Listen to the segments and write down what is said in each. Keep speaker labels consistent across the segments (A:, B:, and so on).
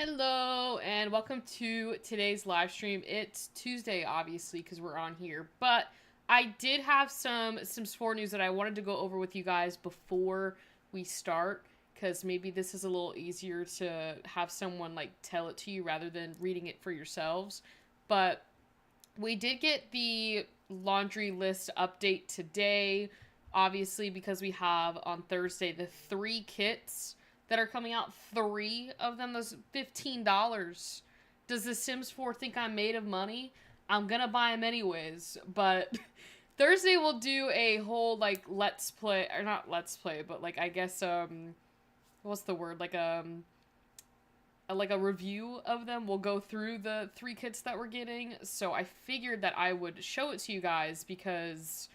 A: Hello and welcome to today's live stream. It's Tuesday, obviously, because we're on here. But I did have some sport news that I wanted to go over with you guys before we start, because maybe this is a little easier to have someone like tell it to you rather than reading it for yourselves. But we did get the laundry list update today, obviously, because we have on Thursday the three kits that are coming out. Three of them, those $15. Does The Sims 4 think I'm made of money? I'm gonna buy them anyways, but Thursday we'll do a whole like let's play, or not let's play, but like I guess what's the word, like a review of them. We'll go through the three kits that we're getting. So I figured that I would show it to you guys because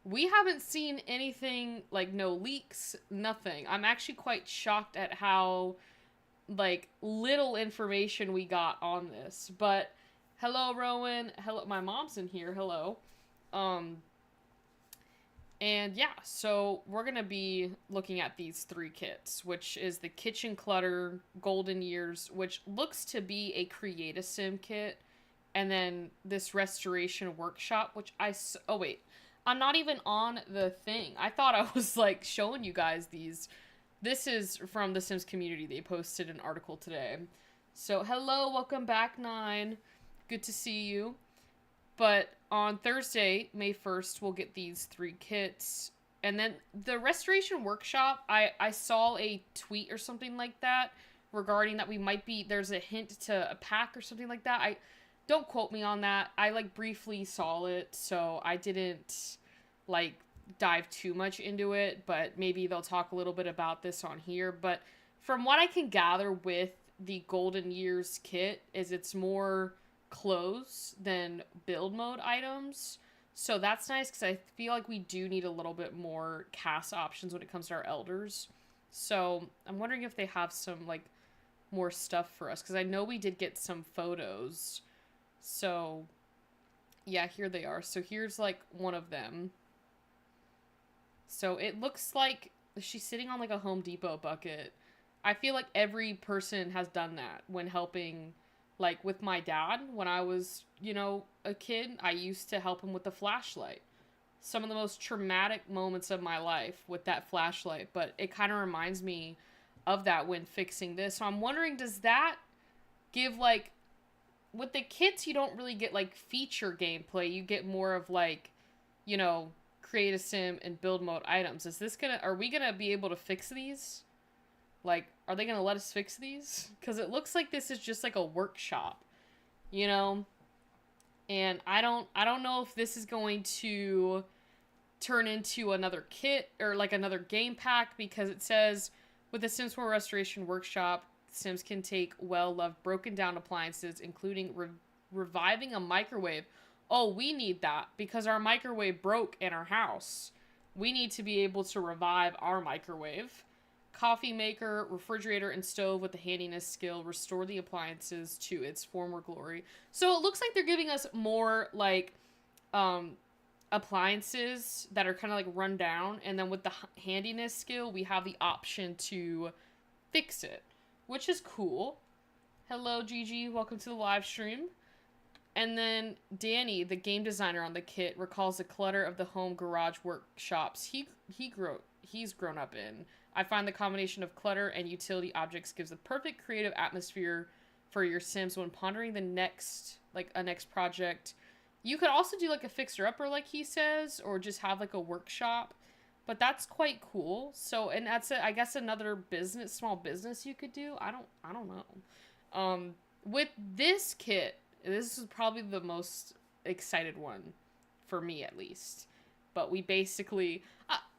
A: we haven't seen anything, like no leaks, nothing. I'm actually quite shocked at how like little information we got on this. But hello Rowan, hello, my mom's in here. Hello. Um and yeah, so we're going to be looking at these three kits, which is the Kitchen Clutter Golden Years, which looks to be a Create a Sim kit, and then this Restoration Workshop, which oh wait, I'm not even on the thing. I thought I was like showing you guys these. This is from the Sims community. They posted an article today. So hello, welcome back, Nine. Good to see you. But on Thursday, May 1st, we'll get these three kits. And then the Restoration Workshop, I saw a tweet or something like that regarding that we might be, there's a hint to a pack or something like that. Don't quote me on that. I like briefly saw it, so I didn't like dive too much into it, but maybe they'll talk a little bit about this on here. But from what I can gather with the Golden Years kit is it's more clothes than build mode items. So that's nice because I feel like we do need a little bit more cast options when it comes to our elders. So I'm wondering if they have some like more stuff for us because I know we did get some photos. So yeah, here they are. So here's like one of them. So it looks like she's sitting on like a Home Depot bucket. I feel like every person has done that when helping, like with my dad when I was, a kid. I used to help him with the flashlight. Some of the most traumatic moments of my life with that flashlight, but it kind of reminds me of that when fixing this. So I'm wondering, does that give like, with the kits you don't really get like feature gameplay, you get more of like, you know, create a sim and build mode items. Are we gonna be able to fix these? Like, are they gonna let us fix these? Because it looks like this is just like a workshop, you know? And I don't know if this is going to turn into another kit or like another game pack, because it says with the Sims 4 Restoration Workshop, Sims can take well-loved broken down appliances, including reviving a microwave. Oh, we need that because our microwave broke in our house. We need to be able to revive our microwave. Coffee maker, refrigerator, and stove with the handiness skill restore the appliances to its former glory. So it looks like they're giving us more like appliances that are kind of like run down, and then with the handiness skill we have the option to fix it, which is cool. Hello Gigi, welcome to the live stream. And then Danny, the game designer on the kit, recalls the clutter of the home garage workshops he's grown up in. I find the combination of clutter and utility objects gives a perfect creative atmosphere for your Sims when pondering a next project. You could also do like a fixer upper, like he says, or just have like a workshop. But that's quite cool. So, and that's I guess another small business you could do. I don't know. With this kit, this is probably the most excited one for me, at least. But we basically,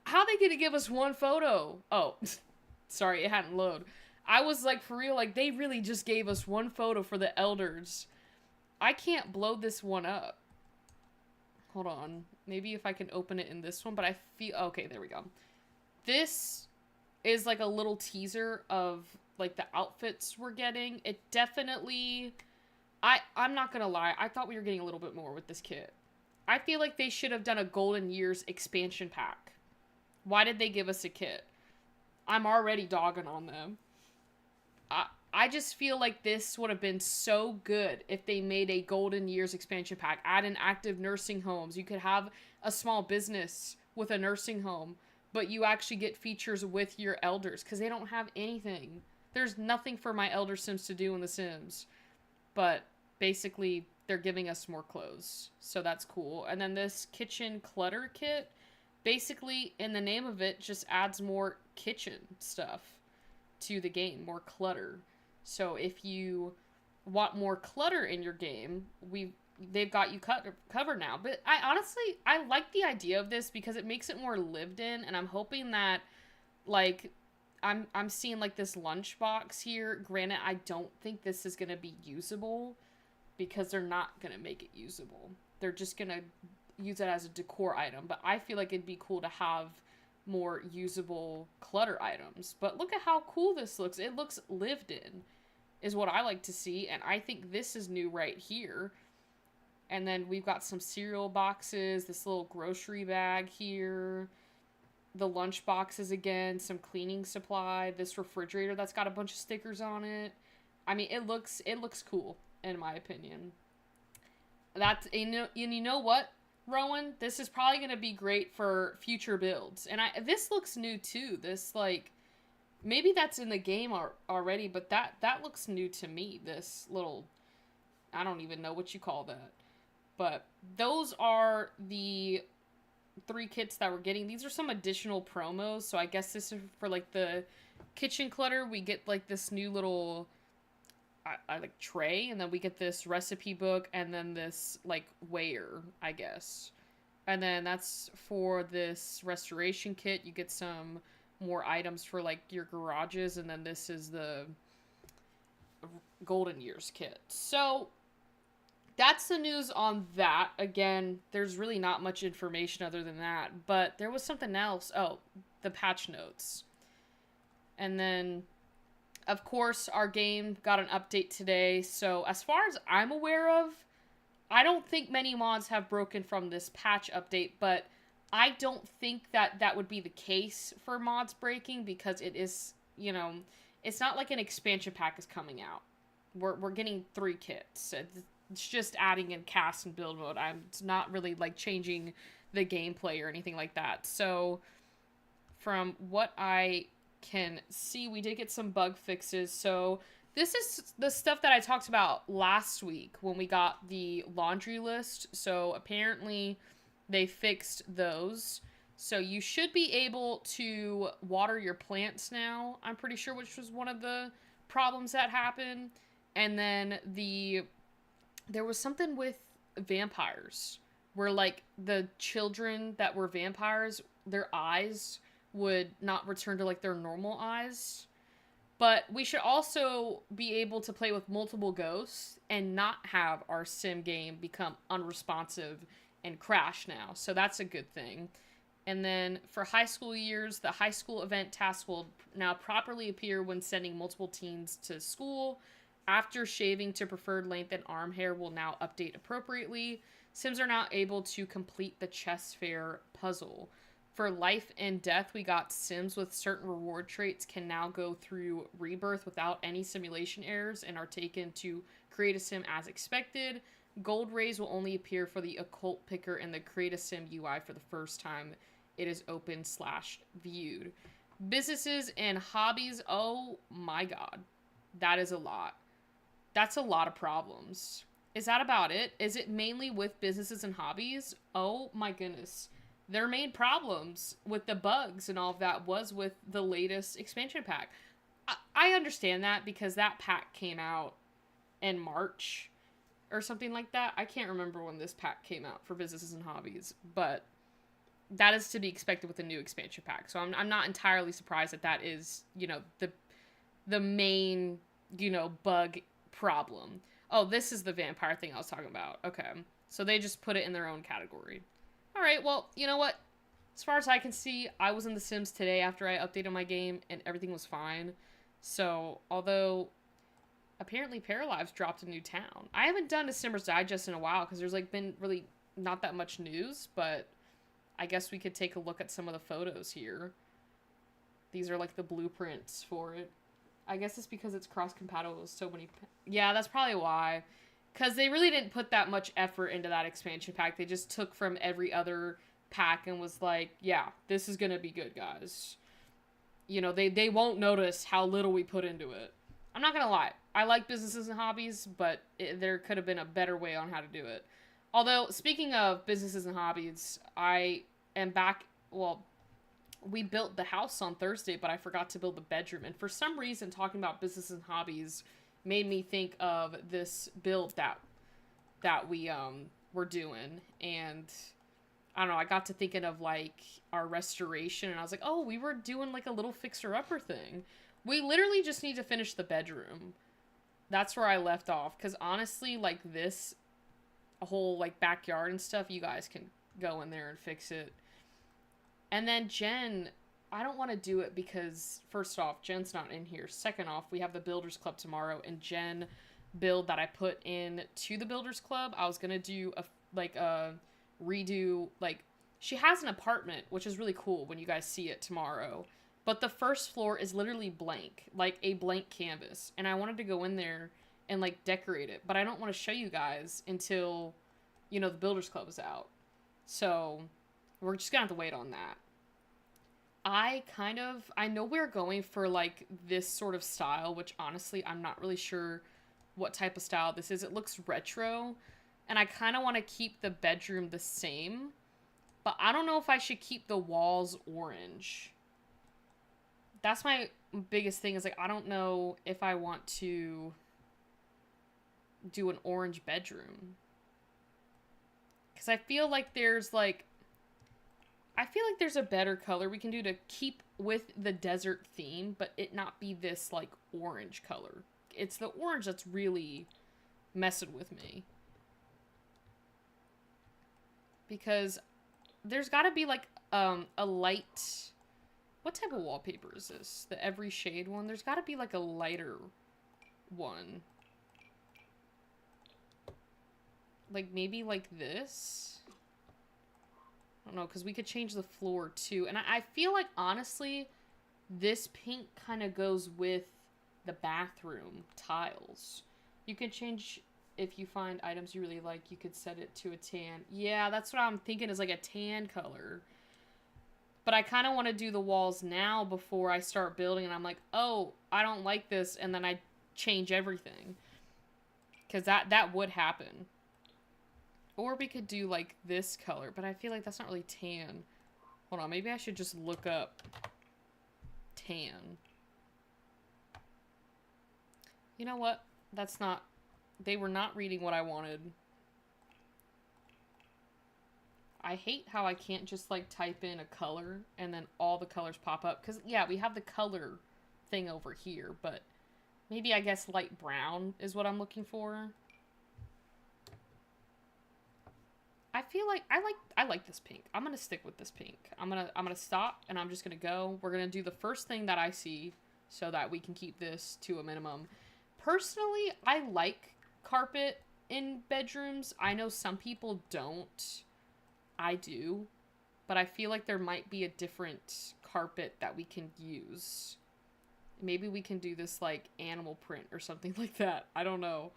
A: how they gonna give us one photo? Oh, sorry, it hadn't loaded. I was like, for real, like they really just gave us one photo for the elders. I can't blow this one up. Hold on. Maybe if I can open it in this one, but I feel, okay, there we go. This is like a little teaser of like the outfits we're getting. It definitely, I'm not gonna lie, I thought we were getting a little bit more with this kit. I feel like they should have done a Golden Years expansion pack. Why did they give us a kit? I'm already dogging on them. I just feel like this would have been so good if they made a Golden Years expansion pack. Add in active nursing homes. You could have a small business with a nursing home, but you actually get features with your elders because they don't have anything. There's nothing for my elder Sims to do in The Sims. But basically, they're giving us more clothes. So that's cool. And then this kitchen clutter kit, basically, in the name of it, just adds more kitchen stuff to the game, more clutter. So if you want more clutter in your game, they've got you covered now. But I like the idea of this because it makes it more lived in, and I'm hoping that like I'm seeing like this lunchbox here. Granted, I don't think this is gonna be usable because they're not gonna make it usable. They're just gonna use it as a decor item. But I feel like it'd be cool to have more usable clutter items. But look at how cool this looks. It looks lived in, is what I like to see. And I think this is new right here. And then we've got some cereal boxes, this little grocery bag here, the lunch boxes again, some cleaning supply, this refrigerator that's got a bunch of stickers on it. I mean, it looks cool, in my opinion. That's, and you know what, Rowan? This is probably going to be great for future builds. And this looks new too. This, like, maybe that's in the game already, but that looks new to me. This little, I don't even know what you call that. But those are the 3 kits that we're getting. These are some additional promos. So I guess this is for like the kitchen clutter. We get like this new little I like tray, and then we get this recipe book, and then this like weigher, I guess. And then that's for this restoration kit. You get some more items for like your garages, and then this is the Golden Years kit. So that's the news on that. Again, there's really not much information other than that, but there was something else. Oh, the patch notes. And then, of course, our game got an update today. So as far as I'm aware of, I don't think many mods have broken from this patch update, but I don't think that would be the case for mods breaking because it is, you know, it's not like an expansion pack is coming out. We're getting 3 kits. It's just adding in cast and build mode. It's not really like changing the gameplay or anything like that. So from what I can see, we did get some bug fixes. So this is the stuff that I talked about last week when we got the laundry list. So apparently they fixed those. So you should be able to water your plants now, I'm pretty sure, which was one of the problems that happened. And then there was something with vampires where like the children that were vampires, their eyes would not return to like their normal eyes. But we should also be able to play with multiple ghosts and not have our sim game become unresponsive and crash now. So that's a good thing. And then for high school years, the high school event task will now properly appear when sending multiple teens to school. After shaving to preferred length and arm hair will now update appropriately. Sims are now able to complete the chess fair puzzle. For life and death, we got Sims with certain reward traits can now go through rebirth without any simulation errors and are taken to create a sim as expected. Gold rays will only appear for the occult picker in the create a sim UI for the first time it is open/viewed. Businesses and hobbies, oh my god. That is a lot. That's a lot of problems. Is that about it? Is it mainly with businesses and hobbies? Oh my goodness. Their main problems with the bugs and all of that was with the latest expansion pack. I understand that because that pack came out in March or something like that. I can't remember when this pack came out for businesses and hobbies, but that is to be expected with a new expansion pack. So I'm not entirely surprised that is, you know, the main, you know, bug problem. Oh, this is the vampire thing I was talking about. Okay. So they just put it in their own category. All right, well, you know what? As far as I can see, I was in The Sims today after I updated my game, and everything was fine. So, although, apparently Paralives dropped a new town. I haven't done a Simmers Digest in a while, because there's, like, been really not that much news, but I guess we could take a look at some of the photos here. These are, like, the blueprints for it. I guess it's because it's cross-compatible with so many... Yeah, that's probably why. Because they really didn't put that much effort into that expansion pack. They just took from every other pack and was like, yeah, this is going to be good, guys. You know, they won't notice how little we put into it. I'm not going to lie. I like businesses and hobbies, but there could have been a better way on how to do it. Although, speaking of businesses and hobbies, I am back... Well, we built the house on Thursday, but I forgot to build the bedroom. And for some reason, talking about businesses and hobbies made me think of this build that we were doing. And I don't know, I got to thinking of like our restoration, and I was like, oh, we were doing like a little fixer-upper thing. We literally just need to finish the bedroom. That's where I left off. Because honestly, like this whole like backyard and stuff, you guys can go in there and fix it. And then Jen, I don't want to do it because, first off, Jen's not in here. Second off, we have the Builders Club tomorrow, and Jen build that I put in to the Builders Club, I was going to do a redo, like, she has an apartment, which is really cool when you guys see it tomorrow. But the first floor is literally blank, like a blank canvas. And I wanted to go in there and, like, decorate it. But I don't want to show you guys until, you know, the Builders Club is out. So... we're just gonna have to wait on that. I know we're going for, like, this sort of style, which, honestly, I'm not really sure what type of style this is. It looks retro, and I kind of want to keep the bedroom the same, but I don't know if I should keep the walls orange. That's my biggest thing, is, like, I don't know if I want to do an orange bedroom. Because I feel like there's a better color we can do to keep with the desert theme, but it not be this, like, orange color. It's the orange that's really messing with me. Because there's gotta be, like, a light... What type of wallpaper is this? The every shade one? There's gotta be, like, a lighter one. Like, maybe like this? I don't know, because we could change the floor too. And I feel like, honestly, this pink kind of goes with the bathroom tiles. You can change, if you find items you really like, you could set it to a tan. Yeah, that's what I'm thinking, is like a tan color. But I kind of want to do the walls now before I start building. And I'm like, oh, I don't like this. And then I change everything. Because that would happen. Or we could do, like, this color. But I feel like that's not really tan. Hold on. Maybe I should just look up tan. You know what? That's not... They were not reading what I wanted. I hate how I can't just, like, type in a color and then all the colors pop up. Because, yeah, we have the color thing over here. But maybe, I guess, light brown is what I'm looking for. I feel like I like this pink. I'm gonna stick with this pink. I'm gonna stop and I'm just gonna go. We're gonna do the first thing that I see so that we can keep this to a minimum. Personally, I like carpet in bedrooms. I know some people don't. I do. But I feel like there might be a different carpet that we can use. Maybe we can do this, like, animal print or something like that. I don't know.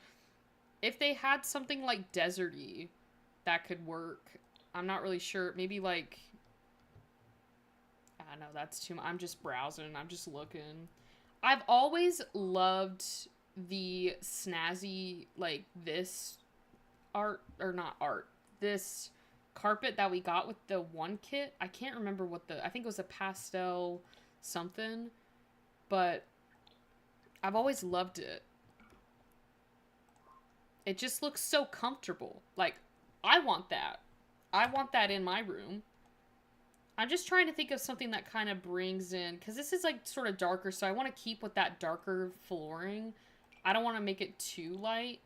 A: If they had something, like, desert-y, that could work. I'm not really sure. Maybe, like... I don't know, that's too much. I'm just browsing. I'm just looking. I've always loved the snazzy, like, this art... Or not art. This carpet that we got with the one kit. I can't remember what the... I think it was a pastel something. But I've always loved it. It just looks so comfortable. Like, I want that. I want that in my room. I'm just trying to think of something that kind of brings in... Because this is, like, sort of darker, so I want to keep with that darker flooring. I don't want to make it too light.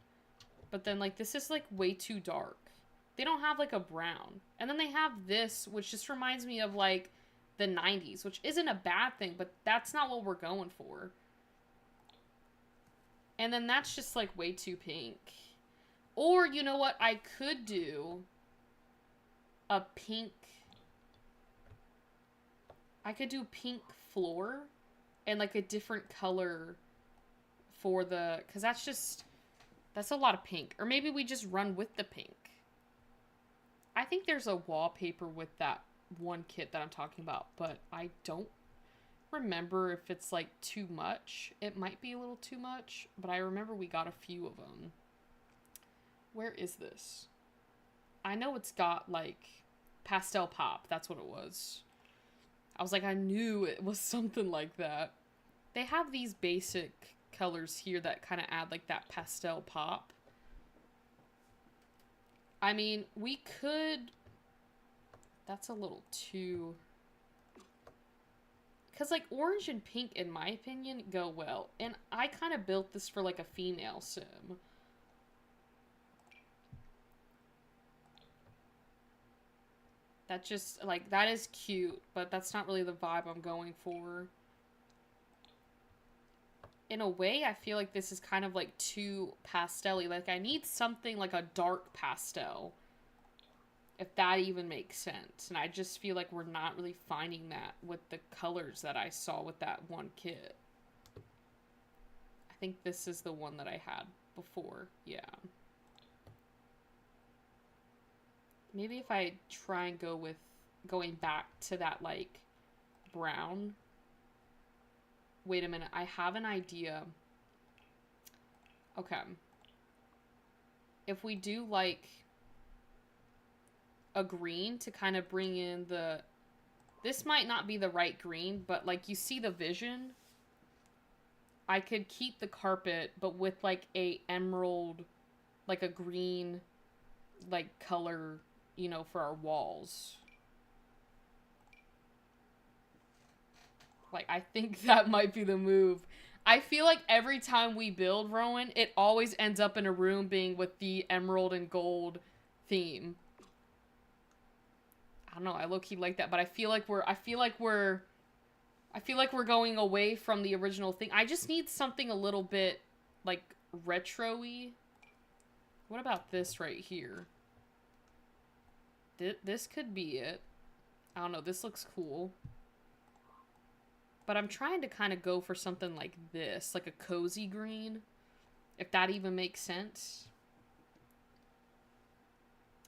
A: But then, like, this is, like, way too dark. They don't have, like, a brown. And then they have this, which just reminds me of, like, the 90s. Which isn't a bad thing, but that's not what we're going for. And then that's just, like, way too pink. Or, you know what, I could do a pink... I could do pink floor and, like, a different color for the, because that's a lot of pink. Or maybe we just run with the pink. I think there's a wallpaper with that one kit that I'm talking about, but I don't remember if it's like too much. It might be a little too much, but I remember we got a few of them. Where is this? I know it's got like pastel pop. That's what it was. I was like, I knew it was something like that. They have these basic colors here that kind of add like that pastel pop. I mean, we could... That's a little too... Because, like, orange and pink, in my opinion, go well. And I kind of built this for, like, a female sim. That just, like, that is cute, but that's not really the vibe I'm going for. In a way, I feel like this is kind of, like, too pastel-y. Like, I need something like a dark pastel. If that even makes sense. And I just feel like we're not really finding that with the colors that I saw with that one kit. I think this is the one that I had before. Yeah. Maybe if I try and go with going back to that, like, brown. Wait a minute. I have an idea. Okay. If we do, like... a green to kind of bring in the... This might not be the right green, but, like, you see the vision? I could keep the carpet, but with, like, a emerald, like, a green, like, color, you know, for our walls. Like, I think that might be the move. I feel like every time we build, Rowan, it always ends up in a room being with the emerald and gold theme. I don't know, I low-key like that, but I feel like we're going away from the original thing. I just need something a little bit, like, retro-y. What about this right here? This could be it. I don't know, this looks cool. But I'm trying to kind of go for something like this, like a cozy green. If that even makes sense.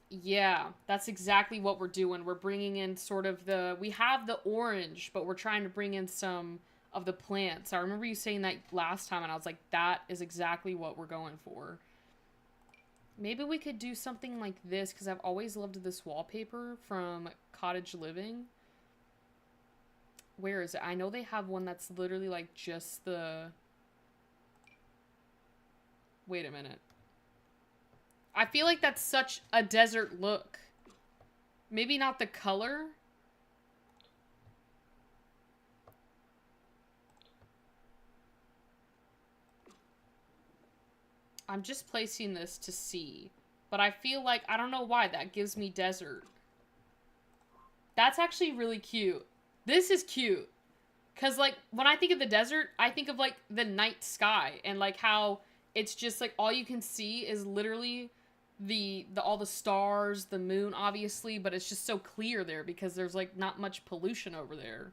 A: Yeah, that's exactly what we're doing. We're bringing in sort of the... We have the orange, but we're trying to bring in some of the plants. I remember you saying that last time, and I was like, that is exactly what we're going for. Maybe we could do something like this, because I've always loved this wallpaper from Cottage Living. Where is it? I know they have one that's literally like just the... Wait a minute. I feel like that's such a desert look. Maybe not the color. I'm just placing this to see. But I feel like, I don't know why, that gives me desert. That's actually really cute. This is cute. Because, like, when I think of the desert, I think of, like, the night sky. And, like, how it's just, like, all you can see is literally... all the stars, the moon, obviously, but it's just so clear there because there's, like, not much pollution over there.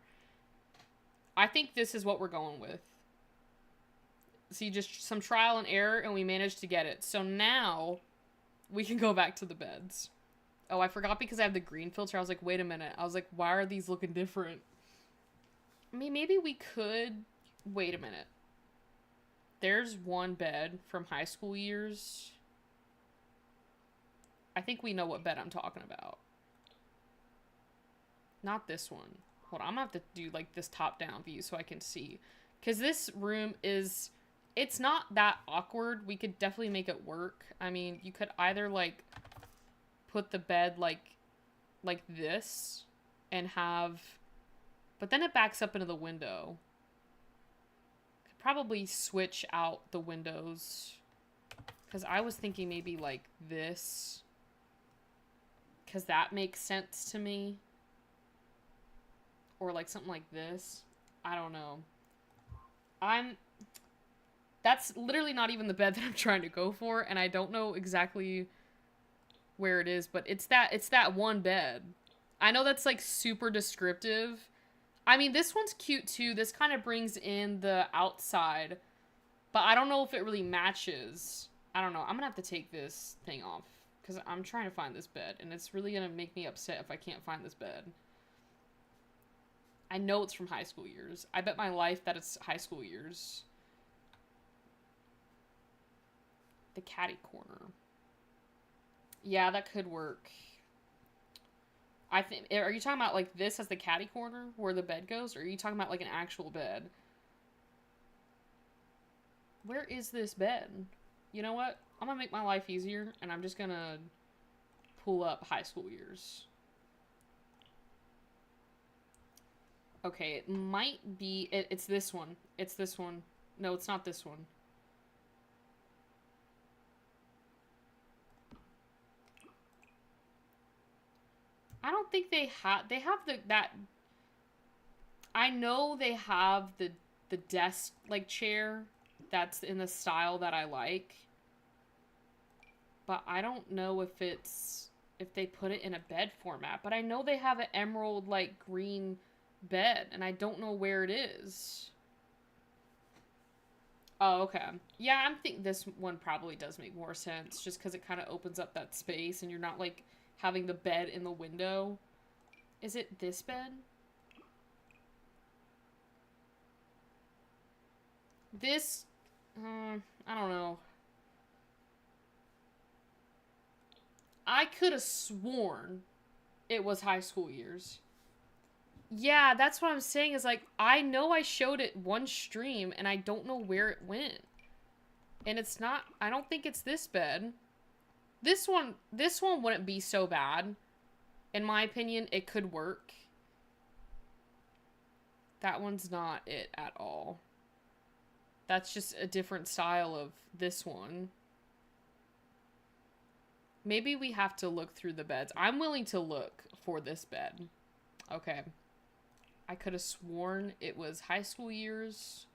A: I think this is what we're going with. See, just some trial and error, and we managed to get it. So now, we can go back to the beds. Oh, I forgot because I have the green filter. I was like, wait a minute. I was like, why are these looking different? I mean, maybe we could... Wait a minute. There's one bed from high school years... I think we know what bed I'm talking about. Not this one. Hold on, I'm gonna have to do, like, this top-down view so I can see. Because this room is... It's not that awkward. We could definitely make it work. I mean, you could either, like, put the bed, like this. And have... But then it backs up into the window. Could probably switch out the windows. Because I was thinking maybe, like, this... Because that makes sense to me. Or like something like this. I don't know. That's literally not even the bed that I'm trying to go for. And I don't know exactly where it is. But it's that one bed. I know that's like super descriptive. I mean, this one's cute too. This kind of brings in the outside. But I don't know if it really matches. I don't know. I'm gonna have to take this thing off. Because I'm trying to find this bed. And it's really gonna make me upset if I can't find this bed. I know it's from high school years. I bet my life that it's high school years. The caddy corner. Yeah, that could work. I think. Are you talking about like this as the caddy corner where the bed goes? Or are you talking about like an actual bed? Where is this bed? You know what? I'm gonna make my life easier and I'm just gonna pull up high school years. Okay, it might be... It's this one. It's this one. No, it's not this one. I don't think they have... They have that... I know they have the desk, like, chair that's in the style that I like. But I don't know if it's... If they put it in a bed format. But I know they have an emerald, like, green... bed, and I don't know where it is. Oh, okay. Yeah, I think this one probably does make more sense, just because it kind of opens up that space, and you're not, like, having the bed in the window. Is it this bed? This, I don't know. I could have sworn it was high school years. Yeah, that's what I'm saying is like, I know I showed it one stream and I don't know where it went. And it's not, I don't think it's this bed. This one wouldn't be so bad. In my opinion, it could work. That one's not it at all. That's just a different style of this one. Maybe we have to look through the beds. I'm willing to look for this bed. Okay. I could have sworn it was high school years,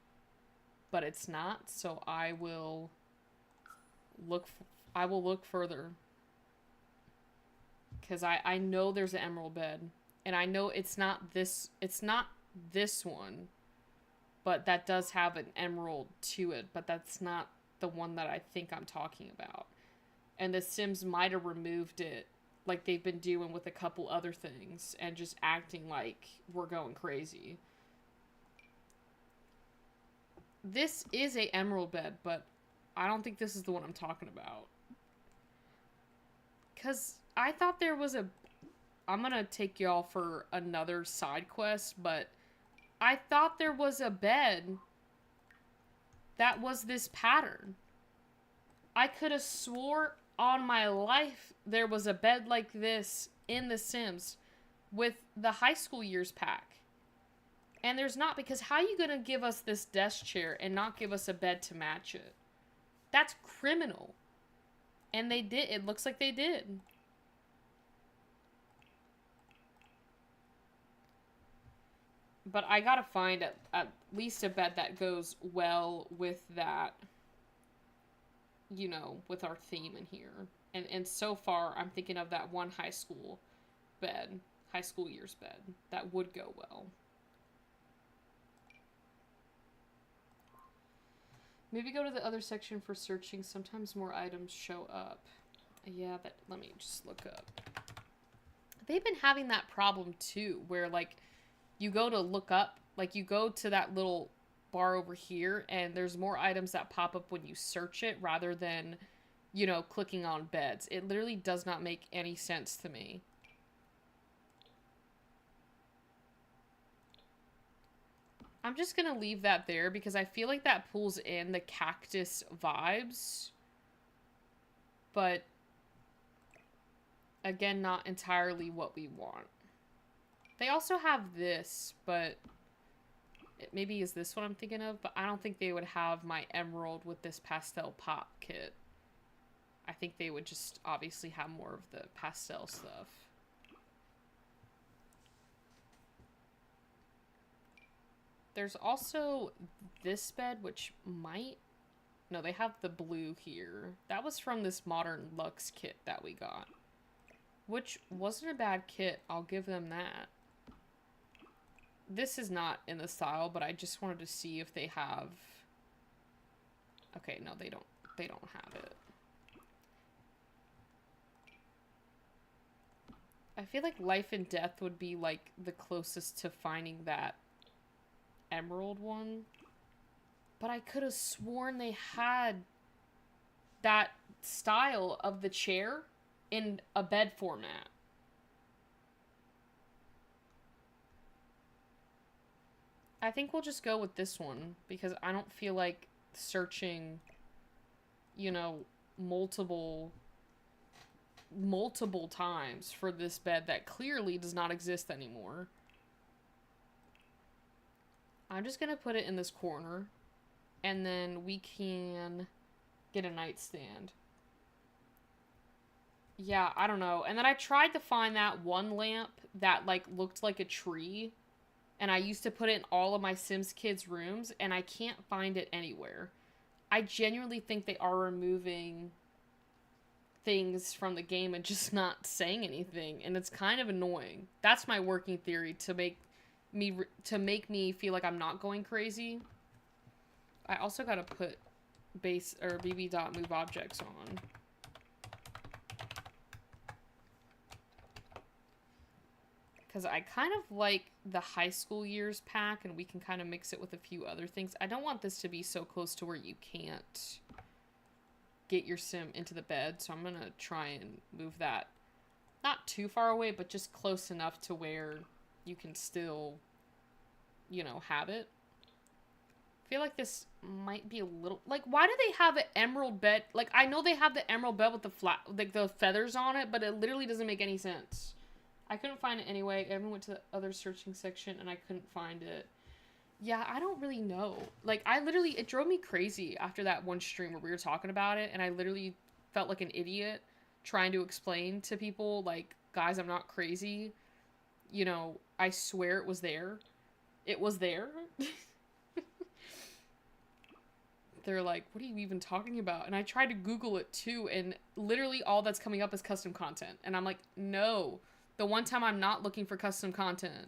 A: but it's not, so I will look further. Because I know there's an emerald bed, and I know it's not this one, but that does have an emerald to it, but that's not the one that I think I'm talking about. And the Sims might have removed it like they've been doing with a couple other things and just acting like we're going crazy. This is a emerald bed, but I don't think this is the one I'm talking about. Because I thought there was a... I'm gonna take y'all for another side quest, but I thought there was a bed that was this pattern. I could have swore on my life there was a bed like this in The Sims with the high school years pack. And there's not, because how are you gonna give us this desk chair and not give us a bed to match it? That's criminal. And they did. It looks like they did. But I gotta find at least a bed that goes well with that, you know, with our theme in here. And so far, I'm thinking of that one high school bed, high school years bed, that would go well. Maybe go to the other section for searching. Sometimes more items show up. Yeah, let me just look up. They've been having that problem too, where like you go to look up, like you go to that little bar over here and there's more items that pop up when you search it rather than, you know, clicking on beds. It literally does not make any sense to me. I'm just gonna leave that there because I feel like that pulls in the cactus vibes. But again, not entirely what we want. They also have this, but it maybe is this what I'm thinking of, but I don't think they would have my emerald with this pastel pop kit. I think they would just obviously have more of the pastel stuff. There's also this bed, which might... No, they have the blue here. That was from this Modern Luxe kit that we got. Which wasn't a bad kit, I'll give them that. This is not in the style, but I just wanted to see if they have Okay, no, they don't have it. I feel like Life and Death would be like the closest to finding that emerald one. But I could have sworn they had that style of the chair in a bed format. I think we'll just go with this one because I don't feel like searching, you know, multiple times for this bed that clearly does not exist anymore. I'm just gonna put it in this corner, and then we can get a nightstand. Yeah, I don't know. And then I tried to find that one lamp that, like, looked like a tree, and I used to put it in all of my Sims kids' rooms, and I can't find it anywhere. I genuinely think they are removing things from the game and just not saying anything, and it's kind of annoying. That's my working theory to make me feel like I'm not going crazy. I also gotta put base or bb.move objects on. Because I kind of like the high school years pack, and we can kind of mix it with a few other things. I don't want this to be so close to where you can't get your sim into the bed, so I'm going to try and move that not too far away, but just close enough to where you can still, you know, have it. I feel like this might be a little... Like, why do they have an emerald bed? Like, I know they have the emerald bed with the like, the feathers on it, but it literally doesn't make any sense. I couldn't find it anyway. I went to the other searching section and I couldn't find it. Yeah, I don't really know. Like, it drove me crazy after that one stream where we were talking about it, and I literally felt like an idiot trying to explain to people, like, guys, I'm not crazy. You know, I swear it was there. It was there. They're like, what are you even talking about? And I tried to Google it too, and literally all that's coming up is custom content. And I'm like, no. The one time I'm not looking for custom content.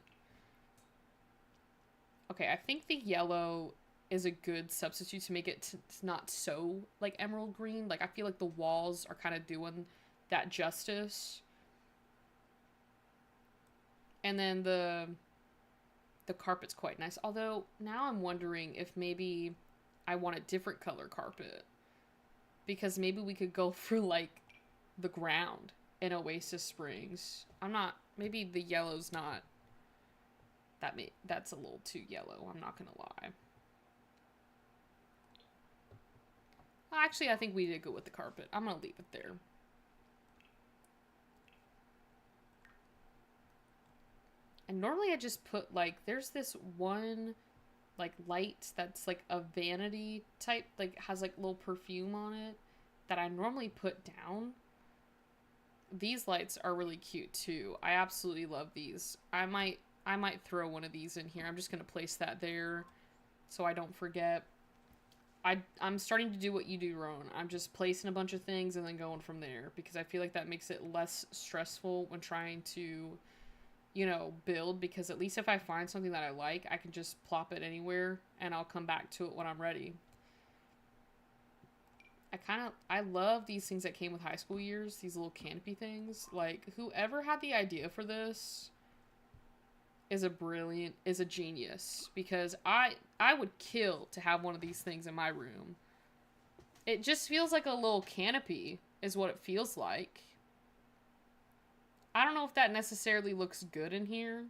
A: Okay, I think the yellow is a good substitute to make it not so, like, emerald green. Like, I feel like the walls are kind of doing that justice. And then the carpet's quite nice. Although, now I'm wondering if maybe I want a different color carpet. Because maybe we could go for, like, the ground in Oasis Springs. Maybe the yellow's not, that's a little too yellow, I'm not gonna lie. Actually, I think we did go with the carpet. I'm gonna leave it there. And normally I just put, like, there's this one, like, light that's, like, a vanity type, like, has, like, little perfume on it that I normally put down. These lights are really cute too. I absolutely love these. I might throw one of these in here. I'm just gonna place that there so I don't forget. I'm starting to do what you do, Roan. I'm just placing a bunch of things and then going from there because I feel like that makes it less stressful when trying to, you know, build, because at least if I find something that I like, I can just plop it anywhere and I'll come back to it when I'm ready. I love these things that came with high school years, these little canopy things. Like, whoever had the idea for this is a genius, because I would kill to have one of these things in my room. It just feels like a little canopy is what it feels like. I don't know if that necessarily looks good in here,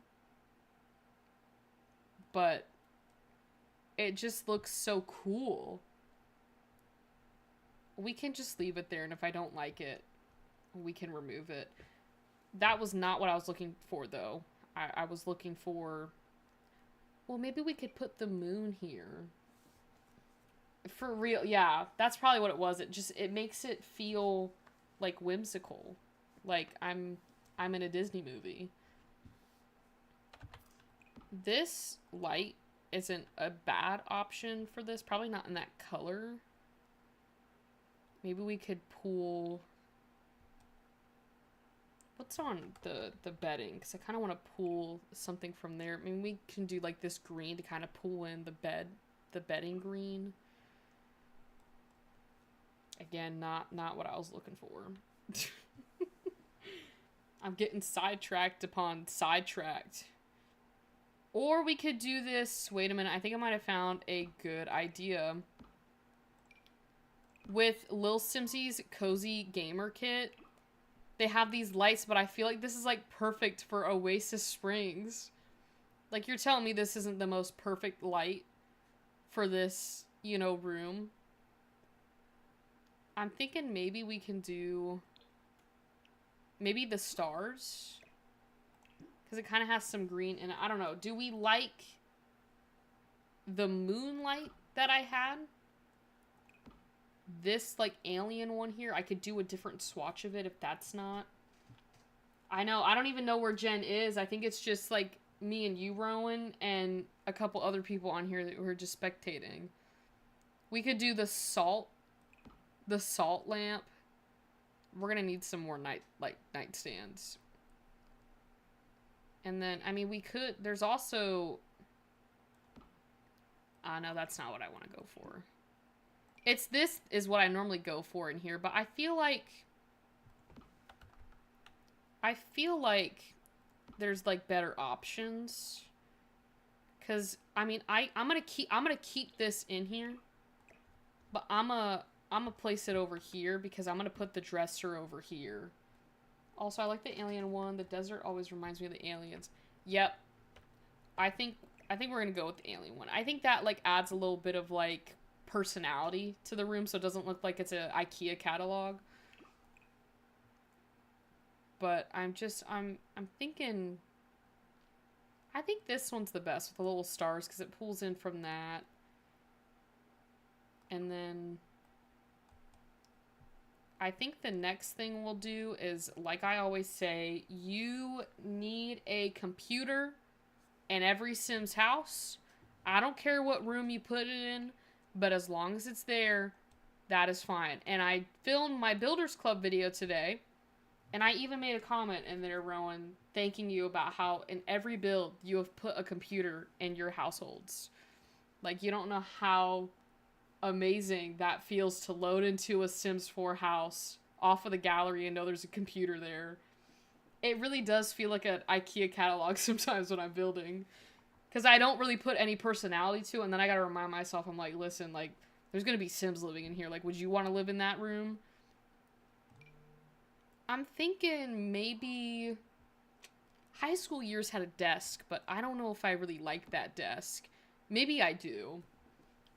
A: but it just looks so cool. We can just leave it there, and if I don't like it, we can remove it. That was not what I was looking for, though. I was looking for... Well, maybe we could put the moon here. For real, yeah. That's probably what it was. It makes it feel, like, whimsical. Like, I'm in a Disney movie. This light isn't a bad option for this. Probably not in that color. Maybe we could pull... What's on the bedding? Because I kind of want to pull something from there. I mean, we can do, like, this green to kind of pull in the bedding green. Again, not what I was looking for. I'm getting sidetracked upon sidetracked. Or we could do this. Wait a minute. I think I might have found a good idea. With Lil Simsy's Cozy Gamer Kit, they have these lights, but I feel like this is like perfect for Oasis Springs. Like, you're telling me this isn't the most perfect light for this, you know, room. I'm thinking maybe we can do maybe the stars. Because it kind of has some green in it. I don't know. Do we like the moonlight that I had? This, like, alien one here. I could do a different swatch of it if that's not. I know. I don't even know where Jen is. I think it's just, like, me and you, Rowan, and a couple other people on here that were just spectating. We could do the salt lamp. We're gonna need some more nightstands. And then, I mean, we could, there's also, no, that's not what I want to go for. This is what I normally go for in here, but I feel like there's, like, better options. Because, I mean, I'm gonna keep this in here, but I'm gonna place it over here because I'm gonna put the dresser over here. Also, I like the alien one. The desert always reminds me of the aliens. Yep. I think we're gonna go with the alien one. I think that, like, adds a little bit of, like, personality to the room so it doesn't look like it's a IKEA catalog. But I'm thinking, I think this one's the best with the little stars because it pulls in from that. And then I think the next thing we'll do is, like I always say, you need a computer in every Sims house. I don't care what room you put it in, but as long as it's there, that is fine. And I filmed my Builders Club video today, and I even made a comment in there, Rowan, thanking you about how in every build you have put a computer in your households. Like, you don't know how amazing that feels to load into a Sims 4 house off of the gallery and know there's a computer there. It really does feel like an IKEA catalog sometimes when I'm building. Because I don't really put any personality to it, and then I gotta remind myself, I'm like, listen, like, there's gonna be Sims living in here. Like, would you want to live in that room? I'm thinking maybe High School Years had a desk, but I don't know if I really like that desk. Maybe I do.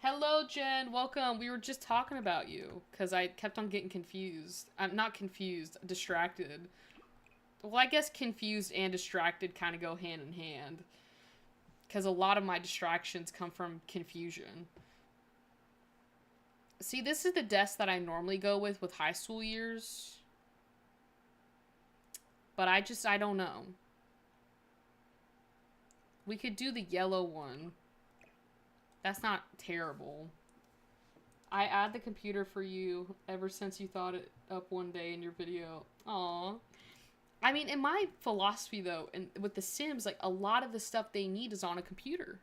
A: Hello, Jen. Welcome. We were just talking about you because I kept on getting confused. I'm not confused, distracted. Well, I guess confused and distracted kind of go hand in hand because a lot of my distractions come from confusion. See, this is the desk that I normally go with High School Years. But I don't know. We could do the yellow one. That's not terrible. I add the computer for you ever since you thought it up one day in your video. Aw. I mean, in my philosophy, though, and with the Sims, like, a lot of the stuff they need is on a computer.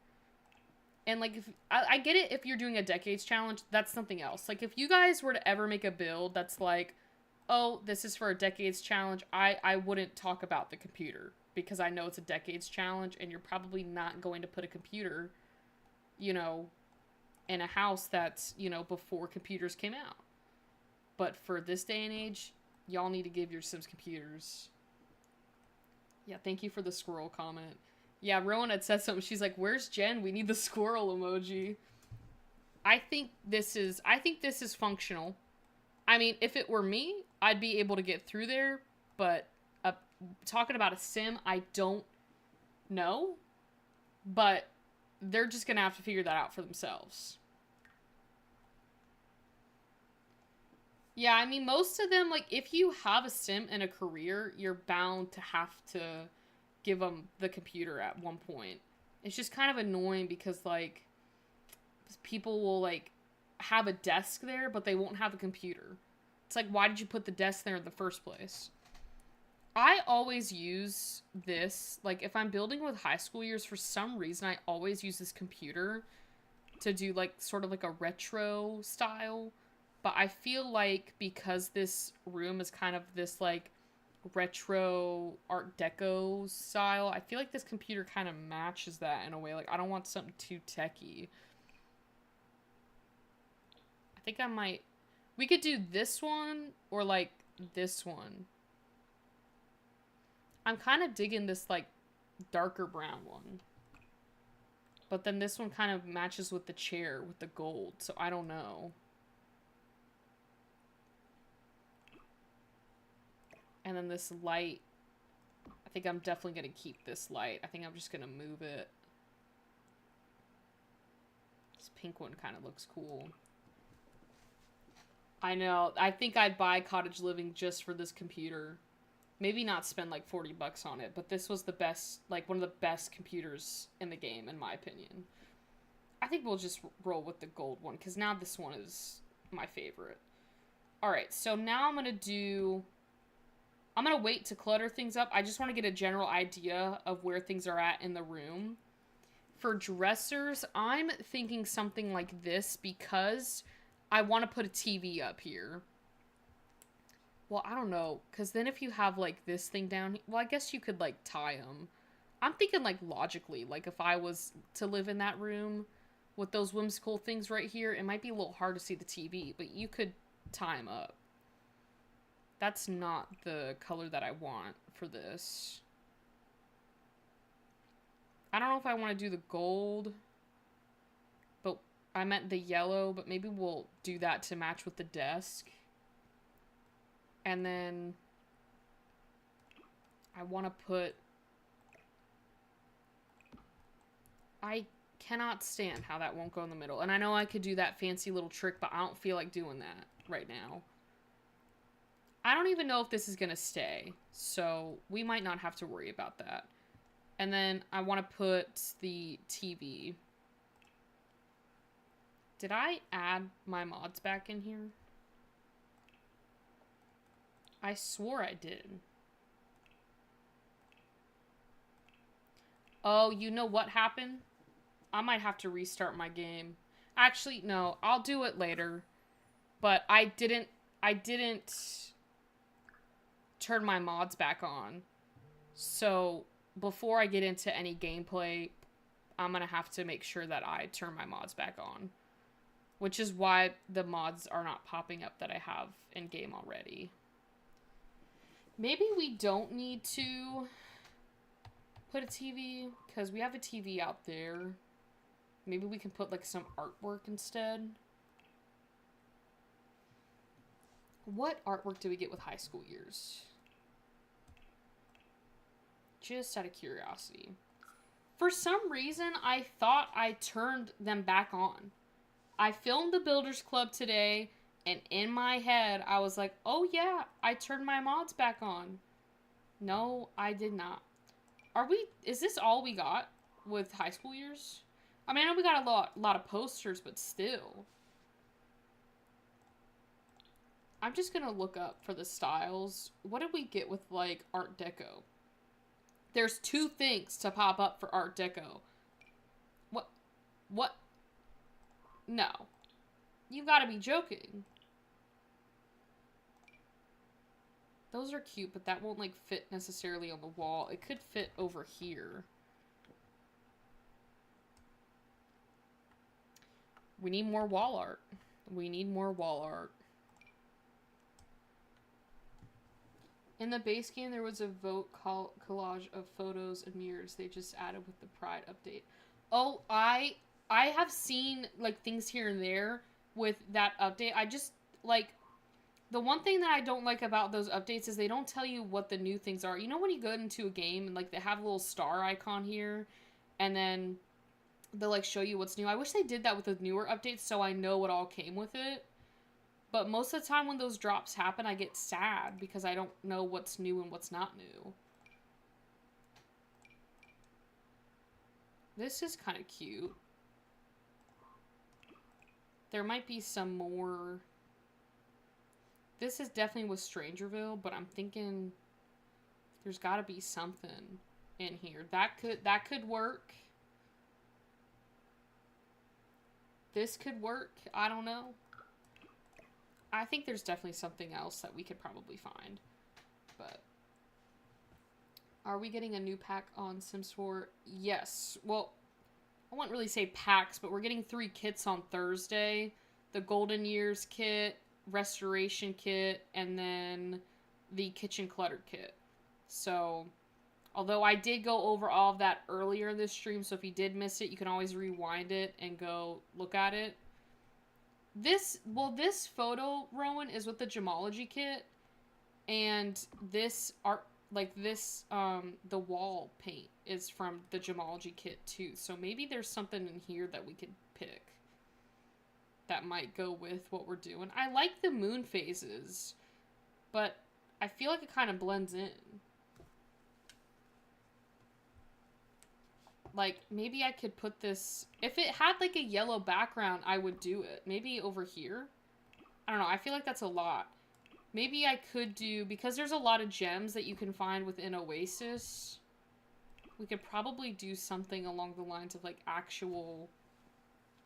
A: And, like, if I get it if you're doing a Decades Challenge, that's something else. Like, if you guys were to ever make a build that's like, oh, this is for a Decades Challenge, I wouldn't talk about the computer. Because I know it's a Decades Challenge, and you're probably not going to put a computer, you know, in a house that's, you know, before computers came out. But for this day and age, y'all need to give your Sims computers. Yeah, thank you for the squirrel comment. Yeah, Rowan had said something. She's like, where's Jen? We need the squirrel emoji. I think this is functional. I mean, if it were me, I'd be able to get through there. But talking about a Sim, I don't know. But they're just going to have to figure that out for themselves. Yeah, I mean, most of them, like, if you have a Sim and a career, you're bound to have to give them the computer at one point. It's just kind of annoying because, like, people will, like, have a desk there, but they won't have a computer. It's like, why did you put the desk there in the first place? I always use this, like, if I'm building with High School Years, for some reason, I always use this computer to do, like, sort of like a retro style. but I feel like because this room is kind of this, like, retro Art Deco style, I feel like this computer kind of matches that in a way. Like, I don't want something too techy. I think I might... We could do this one or, like, this one. I'm kind of digging this, like, darker brown one. But then this one kind of matches with the chair, with the gold, so I don't know. And then this light, I think I'm definitely going to keep this light. I think I'm just going to move it. This pink one kind of looks cool. I know. I think I'd buy Cottage Living just for this computer. Maybe not spend like 40 bucks on it, but this was the best, like one of the best computers in the game, in my opinion. I think we'll just roll with the gold one, because now this one is my favorite. Alright, so now I'm going to wait to clutter things up. I just want to get a general idea of where things are at in the room. For dressers, I'm thinking something like this because I want to put a TV up here. Well, I don't know, because then if you have, like, this thing down... Well, I guess you could, like, tie them. I'm thinking, like, logically. Like, if I was to live in that room with those whimsical things right here, it might be a little hard to see the TV, but you could tie them up. That's not the color that I want for this. I don't know if I want to do the gold, but I meant the yellow, but maybe we'll do that to match with the desk. And then I want to put... I cannot stand how that won't go in the middle. And I know I could do that fancy little trick, but I don't feel like doing that right now. I don't even know if this is going to stay, so we might not have to worry about that. And then I want to put the TV. Did I add my mods back in here? I swore I did. Oh, you know what happened? I might have to restart my game. Actually, no, I'll do it later. But I didn't turn my mods back on. So, before I get into any gameplay, I'm gonna have to make sure that I turn my mods back on. Which is why the mods are not popping up that I have in-game already. Maybe we don't need to put a TV, because we have a TV out there. Maybe we can put, like, some artwork instead. What artwork do we get with high school years? Just out of curiosity. For some reason, I thought I turned them back on. I filmed the Builders Club today, and in my head, I was like, oh yeah, I turned my mods back on. No, I did not. Is this all we got with high school years? I mean, I know we got a lot of posters, but still. I'm just gonna look up for the styles. What did we get with, like, Art Deco? There's 2 things to pop up for Art Deco. What? No. You've got to be joking. Those are cute, but that won't, like, fit necessarily on the wall. It could fit over here. We need more wall art. We need more wall art. In the base game, there was a vote collage of photos and mirrors they just added with the Pride update. Oh, I have seen, like, things here and there with that update. I just, like, the one thing that I don't like about those updates is they don't tell you what the new things are. You know when you go into a game and, like, they have a little star icon here, and then they'll, like, show you what's new. I wish they did that with the newer updates so I know what all came with it. But most of the time when those drops happen, I get sad because I don't know what's new and what's not new. This is kind of cute. There might be some more. This is definitely with Strangerville, but I'm thinking there's got to be something in here. That could work. This could work. I don't know. I think there's definitely something else that we could probably find. But are we getting a new pack on Sims 4? Yes. Well, I wouldn't really say packs, but we're getting 3 kits on Thursday. The Golden Years kit, Restoration kit, and then the Kitchen Clutter kit. So, although I did go over all of that earlier in this stream, so if you did miss it, you can always rewind it and go look at it. This photo, Rowan, is with the Gemology kit, and this art, like this, the wall paint is from the Gemology kit too. So maybe there's something in here that we could pick that might go with what we're doing. I like the moon phases, but I feel like it kind of blends in. Like, maybe I could put this... If it had, like, a yellow background, I would do it. Maybe over here? I don't know. I feel like that's a lot. Maybe I could do... Because there's a lot of gems that you can find within Oasis. We could probably do something along the lines of, like, actual...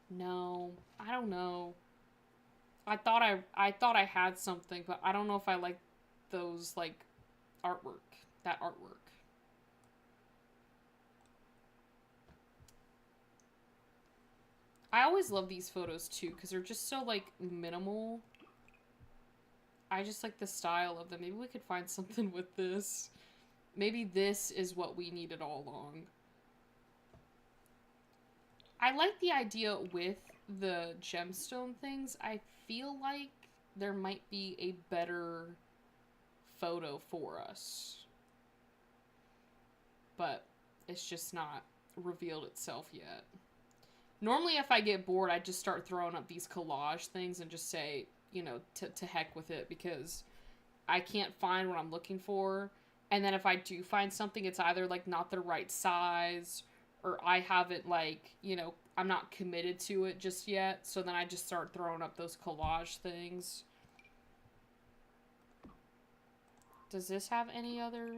A: No. I don't know. I thought I had something, but I don't know if I like those, like, artwork. That artwork. I always love these photos too, because they're just so, like, minimal. I just like the style of them. Maybe we could find something with this. Maybe this is what we needed all along. I like the idea with the gemstone things. I feel like there might be a better photo for us. But it's just not revealed itself yet. Normally, if I get bored, I just start throwing up these collage things and just say, you know, to heck with it, because I can't find what I'm looking for. And then if I do find something, it's either, like, not the right size, or I haven't, like, you know, I'm not committed to it just yet. So then I just start throwing up those collage things. Does this have any other?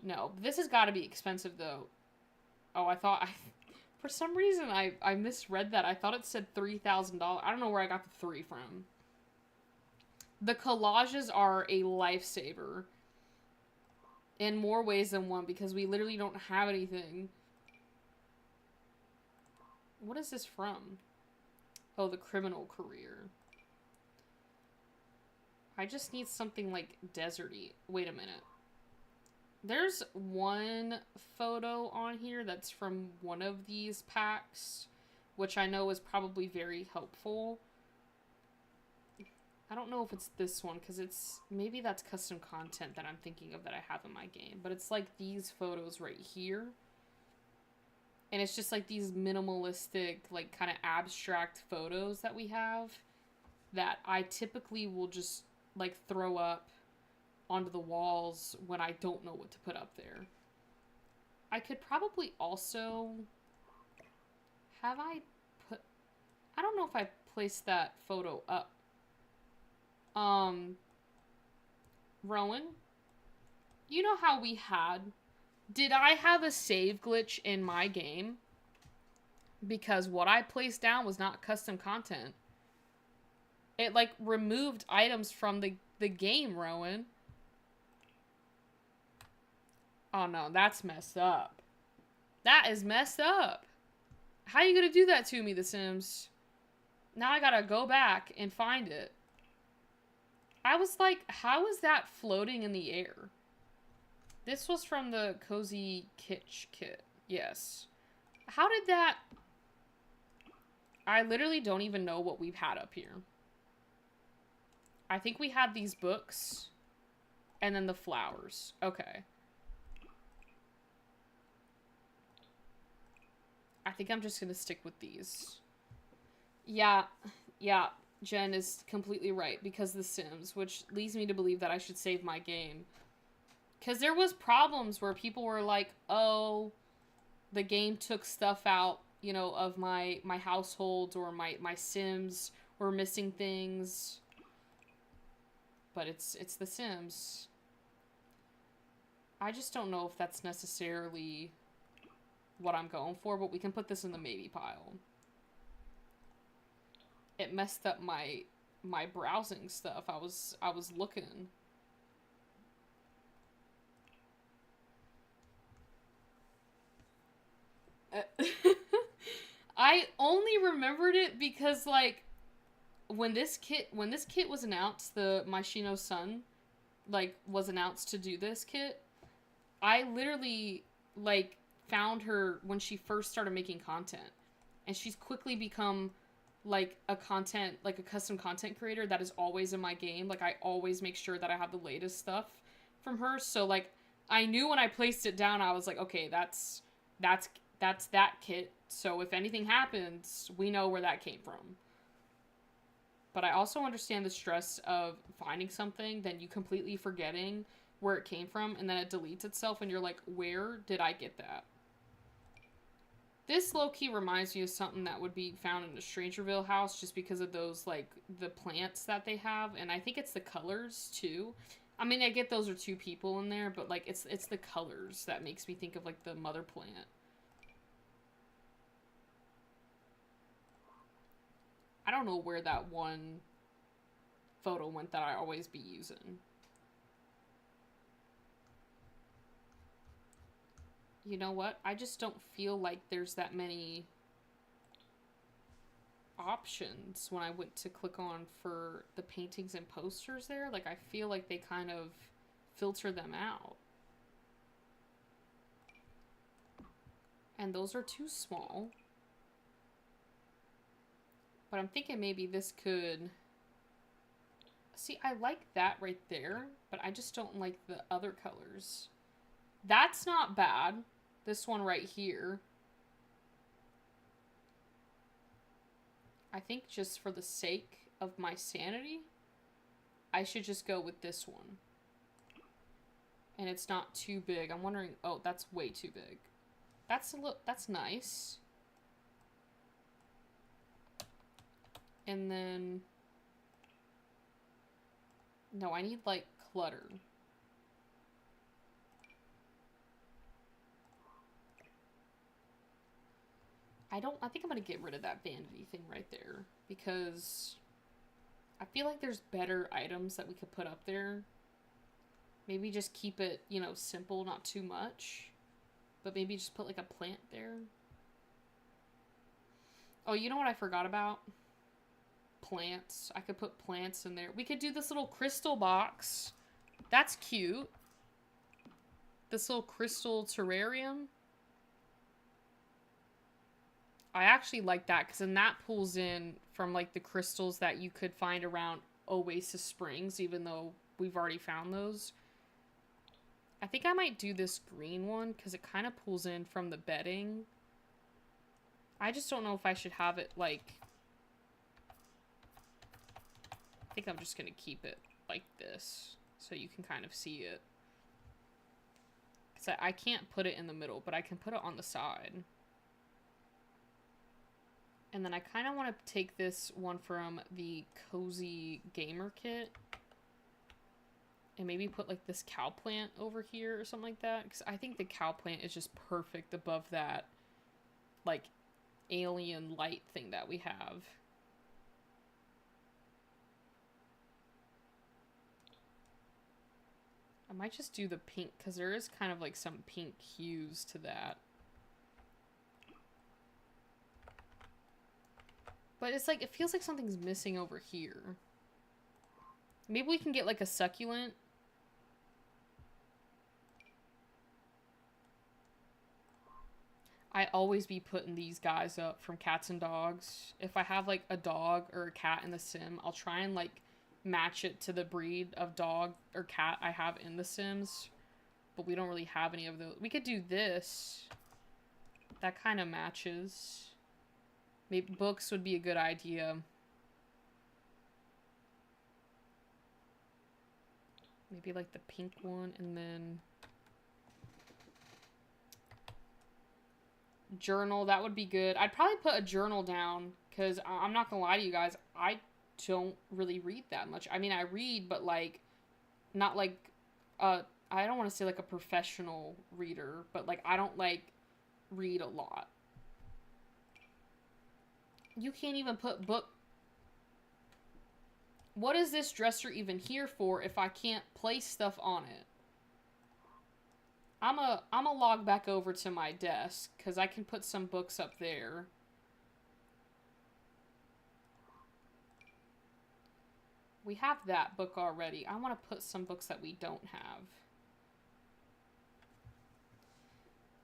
A: No. This has got to be expensive, though. Oh, for some reason, I misread that. I thought it said $3,000. I don't know where I got the 3 from. The collages are a lifesaver. In more ways than one, because we literally don't have anything. What is this from? Oh, the criminal career. I just need something, like, deserty. Wait a minute. There's one photo on here that's from one of these packs, which I know is probably very helpful. I don't know if it's this one, because it's... Maybe that's custom content that I'm thinking of that I have in my game. But it's like these photos right here. And it's just like these minimalistic, like, kind of abstract photos that we have that I typically will just, like, throw up onto the walls when I don't know what to put up there. I could probably also... I don't know if I placed that photo up. Rowan? You know how we had... Did I have a save glitch in my game? Because what I placed down was not custom content. It, like, removed items from the game, Rowan. Oh, no, that's messed up. That is messed up. How are you gonna do that to me, The Sims? Now I gotta go back and find it. I was like, how is that floating in the air? This was from the Cozy Kitsch kit. Yes. How did that... I literally don't even know what we've had up here. I think we had these books. And then the flowers. Okay. I think I'm just gonna stick with these. Yeah. Jen is completely right. Because The Sims. Which leads me to believe that I should save my game. Because there was problems where people were like, oh, the game took stuff out, you know, of my household, or my Sims were missing things. But it's The Sims. I just don't know if that's necessarily what I'm going for, but we can put this in the maybe pile. It messed up my my browsing stuff. I was looking. I only remembered it because like when this kit was announced, the Maishino Sun like was announced to do this kit, I literally like found her when she first started making content, and she's quickly become like a custom content creator that is always in my game. Like I always make sure that I have the latest stuff from her. So like I knew when I placed it down, I was like, okay, that's that kit. So if anything happens, we know where that came from. But I also understand the stress of finding something, then you completely forgetting where it came from, and then it deletes itself, and you're like, where did I get that? This low-key reminds me of something that would be found in a Strangerville house just because of those, like, the plants that they have, and I think it's the colors, too. I mean, I get those are two people in there, but, like, it's the colors that makes me think of, like, the mother plant. I don't know where that one photo went that I always be using. You know what? I just don't feel like there's that many options when I went to click on for the paintings and posters there. Like, I feel like they kind of filter them out. And those are too small. But I'm thinking maybe this could... See, I like that right there, but I just don't like the other colors. That's not bad. This one right here. I think just for the sake of my sanity, I should just go with this one. And it's not too big. I'm wondering... Oh, that's way too big. That's nice. And then... No, I need, like, clutter. I think I'm gonna get rid of that vanity thing right there. Because I feel like there's better items that we could put up there. Maybe just keep it, you know, simple, not too much. But maybe just put, like, a plant there. Oh, you know what I forgot about? Plants. I could put plants in there. We could do this little crystal box. That's cute. This little crystal terrarium. I actually like that because then that pulls in from like the crystals that you could find around Oasis Springs, even though we've already found those. I think I might do this green one because it kind of pulls in from the bedding. I just don't know if I should have it like... I think I'm just going to keep it like this so you can kind of see it. Because I can't put it in the middle, but I can put it on the side. And then I kind of want to take this one from the Cozy Gamer kit. And maybe put like this cow plant over here or something like that. Because I think the cow plant is just perfect above that like alien light thing that we have. I might just do the pink because there is kind of like some pink hues to that. But it's like, it feels like something's missing over here. Maybe we can get like a succulent. I always be putting these guys up from cats and dogs. If I have like a dog or a cat in the sim, I'll try and like match it to the breed of dog or cat I have in the Sims. But we don't really have any of those. We could do this. That kind of matches. Maybe books would be a good idea. Maybe like the pink one and then... Journal, that would be good. I'd probably put a journal down because I'm not gonna lie to you guys, I don't really read that much. I mean, I read, but like, not like, I don't want to say like a professional reader, but like, I don't like read a lot. You can't even put book. What is this dresser even here for if I can't place stuff on it? I'm a log back over to my desk because I can put some books up there. We have that book already. I want to put some books that we don't have.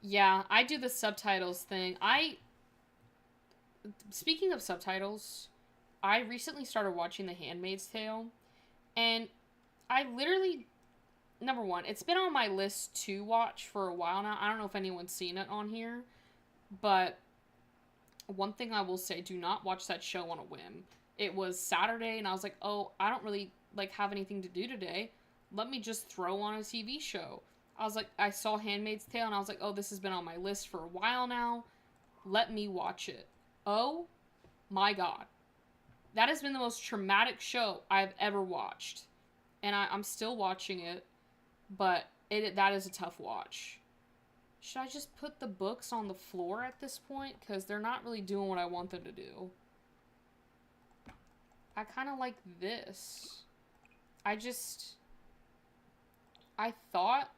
A: Yeah, I do the subtitles thing. Speaking of subtitles, I recently started watching The Handmaid's Tale, and I literally, number one, it's been on my list to watch for a while now. I don't know if anyone's seen it on here, but one thing I will say, do not watch that show on a whim. It was Saturday, and I was like, oh, I don't really, like, have anything to do today. Let me just throw on a TV show. I was like, I saw Handmaid's Tale, and I was like, oh, this has been on my list for a while now. Let me watch it. Oh, my God. That has been the most traumatic show I've ever watched. And I'm still watching it, but that is a tough watch. Should I just put the books on the floor at this point? Because they're not really doing what I want them to do. I kind of like this. I thought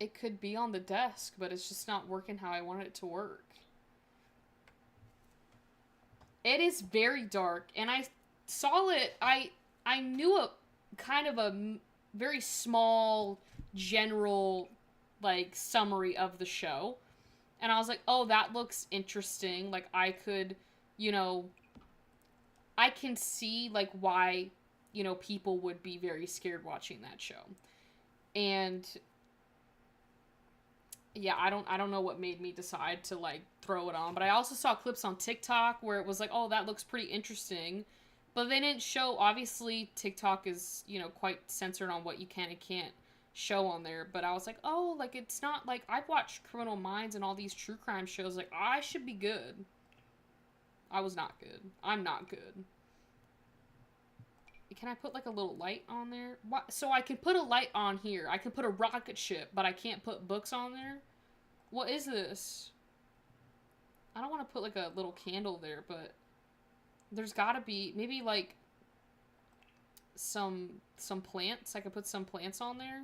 A: it could be on the desk, but it's just not working how I want it to work. It is very dark, and I saw it, I knew a kind of a very small, general, like, summary of the show, and I was like, oh, that looks interesting, like, I could, you know, I can see, like, why, you know, people would be very scared watching that show, and yeah, I don't know what made me decide to, like, throw it on, but I also saw clips on TikTok where it was like, oh, that looks pretty interesting, but they didn't show, obviously, TikTok is, you know, quite censored on what you can and can't show on there, but I was like, oh, like, it's not, like, I've watched Criminal Minds and all these true crime shows, like, I should be good. I was not good. I'm not good. Can I put, like, a little light on there? What? So I can put a light on here. I can put a rocket ship, but I can't put books on there? What is this? I don't want to put, like, a little candle there, but there's gotta be, maybe, like, some plants. I could put some plants on there.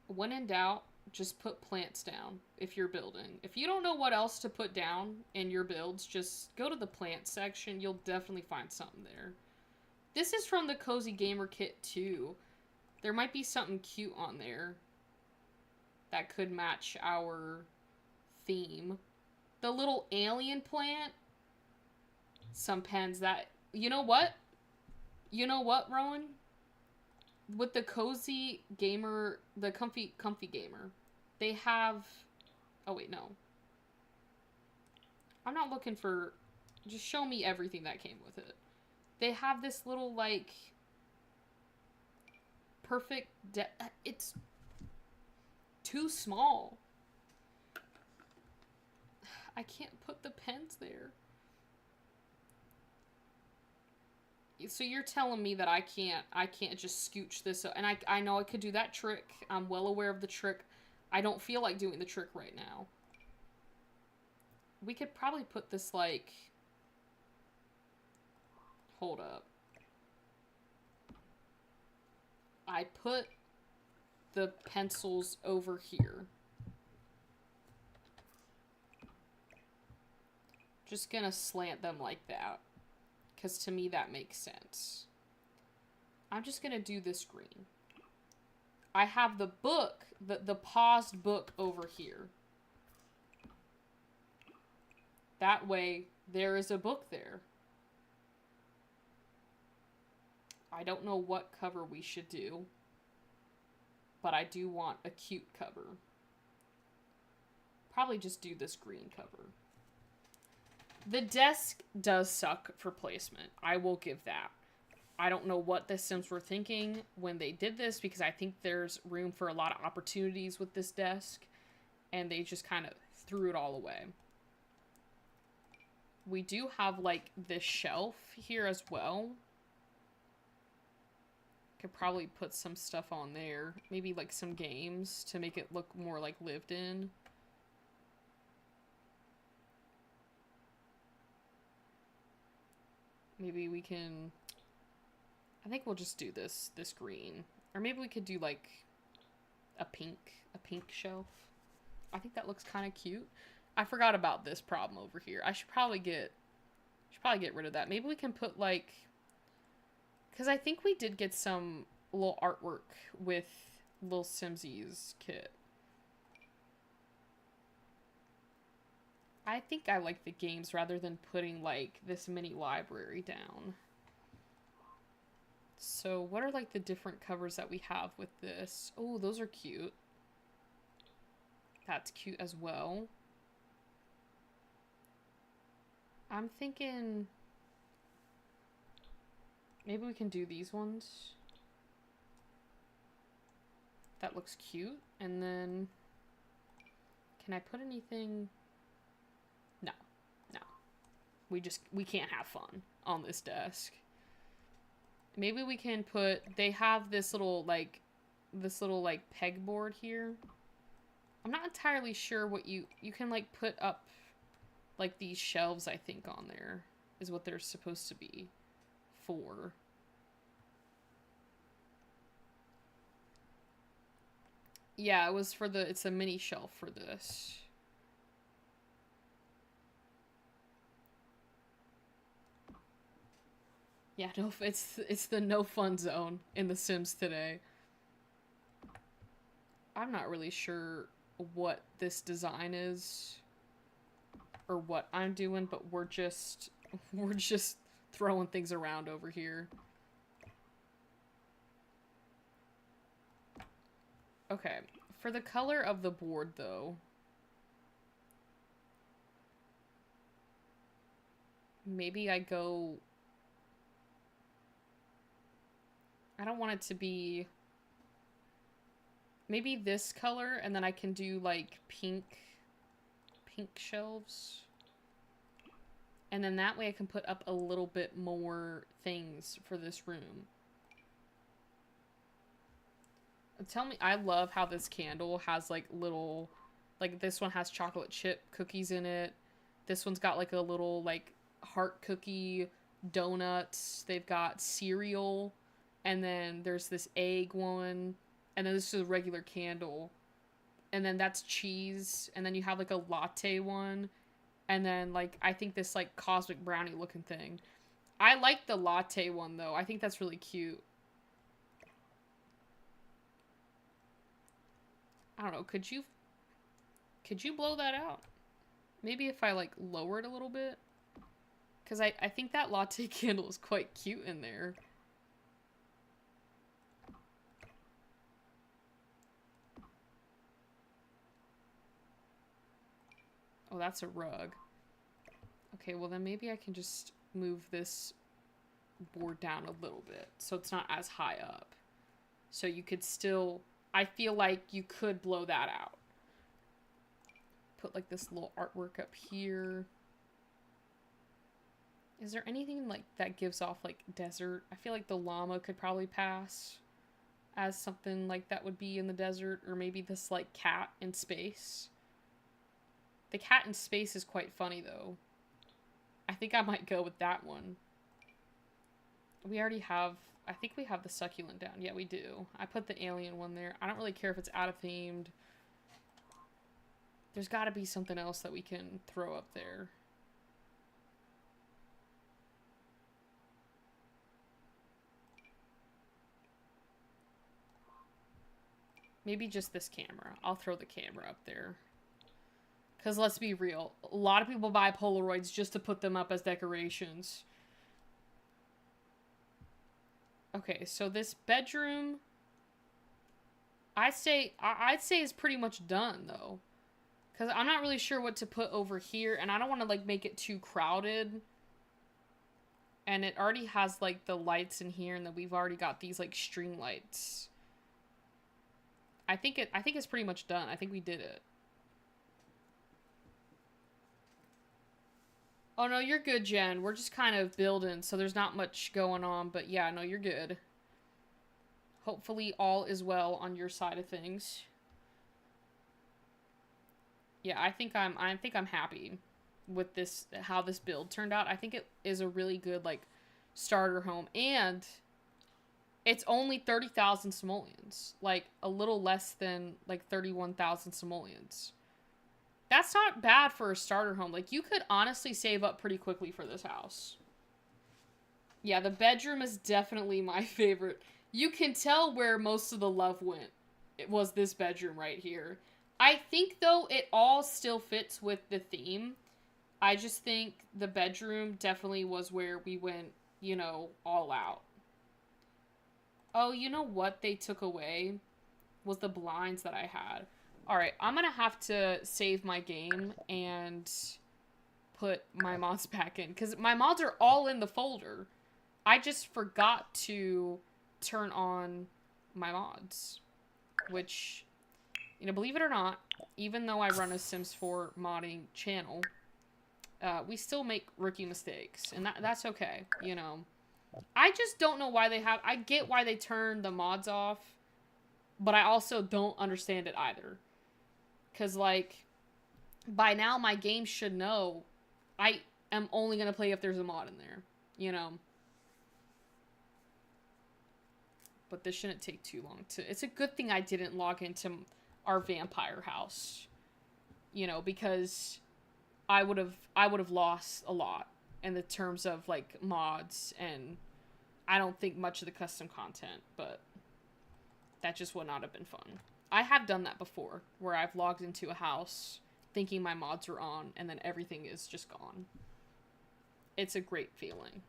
A: When in doubt, just put plants down if you're building. If you don't know what else to put down in your builds, just go to the plant section. You'll definitely find something there. This is from the Cozy Gamer Kit too. There might be something cute on there that could match our theme. The little alien plant. Some pens that... You know what? You know what, Rowan? With the Cozy Gamer, the Comfy Gamer, they have... Oh, wait, no. I'm not looking for... Just show me everything that came with it. They have this little, like... Perfect... It's... too small. I can't put the pens there. So you're telling me that I can't just scooch this up. And I know I could do that trick. I'm well aware of the trick. I don't feel like doing the trick right now. We could probably put this, like... Hold up. I put the pencils over here. Just gonna slant them like that. Because to me that makes sense. I'm just gonna do this green. I have the book, the paused book over here. That way, there is a book there. I don't know what cover we should do, but I do want a cute cover. Probably just do this green cover. The desk does suck for placement. I will give that. I don't know what the Sims were thinking when they did this, because I think there's room for a lot of opportunities with this desk, and they just kind of threw it all away. We do have, like, this shelf here as well. Could probably put some stuff on there. Maybe, like, some games to make it look more, like, lived in. Maybe we can... I think we'll just do this green. Or maybe we could do like a pink shelf. I think that looks kind of cute. I forgot about this problem over here. I should probably get rid of that. Maybe we can put like... Because I think we did get some little artwork with Lil Simsy's kit. I think I like the games rather than putting like this mini library down. So what are like the different covers that we have with this? Oh, those are cute. That's cute as well. I'm thinking maybe we can do these ones. That looks cute. And then can I put anything? No. We can't have fun on this desk. Maybe we can put, they have this little like pegboard here. I'm not entirely sure what you can like put up like these shelves, I think, on there is what they're supposed to be for. Yeah, it was for the, it's a mini shelf for this. Yeah, no, it's the no fun zone in The Sims today. I'm not really sure what this design is or what I'm doing, but we're just throwing things around over here. Okay, for the color of the board though, maybe I go, I don't want it to be, maybe this color, and then I can do like pink shelves. And then that way I can put up a little bit more things for this room. Tell me, I love how this candle has like little, like this one has chocolate chip cookies in it. This one's got like a little like heart cookie, donuts. They've got cereal. And then there's this egg one. And then this is a regular candle. And then that's cheese. And then you have like a latte one. And then like, I think this like cosmic brownie looking thing. I like the latte one though. I think that's really cute. I don't know. Could you blow that out? Maybe if I like lower it a little bit. Because I think that latte candle is quite cute in there. Oh, that's a rug. Okay, well then maybe I can just move this board down a little bit so it's not as high up. So you could still, I feel like you could blow that out. Put like this little artwork up here. Is there anything like that gives off like desert? I feel like the llama could probably pass as something like that would be in the desert, or maybe this like cat in space. The cat in space is quite funny, though. I think I might go with that one. We already have... I think we have the succulent down. Yeah, we do. I put the alien one there. I don't really care if it's out of themed. There's got to be something else that we can throw up there. Maybe just this camera. I'll throw the camera up there. Because let's be real, a lot of people buy Polaroids just to put them up as decorations. Okay, so this bedroom, I'd say is pretty much done, though. Because I'm not really sure what to put over here, and I don't want to, like, make it too crowded. And it already has, like, the lights in here, and then we've already got these, like, string lights. I think it's pretty much done. I think we did it. Oh, no, you're good, Jen. We're just kind of building, so there's not much going on. But yeah, no, you're good. Hopefully all is well on your side of things. Yeah, I think I'm happy with this, how this build turned out. I think it is a really good, like, starter home, and it's only 30,000 simoleons, like a little less than like 31,000 simoleons. That's not bad for a starter home. Like, you could honestly save up pretty quickly for this house. Yeah, the bedroom is definitely my favorite. You can tell where most of the love went. It was this bedroom right here. I think, though, it all still fits with the theme. I just think the bedroom definitely was where we went, you know, all out. Oh, you know what they took away? Was the blinds that I had. Alright, I'm gonna have to save my game and put my mods back in. Because my mods are all in the folder. I just forgot to turn on my mods. Which, you know, believe it or not, even though I run a Sims 4 modding channel, we still make rookie mistakes. And that's okay, you know. I just don't know why they have... I get why they turned the mods off, but I also don't understand it either. Because, like, by now my game should know I am only going to play if there's a mod in there, you know. But this shouldn't take too long to... It's a good thing I didn't log into our vampire house, you know, because I would have lost a lot in the terms of, like, mods, and I don't think much of the custom content, but that just would not have been fun. I have done that before, where I've logged into a house thinking my mods are on, and then everything is just gone. It's a great feeling.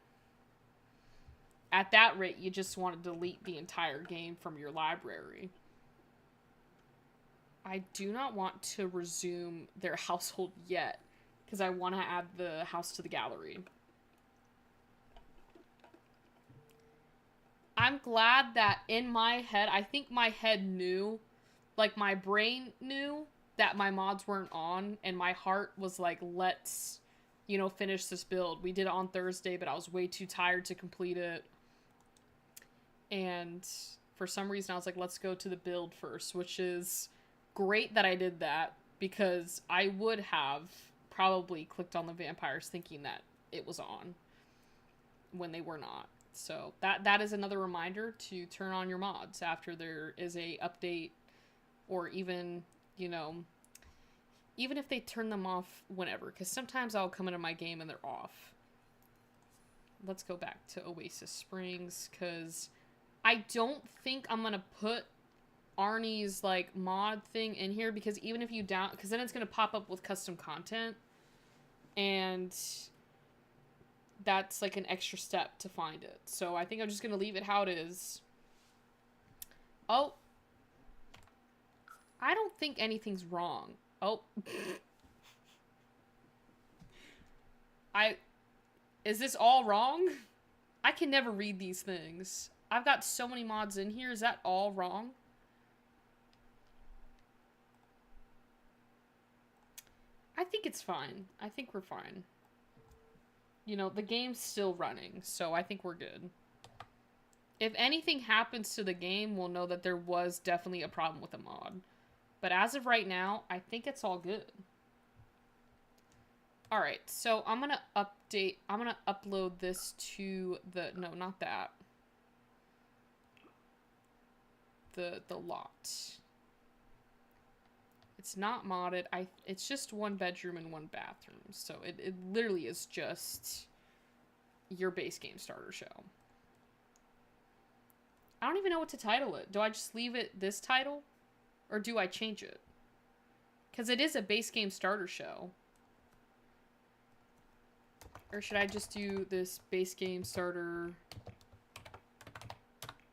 A: At that rate, you just want to delete the entire game from your library. I do not want to resume their household yet, because I want to add the house to the gallery. I'm glad that in my head, I think my head knew, like my brain knew that my mods weren't on, and my heart was like, let's, you know, finish this build. We did it on Thursday, but I was way too tired to complete it. And for some reason, I was like, let's go to the build first, which is great that I did that, because I would have probably clicked on the vampires thinking that it was on when they were not. So that is another reminder to turn on your mods after there is a update, or even, you know, even if they turn them off whenever, because sometimes I'll come into my game and they're off. Let's go back to Oasis Springs, because I don't think I'm gonna put Arnie's, like, mod thing in here, because even if you because then it's gonna pop up with custom content, and that's like an extra step to find it. So I think I'm just gonna leave it how it is. Oh, I don't think anything's wrong. Oh. Is this all wrong? I can never read these things. I've got so many mods in here. Is that all wrong? I think it's fine. I think we're fine. You know, the game's still running, so I think we're good. If anything happens to the game, we'll know that there was definitely a problem with the mod. But as of right now, I think it's all good. Alright, so I'm gonna upload this to the, no, not that. The lot. It's not modded. It's just one bedroom and one bathroom. So it literally is just your base game starter show. I don't even know what to title it. Do I just leave it this title? Or do I change it? Because it is a base game starter show. Or should I just do this base game starter,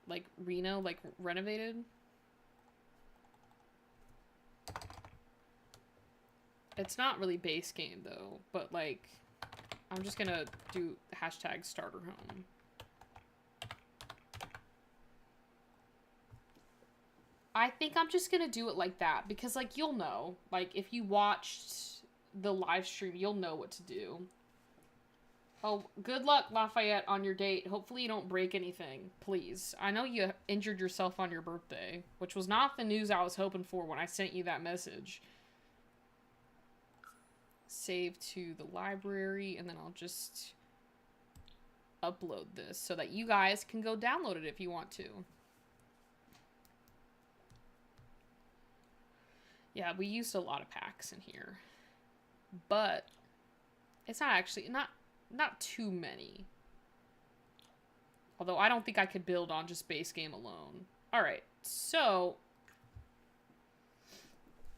A: like, Reno, like, renovated? It's not really base game, though, but, like, I'm just gonna do hashtag starter home. I think I'm just gonna do it like that, because, like, you'll know. Like, if you watched the live stream, you'll know what to do. Oh, good luck, Lafayette, on your date. Hopefully you don't break anything, please. I know you injured yourself on your birthday, which was not the news I was hoping for when I sent you that message. Save to the library, and then I'll just upload this so that you guys can go download it if you want to. Yeah, we used a lot of packs in here. But it's not actually, not too many. Although I don't think I could build on just base game alone. Alright, so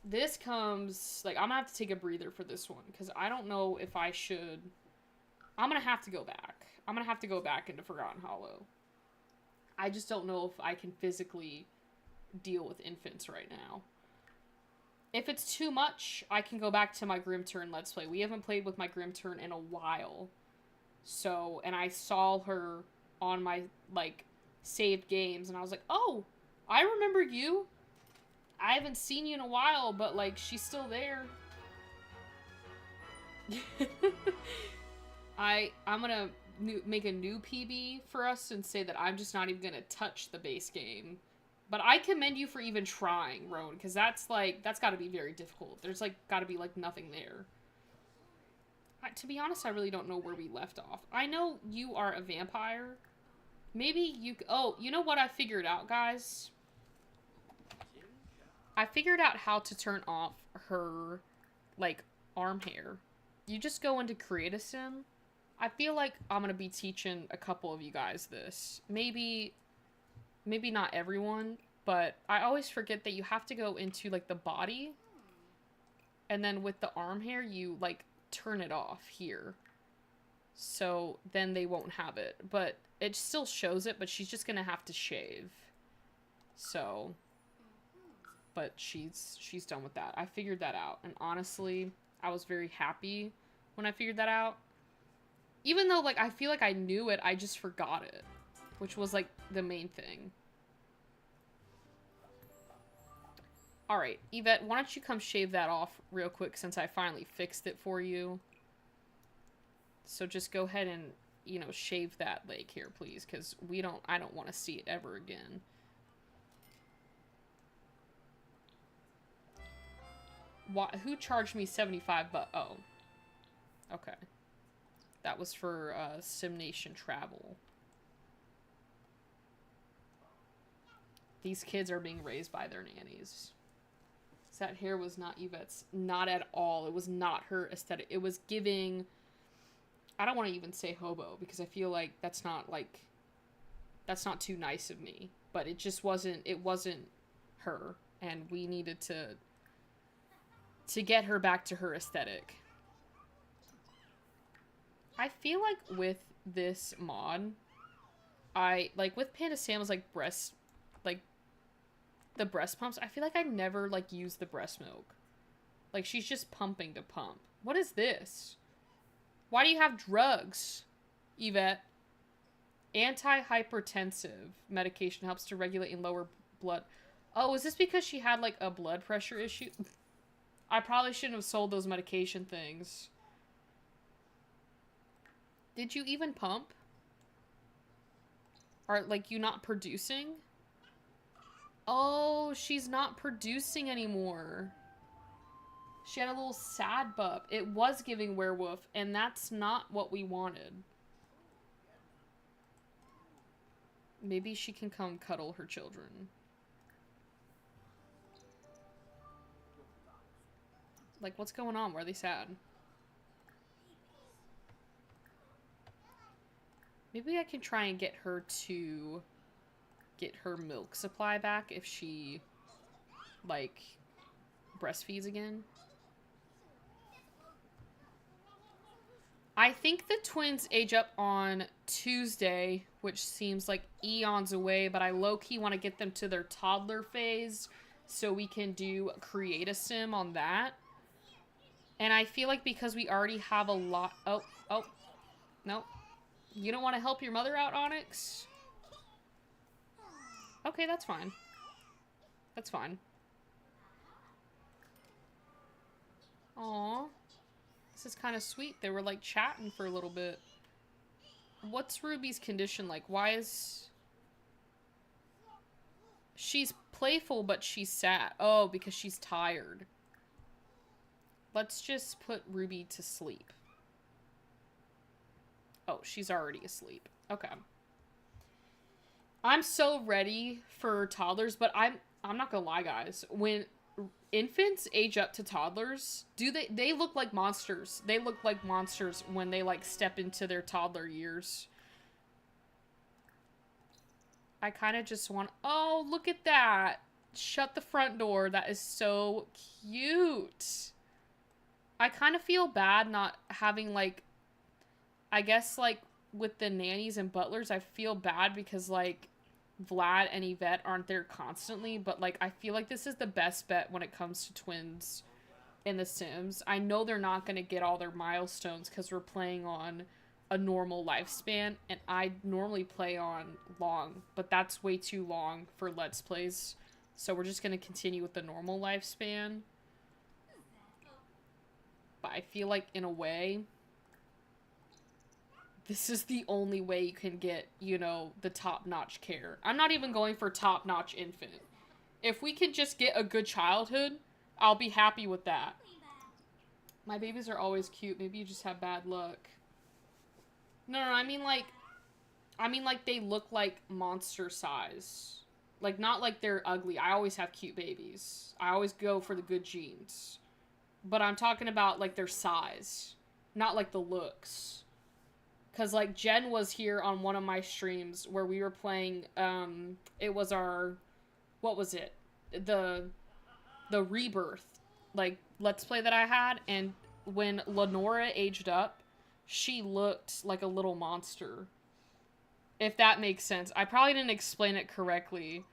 A: this comes, like, I'm gonna have to take a breather for this one, because I don't know if I should. I'm gonna have to go back. I'm gonna have to go back into Forgotten Hollow. I just don't know if I can physically deal with infants right now. If it's too much, I can go back to my Grim Turn Let's Play. We haven't played with my Grim Turn in a while. So, and I saw her on my, like, saved games, and I was like, oh, I remember you. I haven't seen you in a while, but, like, she's still there. I'm gonna make a new PB for us and say that I'm just not even gonna touch the base game. But I commend you for even trying, Roan, because that's gotta be very difficult. There's, like, gotta be, like, nothing there. To be honest, I really don't know where we left off. I know you are a vampire. Maybe you... Oh, you know what I figured out, guys? I figured out how to turn off her, like, arm hair. You just go into Create a Sim. I feel like I'm gonna be teaching a couple of you guys this. Maybe not everyone, but I always forget that you have to go into, like, the body. And then with the arm hair, you, like, turn it off here. So then they won't have it. But it still shows it, but she's just gonna have to shave. So... But she's done with that. I figured that out. And honestly, I was very happy when I figured that out. Even though, like, I feel like I knew it, I just forgot it. Which was, like, the main thing. Alright, Yvette, why don't you come shave that off real quick since I finally fixed it for you. So just go ahead and, you know, shave that leg here, please. Because I don't want to see it ever again. Who charged me 75 bucks? Oh. Okay. That was for SimNation Travel. These kids are being raised by their nannies. That hair was not Yvette's. Not at all. It was not her aesthetic. It was giving... I don't want to even say hobo, because I feel like that's not, like... That's not too nice of me. But it just wasn't... It wasn't her. And we needed to get her back to her aesthetic. I feel like with this mod, like, with Panda Sam's, like, the breast pumps, I feel like I never, like, use the breast milk. Like, she's just pumping to pump. What is this? Why do you have drugs, Yvette? Antihypertensive medication helps to regulate and lower blood. Oh, is this because she had, like, a blood pressure issue? I probably shouldn't have sold those medication things. Did you even pump? Are, like, you not producing? Oh, she's not producing anymore. She had a little sad bup. It was giving werewolf, and that's not what we wanted. Maybe she can come cuddle her children. Like, what's going on? Why are they sad? Maybe I can try and get her to get her milk supply back if she, like, breastfeeds again. I think the twins age up on Tuesday, which seems like eons away, but I low-key want to get them to their toddler phase so we can do Create a Sim on that. And I feel like because we already have a lot... Oh, no. You don't want to help your mother out, Onyx? Okay, that's fine. That's fine. Aww. This is kind of sweet. They were, like, chatting for a little bit. What's Ruby's condition like? Why is... She's playful, but she's sad. Oh, because she's tired. Let's just put Ruby to sleep. Oh, she's already asleep. Okay. I'm so ready for toddlers, but I'm not gonna lie, guys. When infants age up to toddlers, they look like monsters. They look like monsters when they like step into their toddler years. I kind of just want, oh, look at that. Shut the front door. That is so cute. I kind of feel bad not having like, I guess like with the nannies and butlers, I feel bad because like Vlad and Yvette aren't there constantly, but like I feel like this is the best bet when it comes to twins in The Sims. I know they're not going to get all their milestones because we're playing on a normal lifespan, and I normally play on long, but that's way too long for Let's Plays. So we're just going to continue with the normal lifespan. But I feel like in a way, this is the only way you can get, you know, the top-notch care. I'm not even going for top-notch infant. If we can just get a good childhood, I'll be happy with that. My babies are always cute. Maybe you just have bad luck. No, I mean like they look like monster size. Like, not like they're ugly. I always have cute babies. I always go for the good genes. But I'm talking about, like, their size. Not, like, the looks. Because, like, Jen was here on one of my streams where we were playing, it was our, what was it? The Rebirth, like, Let's Play that I had. And when Lenora aged up, she looked like a little monster. If that makes sense. I probably didn't explain it correctly.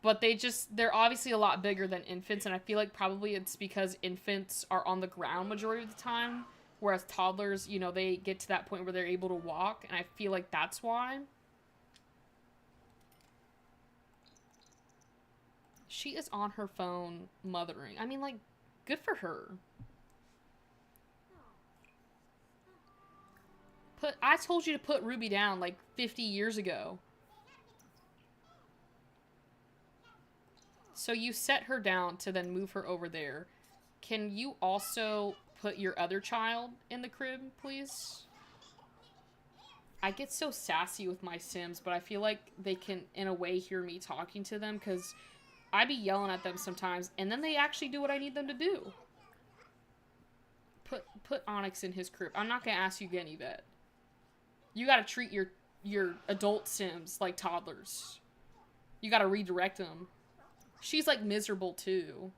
A: But they're obviously a lot bigger than infants, and I feel like probably it's because infants are on the ground majority of the time, whereas toddlers, you know, they get to that point where they're able to walk, and I feel like that's why. She is on her phone mothering. I mean, like, good for her. I told you to put Ruby down, like, 50 years ago. So you set her down to then move her over there. Can you also put your other child in the crib, please? I get so sassy with my Sims, but I feel like they can, in a way, hear me talking to them, because I be yelling at them sometimes, and then they actually do what I need them to do. Put Onyx in his crib. I'm not gonna ask you again, Yvette. You gotta treat your adult Sims like toddlers. You gotta redirect them. She's, like, miserable, too.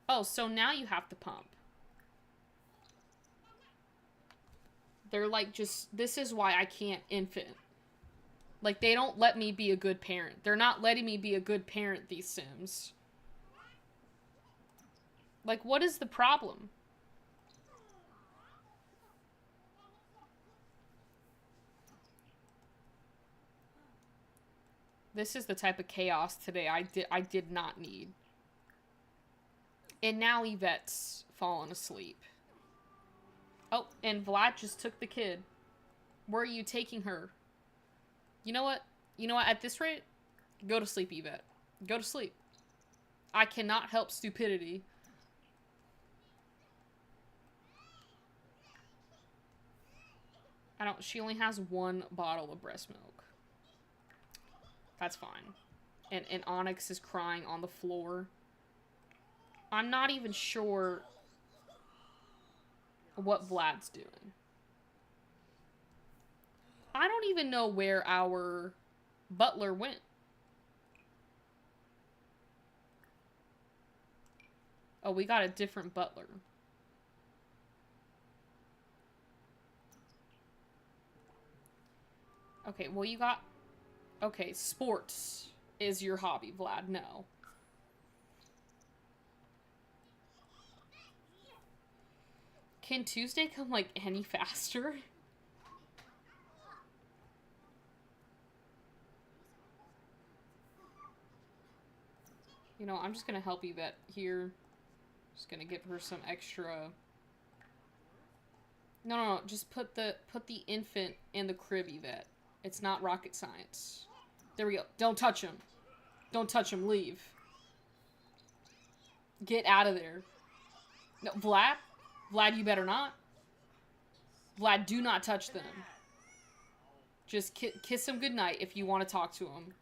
A: Oh, so now you have to pump. They're, like, just... This is why I can't infant. Like, they don't let me be a good parent. They're not letting me be a good parent, these Sims. Like, what is the problem? This is the type of chaos today I did not need. And now Yvette's fallen asleep. Oh, and Vlad just took the kid. Where are you taking her? You know what? You know what? At this rate, go to sleep, Yvette. Go to sleep. I cannot help stupidity. She only has one bottle of breast milk. That's fine. And Onyx is crying on the floor. I'm not even sure what Vlad's doing. I don't even know where our butler went. Oh, we got a different butler. Okay, well, you got... Okay, sports is your hobby, Vlad. No. Can Tuesday come, like, any faster? You know, I'm just gonna help Yvette here. Just gonna give her some extra... No, just put the infant in the crib, Yvette. It's not rocket science. There we go. Don't touch him. Don't touch him. Leave. Get out of there. No, Vlad? Vlad, you better not. Vlad, do not touch them. Just kiss him goodnight if you want to talk to him.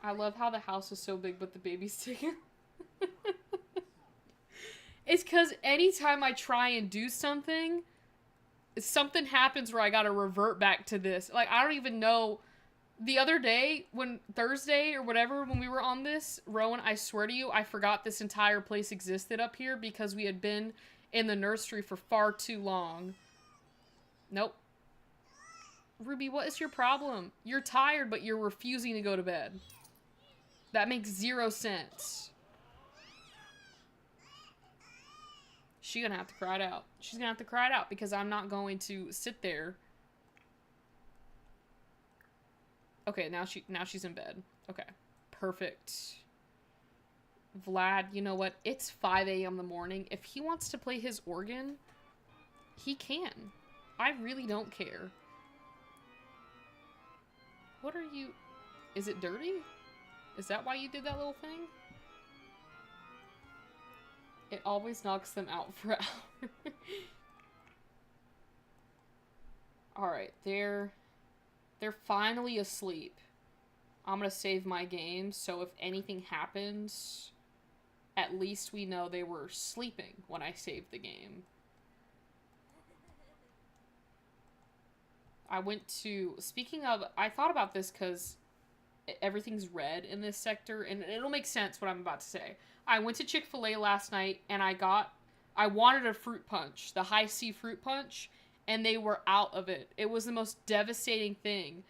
A: I love how the house is so big, but the baby's taking. It's because anytime I try and do something, something happens where I gotta revert back to this. Like, I don't even know. The other day, Thursday or whatever, when we were on this, Rowan, I swear to you, I forgot this entire place existed up here because we had been in the nursery for far too long. Nope. Ruby, what is your problem? You're tired, but you're refusing to go to bed. That makes 0 sense. She's gonna have to cry it out. She's gonna have to cry it out because I'm not going to sit there. Okay, now she's in bed. Okay, perfect. Vlad, you know what? It's 5 a.m. in the morning. If he wants to play his organ, he can. I really don't care. What are you... Is it dirty? Is that why you did that little thing? It always knocks them out for hours. Alright, they're finally asleep. I'm gonna save my game, so if anything happens, at least we know they were sleeping when I saved the game. I went to... Speaking of, I thought about this because everything's red in this sector, and it'll make sense what I'm about to say. I went to Chick-fil-A last night, and I wanted a fruit punch, the High C fruit punch, and they were out of it. It was the most devastating thing.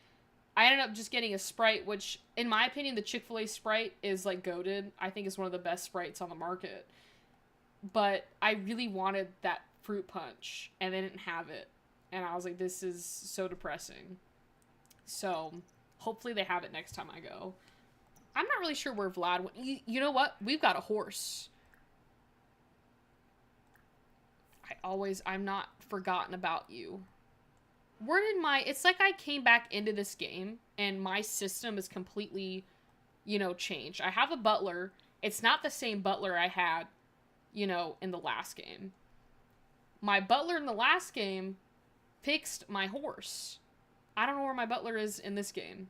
A: I ended up just getting a Sprite, which, in my opinion, the Chick-fil-A Sprite is, like, goated. I think it's one of the best Sprites on the market. But I really wanted that fruit punch, and they didn't have it. And I was like, this is so depressing. So, hopefully they have it next time I go. I'm not really sure where Vlad went. You know what? We've got a horse. I'm not forgotten about you. Where did it's like I came back into this game and my system is completely, changed. I have a butler. It's not the same butler I had, in the last game. My butler in the last game fixed my horse. I don't know where my butler is in this game.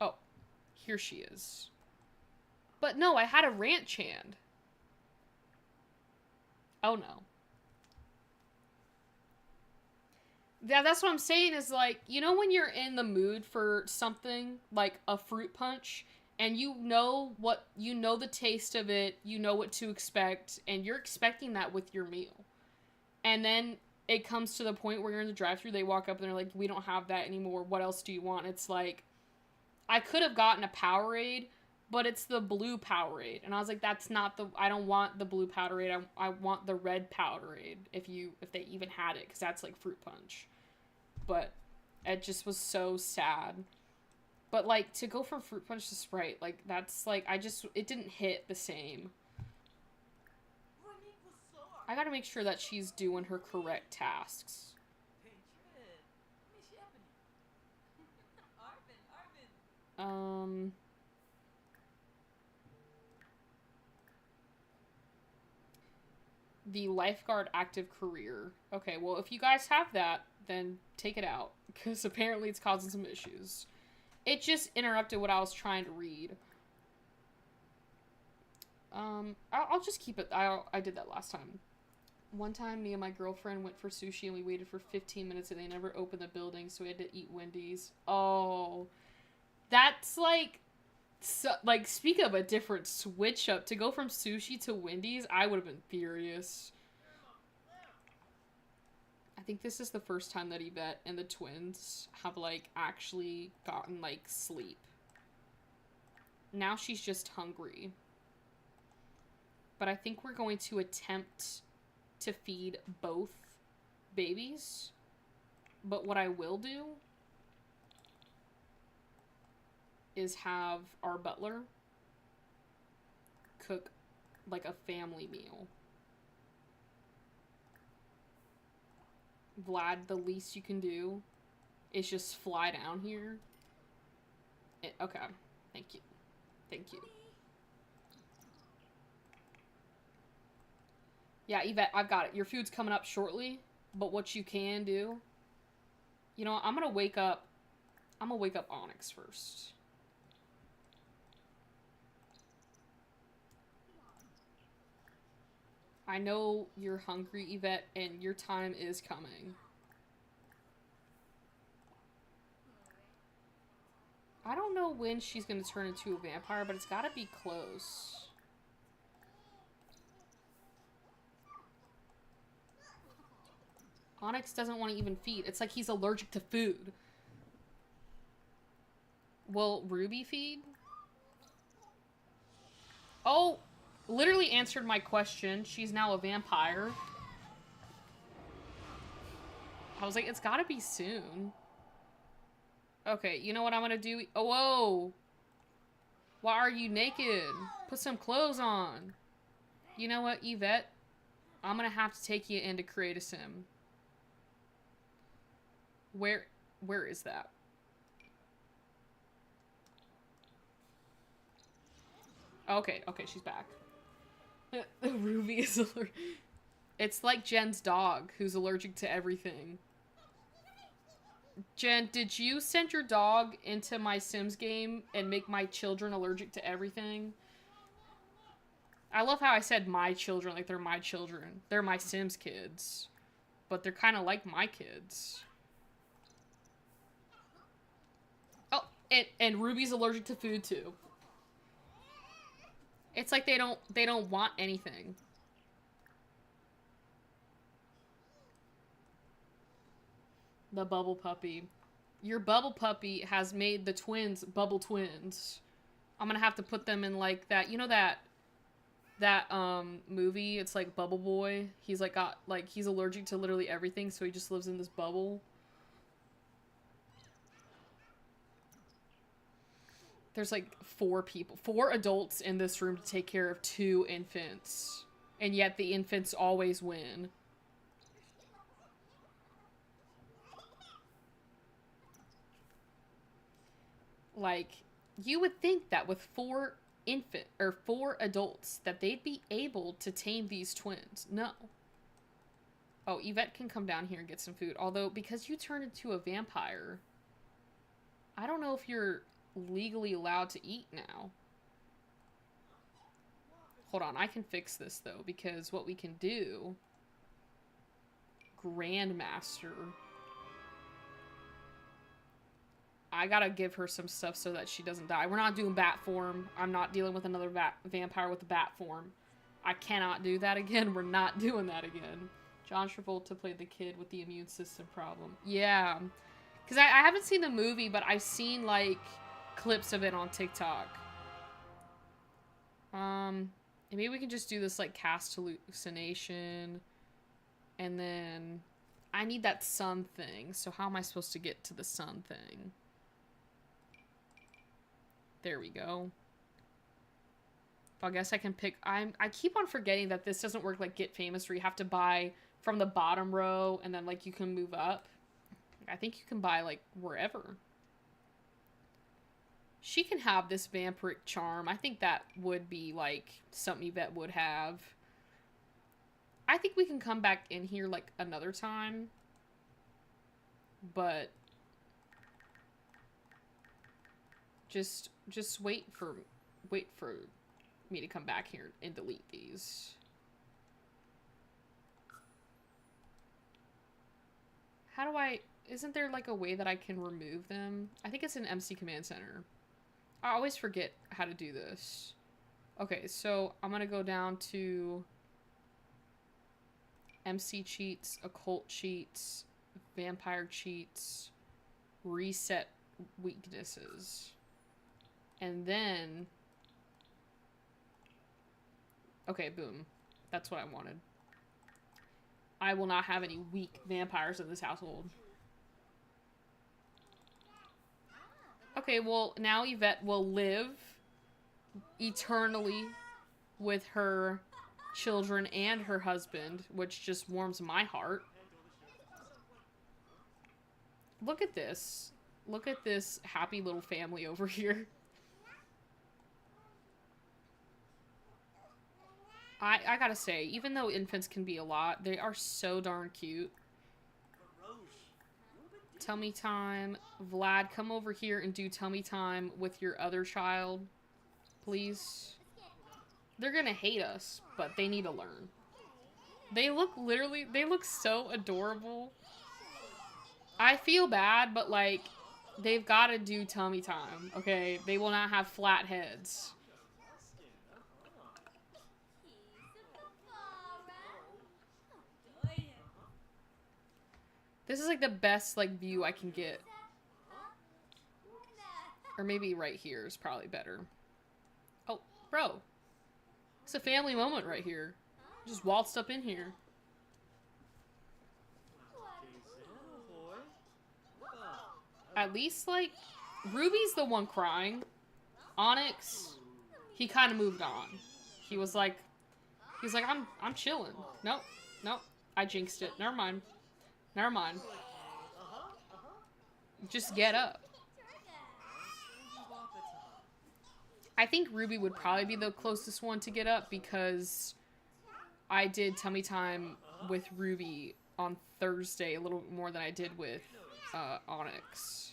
A: Oh, here she is. But no, I had a ranch hand. Oh no. Yeah, that's what I'm saying is like, when you're in the mood for something like a fruit punch and you know the taste of it, you know what to expect, and you're expecting that with your meal. And then it comes to the point where you're in the drive-thru, they walk up and they're like, we don't have that anymore. What else do you want? It's like, I could have gotten a Powerade, but it's the blue Powerade. And I was like, that's not I don't want the blue Powerade. I want the red Powerade if they even had it, because that's like fruit punch. But it just was so sad. But like, to go from fruit punch to Sprite, like, that's like, it didn't hit the same. I gotta make sure that she's doing her correct tasks. The lifeguard active career. Okay, well, if you guys have that, then take it out, because apparently it's causing some issues. It just interrupted what I was trying to read. I'll just keep it. I did that last time. One time, me and my girlfriend went for sushi, and we waited for 15 minutes, and they never opened the building, so we had to eat Wendy's. Oh, that's like, speak of a different switch up. To go from sushi to Wendy's, I would have been furious. I think this is the first time that Yvette and the twins have, like, actually gotten, like, sleep. Now she's just hungry. But I think we're going to attempt to feed both babies. But what I will do is have our butler cook, like, a family meal. Vlad, the least you can do is just fly down here. Okay. Thank you. Thank you. Yeah, Yvette, I've got it. Your food's coming up shortly, but what you can do, you know, I'm gonna wake up Onyx first. I know you're hungry, Yvette, and your time is coming. I don't know when she's gonna turn into a vampire, but it's gotta be close. Onyx doesn't want to even feed. It's like he's allergic to food. Will Ruby feed? Oh, literally answered my question. She's now a vampire. I was like, it's gotta be soon. Okay, you know what I'm gonna do? Oh, whoa! Why are you naked? Put some clothes on. You know what, Yvette? I'm gonna have to take you into Create a Sim. Where is that? Okay, she's back. Ruby is allergic. It's like Jen's dog, who's allergic to everything. Jen, did you send your dog into my Sims game and make my children allergic to everything? I love how I said my children, like they're my children. They're my Sims kids. But they're kind of like my kids. Oh, and Ruby's allergic to food too. It's like they don't want anything. The bubble puppy. Your bubble puppy has made the twins bubble twins. I'm gonna have to put them in like that. You know that movie? It's like Bubble Boy. He's like got like he's allergic to literally everything, so he just lives in this bubble. There's like 4 adults in this room to take care of 2 infants. And yet the infants always win. Like, you would think that with 4 adults that they'd be able to tame these twins. No. Oh, Yvette can come down here and get some food. Although, because you turned into a vampire, I don't know if you're legally allowed to eat now. Hold on, I can fix this though, because what we can do... Grandmaster. I gotta give her some stuff so that she doesn't die. We're not doing bat form. I'm not dealing with another vampire with the bat form. I cannot do that again. We're not doing that again. John Travolta played the kid with the immune system problem. Yeah. Because I haven't seen the movie, but I've seen, like, clips of it on TikTok. Maybe we can just do this, like, cast hallucination. And then... I need that sun thing. So how am I supposed to get to the sun thing? There we go. I guess I can pick... I keep on forgetting that this doesn't work like Get Famous, where you have to buy from the bottom row and then, like, you can move up. I think you can buy, like, wherever. She can have this vampiric charm. I think that would be, like, something Yvette would have. I think we can come back in here, like, another time. But... Just wait for me to come back here and delete these. How do I... Isn't there, like, a way that I can remove them? I think it's in MC Command Center. I always forget how to do this. Okay, so I'm gonna go down to... MC cheats, occult cheats, vampire cheats, reset weaknesses. And then... Okay, boom. That's what I wanted. I will not have any weak vampires in this household. Okay, well, now Yvette will live eternally with her children and her husband, which just warms my heart. Look at this. Look at this happy little family over here. I gotta say, even though infants can be a lot, they are so darn cute. Tummy time. Vlad, come over here and do tummy time with your other child, please. They're gonna hate us, but they need to learn. They look so adorable. I feel bad, but like, they've gotta do tummy time, okay? They will not have flat heads. This is like the best like view I can get. Or maybe right here is probably better. Oh, bro. It's a family moment right here. Just waltzed up in here. At least, like, Ruby's the one crying. Onyx, he kind of moved on. He was like, I'm chilling. Nope, I jinxed it. Never mind. Just get up. I think Ruby would probably be the closest one to get up because I did tummy time with Ruby on Thursday a little more than I did with Onyx.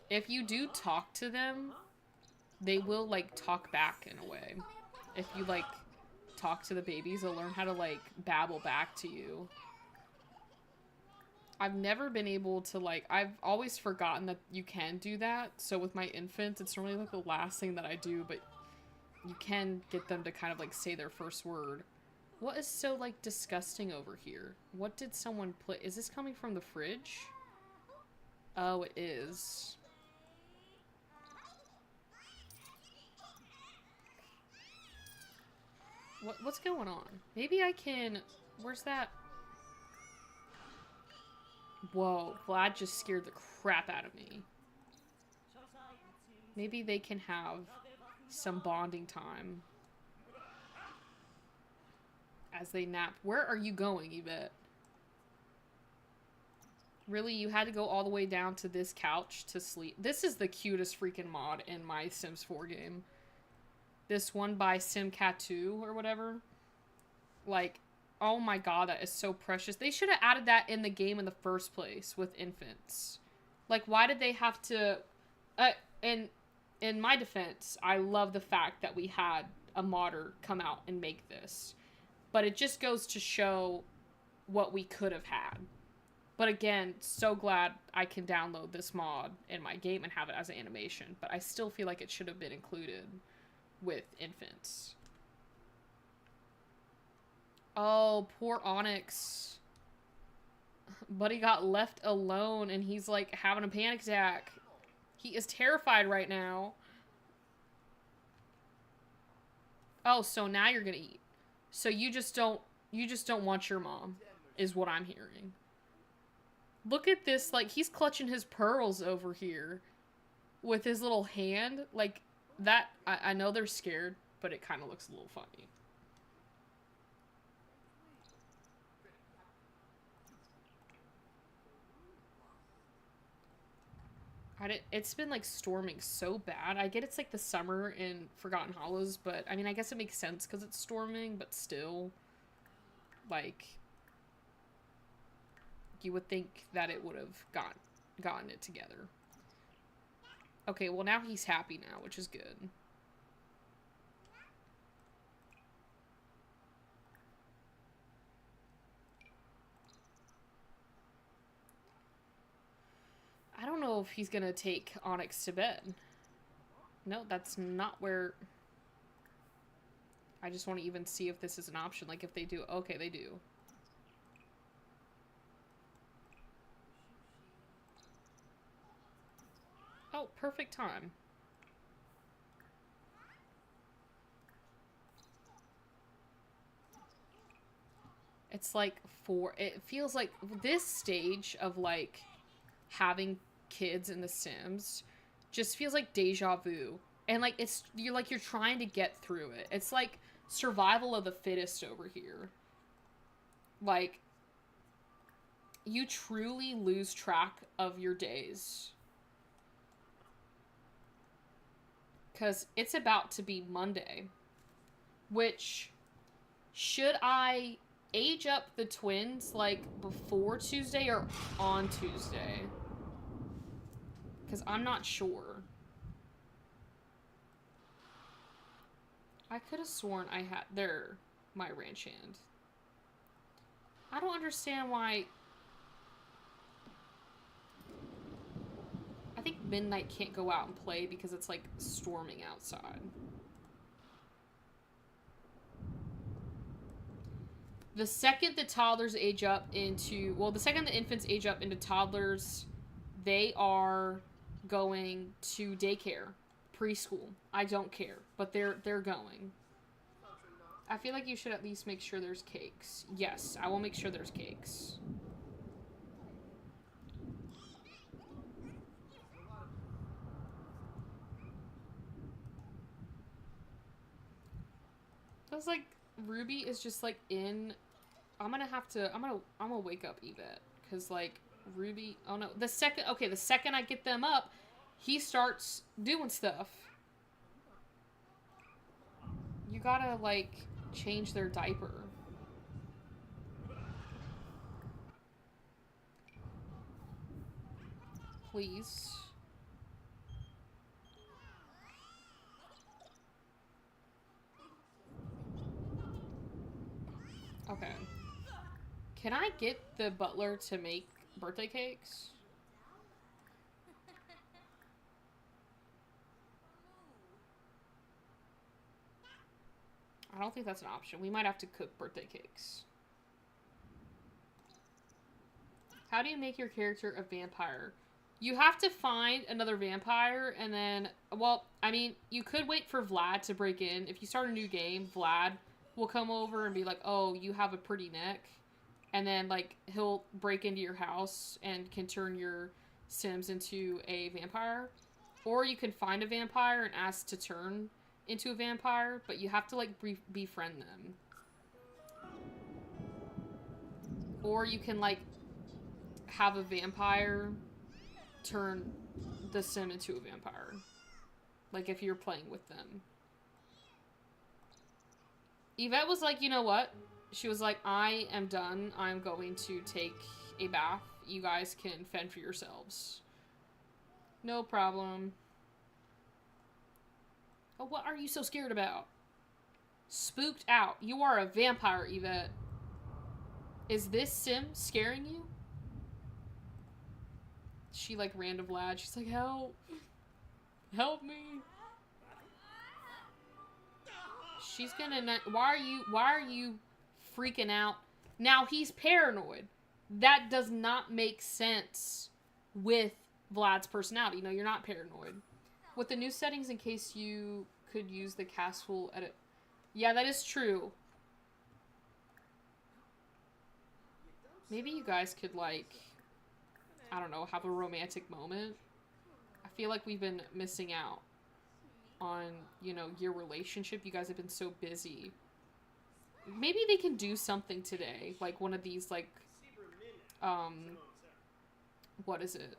A: If you do talk to them, they will, like, talk back in a way. If you, like, talk to the babies, they'll learn how to, like, babble back to you. I've never been able to, like, I've always forgotten that you can do that. So with my infants, it's normally, like, the last thing that I do, but you can get them to kind of, like, say their first word. What is so, like, disgusting over here? What did someone put? Is this coming from the fridge? Oh, it is. What's going on? Maybe I can... Where's that? Whoa, Vlad just scared the crap out of me. Maybe they can have some bonding time as they nap. Where are you going, Yvette? Really, you had to go all the way down to this couch to sleep? This is the cutest freaking mod in my Sims 4 game. This one by Simcat2 or whatever. Like, oh my god, that is so precious. They should have added that in the game in the first place with infants. Like, why did they have to... in my defense, I love the fact that we had a modder come out and make this. But it just goes to show what we could have had. But again, so glad I can download this mod in my game and have it as an animation. But I still feel like it should have been included with infants. Oh, poor Onyx. Buddy got left alone and he's like having a panic attack. He is terrified right now. Oh, so now you're gonna eat. So you just don't want your mom, is what I'm hearing. Look at this, like, he's clutching his pearls over here with his little hand. Like, that, I know they're scared, but it kind of looks a little funny. It's been, like, storming so bad. I get it's, like, the summer in Forgotten Hollows, but, I mean, I guess it makes sense because it's storming, but still, like, you would think that it would have gotten it together. Okay, well, now he's happy now, which is good. I don't know if he's gonna take Onyx to bed. No, that's not where... I just want to even see if this is an option. Like, if they do... Okay, they do. Oh, perfect time. It's like it feels like this stage of, like, having kids in The Sims just feels like deja vu. And, like, you're trying to get through it. It's like survival of the fittest over here. Like, you truly lose track of your days. Because it's about to be Monday. Which, should I age up the twins, like, before Tuesday or on Tuesday? Because I'm not sure. I could have sworn I had... They're my ranch hand. I don't understand why... I think Midnight can't go out and play because it's, like, storming outside. The second the toddlers age up into... Well, the second the infants age up into toddlers, they are going to daycare. Preschool. I don't care. But they're going. I feel like you should at least make sure there's cakes. Yes, I will make sure there's cakes. That's like... Ruby is just, like, in... I'm gonna wake up Yvette. Because, like, Ruby... Oh, no. The second I get them up, he starts doing stuff. You gotta, like, change their diaper. Please. Okay. Can I get the butler to make birthday cakes? I don't think that's an option. We might have to cook birthday cakes. How do you make your character a vampire? You have to find another vampire and then... Well, I mean, you could wait for Vlad to break in. If you start a new game, Vlad will come over and be like, oh, you have a pretty neck. And then, like, he'll break into your house and can turn your Sims into a vampire. Or you can find a vampire and ask to turn into a vampire, but you have to, like, befriend them. Or you can, like, have a vampire turn the Sim into a vampire. Like, if you're playing with them. Yvette was like, you know what? She was like, I am done. I'm going to take a bath. You guys can fend for yourselves. No problem. Oh, what are you so scared about? Spooked out. You are a vampire, Yvette. Is this Sim scaring you? She, like, ran to Vlad. She's like, help. Help me. She's gonna... Why are you freaking out? Now, he's paranoid. That does not make sense with Vlad's personality. No, you're not paranoid. With the new settings, in case you could use the castful edit. Yeah, that is true. Maybe you guys could, like, I don't know, have a romantic moment. I feel like we've been missing out on, you know, your relationship. You guys have been so busy. Maybe they can do something today. Like, one of these, like, what is it?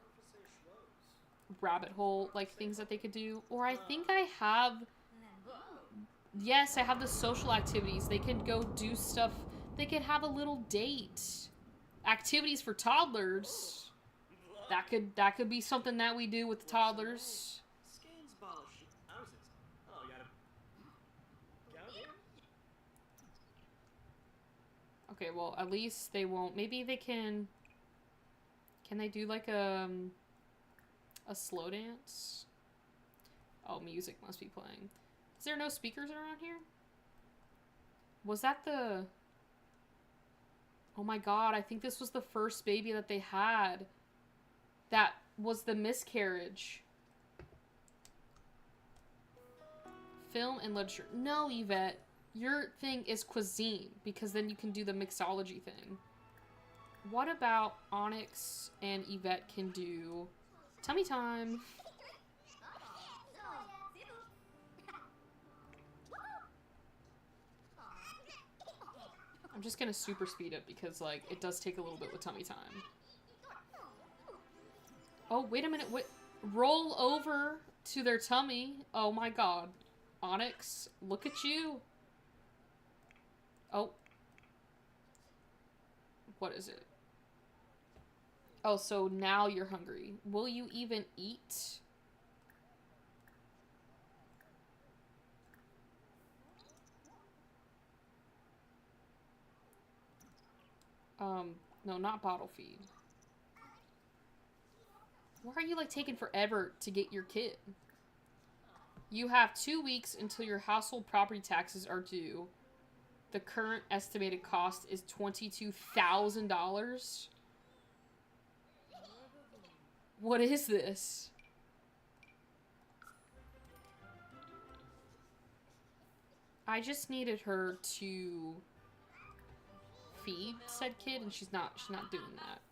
A: Rabbit hole, like, things that they could do. Or I think I have... Yes, I have the social activities. They can go do stuff. They could have a little date. Activities for toddlers. That could be something that we do with the toddlers. Okay, well, at least they won't. Maybe they can... Can they do, like, a slow dance? Oh, music must be playing. Is there no speakers around here? Was that the... Oh my god, I think this was the first baby that they had. That was the miscarriage. Film and literature. No, Yvette. Your thing is cuisine, because then you can do the mixology thing. What about Onyx and Yvette can do tummy time? I'm just gonna super speed it because, like, it does take a little bit with tummy time. Oh, wait a minute. Wait. Roll over to their tummy. Oh my god. Onyx, look at you. Oh. What is it? Oh, so now you're hungry. Will you even eat? No, not bottle feed. Why are you, like, taking forever to get your kid? You have 2 weeks until your household property taxes are due. The current estimated cost is $22,000. What is this? I just needed her to feed said kid, and she's not doing that.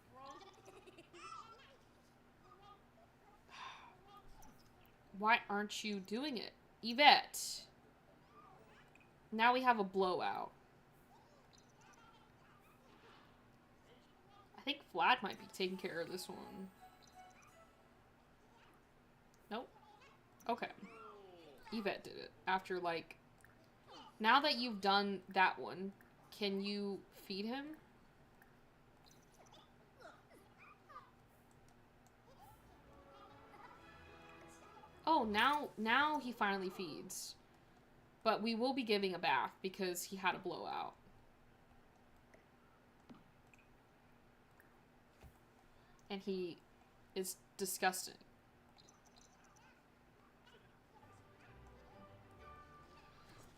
A: Why aren't you doing it? Yvette. Now we have a blowout. I think Vlad might be taking care of this one. Nope. Okay. Yvette did it. After, like... Now that you've done that one, can you feed him? Oh, now he finally feeds. But we will be giving a bath because he had a blowout. And he is disgusting.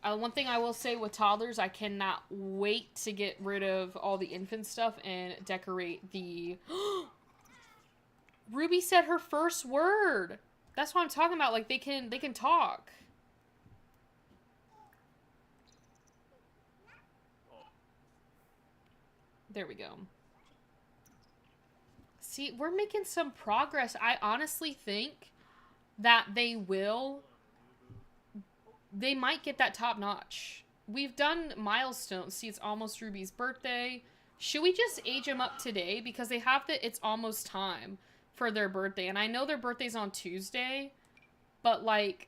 A: One thing I will say with toddlers, I cannot wait to get rid of all the infant stuff and decorate the... Ruby said her first word! That's what I'm talking about, like, they can talk. There we go. See, we're making some progress. I honestly think that they might get that top notch. We've done milestones. See, it's almost Ruby's birthday. Should we just age them up today? Because they have it's almost time for their birthday. And I know their birthday's on Tuesday, but, like,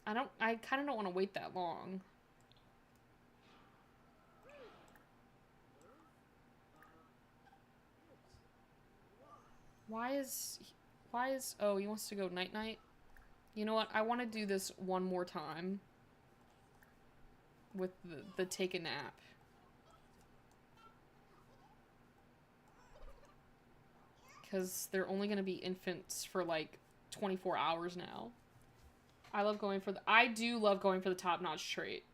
A: I kind of don't want to wait that long. Why is, oh, he wants to go night-night? You know what? I want to do this one more time with the take a nap. Because they're only going to be infants for, like, 24 hours now. I do love going for the top-notch trait.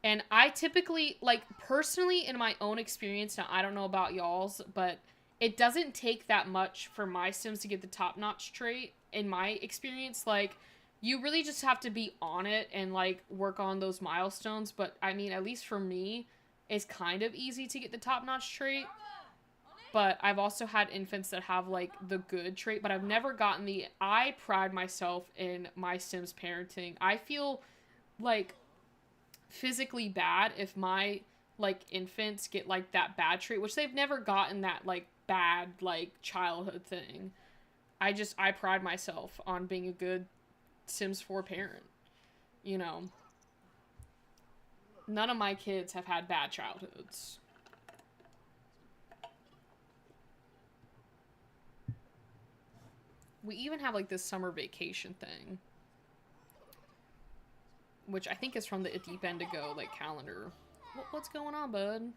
A: And I typically, like, personally, in my own experience, now I don't know about y'all's, but it doesn't take that much for my Sims to get the top-notch trait. In my experience, like, you really just have to be on it and, like, work on those milestones. But, I mean, at least for me, it's kind of easy to get the top-notch trait. But I've also had infants that have, like, the good trait, but I've never gotten the... I pride myself in my Sims parenting. I feel, like, physically bad if my, like, infants get, like, that bad trait, which they've never gotten that, like, bad, like, childhood thing. I pride myself on being a good Sims 4 parent. You know? None of my kids have had bad childhoods. We even have, like, this summer vacation thing. Which I think is from the Deep Indigo, like, calendar. What's going on, bud?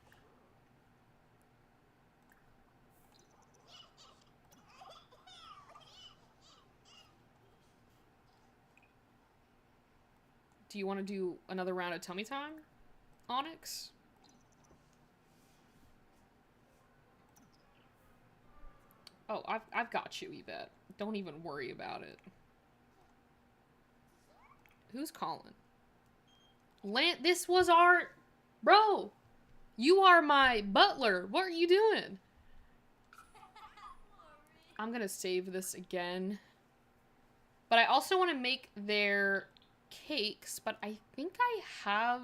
A: Do you want to do another round of tummy time, Onyx? Oh, I've got you, Yvette. Don't even worry about it. Who's calling? This was our... Bro! You are my butler. What are you doing? I'm gonna save this again. But I also want to make their cakes, but I think I have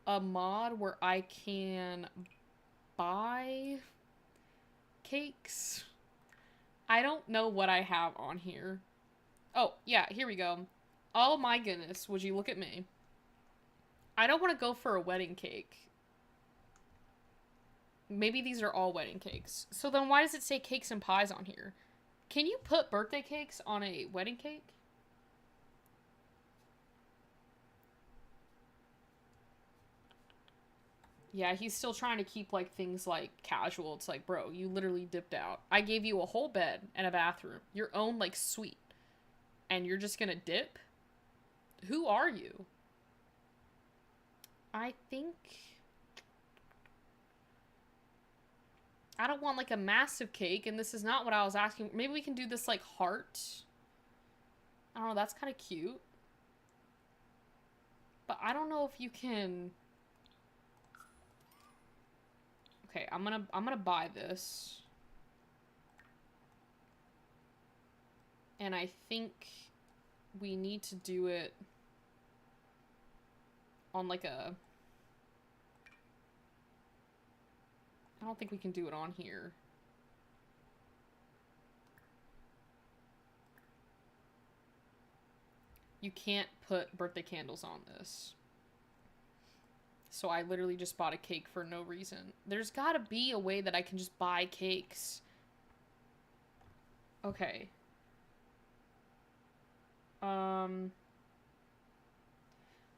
A: a mod where I can buy cakes. I don't know what I have on here. Oh, yeah, here we go. Oh my goodness, would you look at me? I don't want to go for a wedding cake. Maybe these are all wedding cakes. So then why does it say cakes and pies on here? Can you put birthday cakes on a wedding cake? Yeah, he's still trying to keep, like, things, like, casual. It's like, bro, you literally dipped out. I gave you a whole bed and a bathroom. Your own, like, suite. And you're just gonna dip? Who are you? I think... I don't want, like, a massive cake, and this is not what I was asking. Maybe we can do this, like, heart. I don't know, that's kind of cute. But I don't know if you can... Okay, I'm gonna buy this. And I think we need to do it on like a... I don't think we can do it on here. You can't put birthday candles on this. So I literally just bought a cake for no reason. There's gotta be a way that I can just buy cakes. Okay.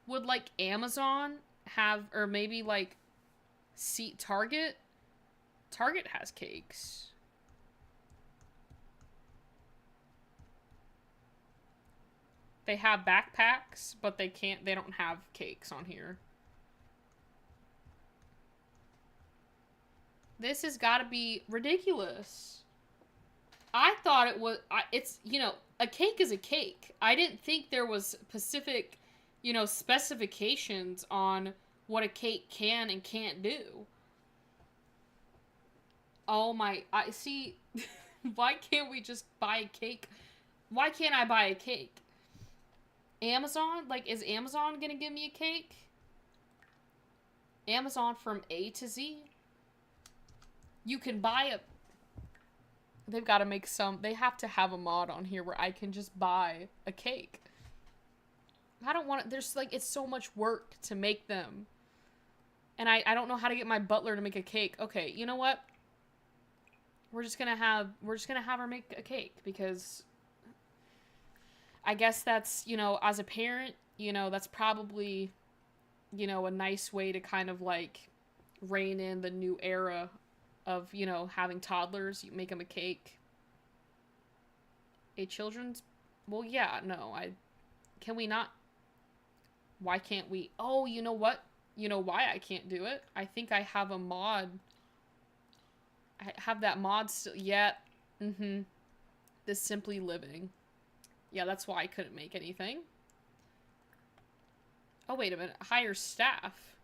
A: Would, like, Amazon have, or maybe, like, Target? Target has cakes. They have backpacks, but they don't have cakes on here. This has got to be ridiculous. I thought it was, it's, you know, a cake is a cake. I didn't think there was specific, you know, specifications on what a cake can and can't do. Oh my, I see, why can't we just buy a cake? Why can't I buy a cake? Amazon? Like, is Amazon gonna give me a cake? Amazon from A to Z? You can buy a... They've got to make some... They have to have a mod on here where I can just buy a cake. I don't want to... There's, like, it's so much work to make them. And I don't know how to get my butler to make a cake. Okay, you know what? We're just gonna have her make a cake because... I guess that's, you know, as a parent, you know, that's probably, you know, a nice way to kind of, like, rein in the new era of, you know, having toddlers. You make them a cake. A children's... Well, yeah, no, can we not... Why can't we... Oh, you know what? You know why I can't do it? I think I have a mod. I have that mod still... Yeah. Mm-hmm. The Simply Living. Yeah, that's why I couldn't make anything. Oh, wait a minute. Hire staff.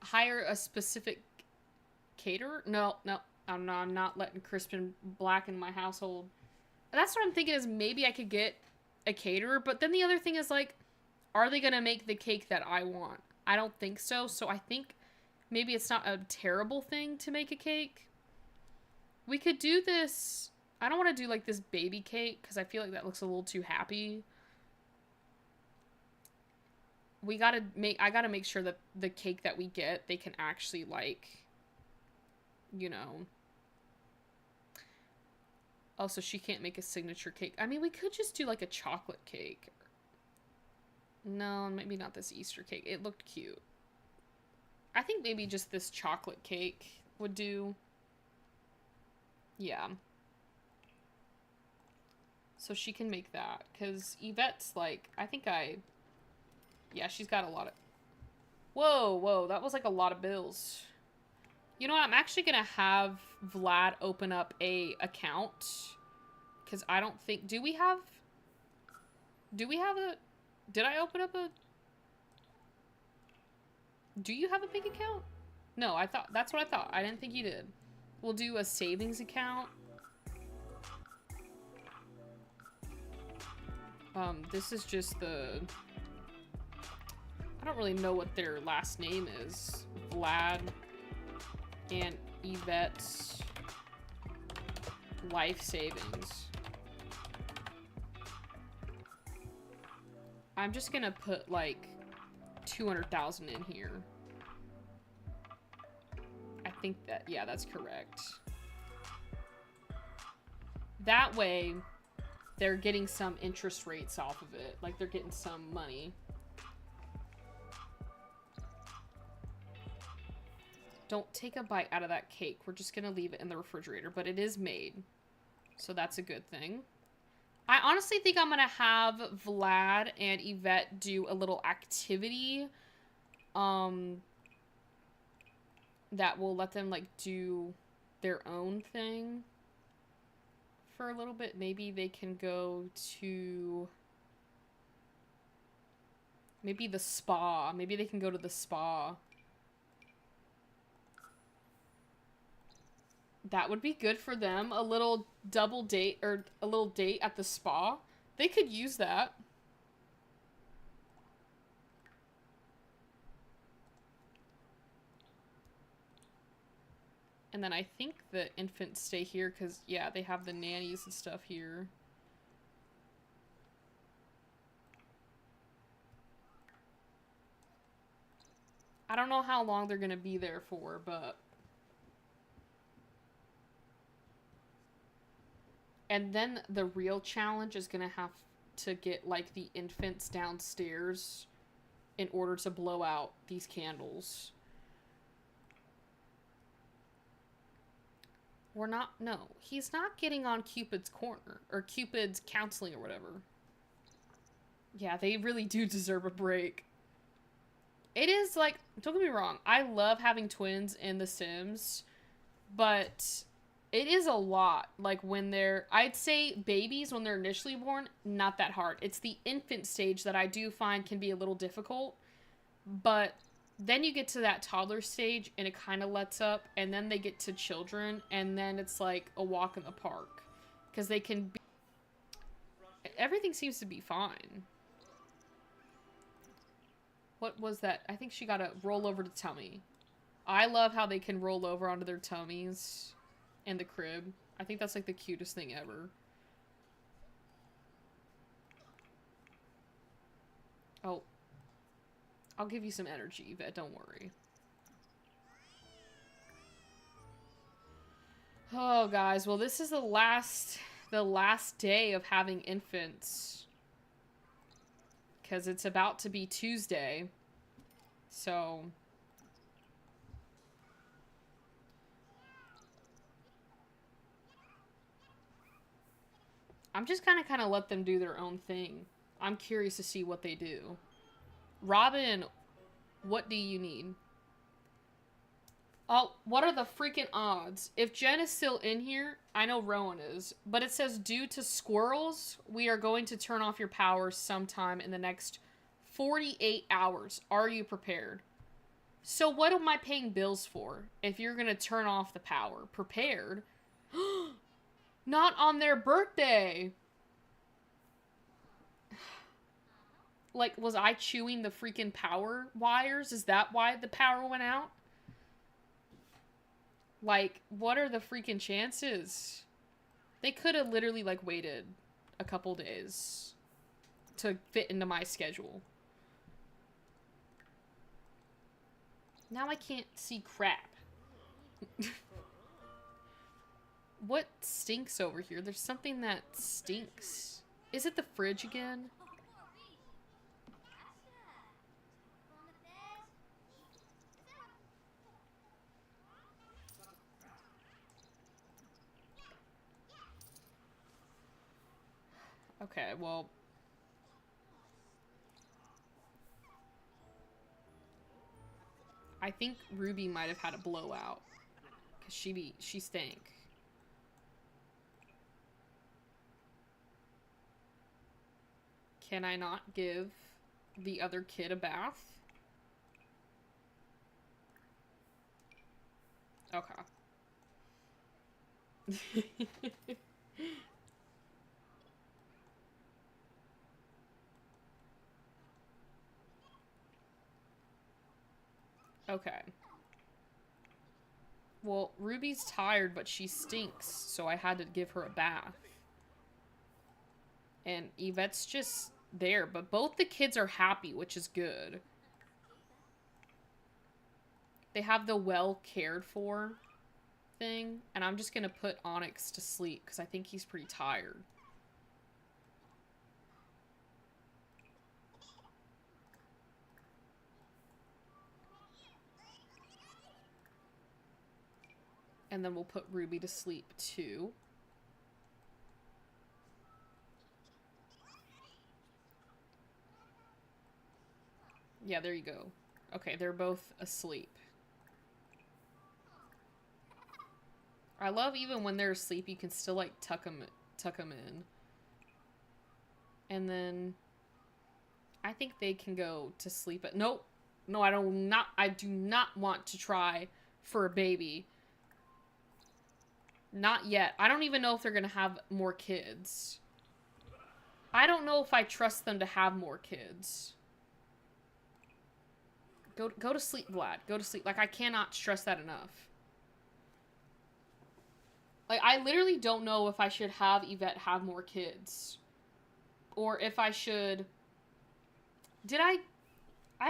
A: Hire a specific caterer? No. I'm not letting Crispin blacken my household. That's what I'm thinking is maybe I could get a caterer. But then the other thing is, like, are they going to make the cake that I want? I don't think so. So I think maybe it's not a terrible thing to make a cake. We could do this... I don't want to do, like, this baby cake, because I feel like that looks a little too happy. I gotta make sure that the cake that we get, they can actually, like, you know. Also, she can't make a signature cake. I mean, we could just do, like, a chocolate cake. No, maybe not this Easter cake. It looked cute. I think maybe just this chocolate cake would do. Yeah. So she can make that. Because Yvette's like, yeah, she's got a lot of... Whoa, that was like a lot of bills. You know what? I'm actually going to have Vlad open up a account. Because I don't think... Do we have a... Did I open up a... Do you have a big account? No, that's what I thought. I didn't think you did. We'll do a savings account. This is just the... I don't really know what their last name is. Vlad and Yvette's life savings. I'm just gonna put like 200,000 in here. I think that, yeah, that's correct. That way, they're getting some interest rates off of it. Like, they're getting some money. Don't take a bite out of that cake. We're just gonna leave it in the refrigerator, but it is made. So that's a good thing. I honestly think I'm gonna have Vlad and Yvette do a little activity. That will let them, like, do their own thing for a little bit. Maybe they can go to... maybe the spa. Maybe they can go to the spa. That would be good for them. A little double date, or a little date at the spa. They could use that. And then I think the infants stay here because, yeah, they have the nannies and stuff here. I don't know how long they're going to be there for, but... And then the real challenge is going to have to get, like, the infants downstairs in order to blow out these candles. We're not... No. He's not getting on Cupid's corner. Or Cupid's counseling or whatever. Yeah, they really do deserve a break. It is, like... Don't get me wrong. I love having twins in The Sims. But... it is a lot, like, when they're... I'd say babies, when they're initially born, not that hard. It's the infant stage that I do find can be a little difficult. But then you get to that toddler stage, and it kind of lets up. And then they get to children, and then it's like a walk in the park. Because they can be... everything seems to be fine. What was that? I think she got a roll over to tummy. I love how they can roll over onto their tummies. In the crib. I think that's like the cutest thing ever. Oh. I'll give you some energy, Yvette, don't worry. Oh, guys, well, this is the last day of having infants. Because it's about to be Tuesday. So... I'm just kind of let them do their own thing. I'm curious to see what they do. Robin, what do you need? Oh, what are the freaking odds? If Jen is still in here, I know Rowan is, but it says due to squirrels, we are going to turn off your power sometime in the next 48 hours. Are you prepared? So what am I paying bills for if you're going to turn off the power? Prepared? Not on their birthday. Like, was I chewing the freaking power wires? Is that why the power went out? Like, what are the freaking chances? They could have literally, like, waited a couple days to fit into my schedule. Now I can't see crap. What stinks over here? There's something that stinks. Is it the fridge again? Okay, well... I think Ruby might have had a blowout. Because she stank. Can I not give the other kid a bath? Okay. Okay. Well, Ruby's tired, but she stinks, so I had to give her a bath. And Yvette's just there, but both the kids are happy, which is good. They have the well cared for thing, and I'm just gonna put Onyx to sleep because I think he's pretty tired. And then we'll put Ruby to sleep too. Yeah, there you go. Okay, they're both asleep. I love even when they're asleep, you can still like tuck them in. And then I think they can go to sleep at nope. No, I do not want to try for a baby. Not yet. I don't even know if they're gonna have more kids. I don't know if I trust them to have more kids. Go to sleep, Vlad. Go to sleep. Like, I cannot stress that enough. Like, I literally don't know if I should have Yvette have more kids. Or if I should... Did I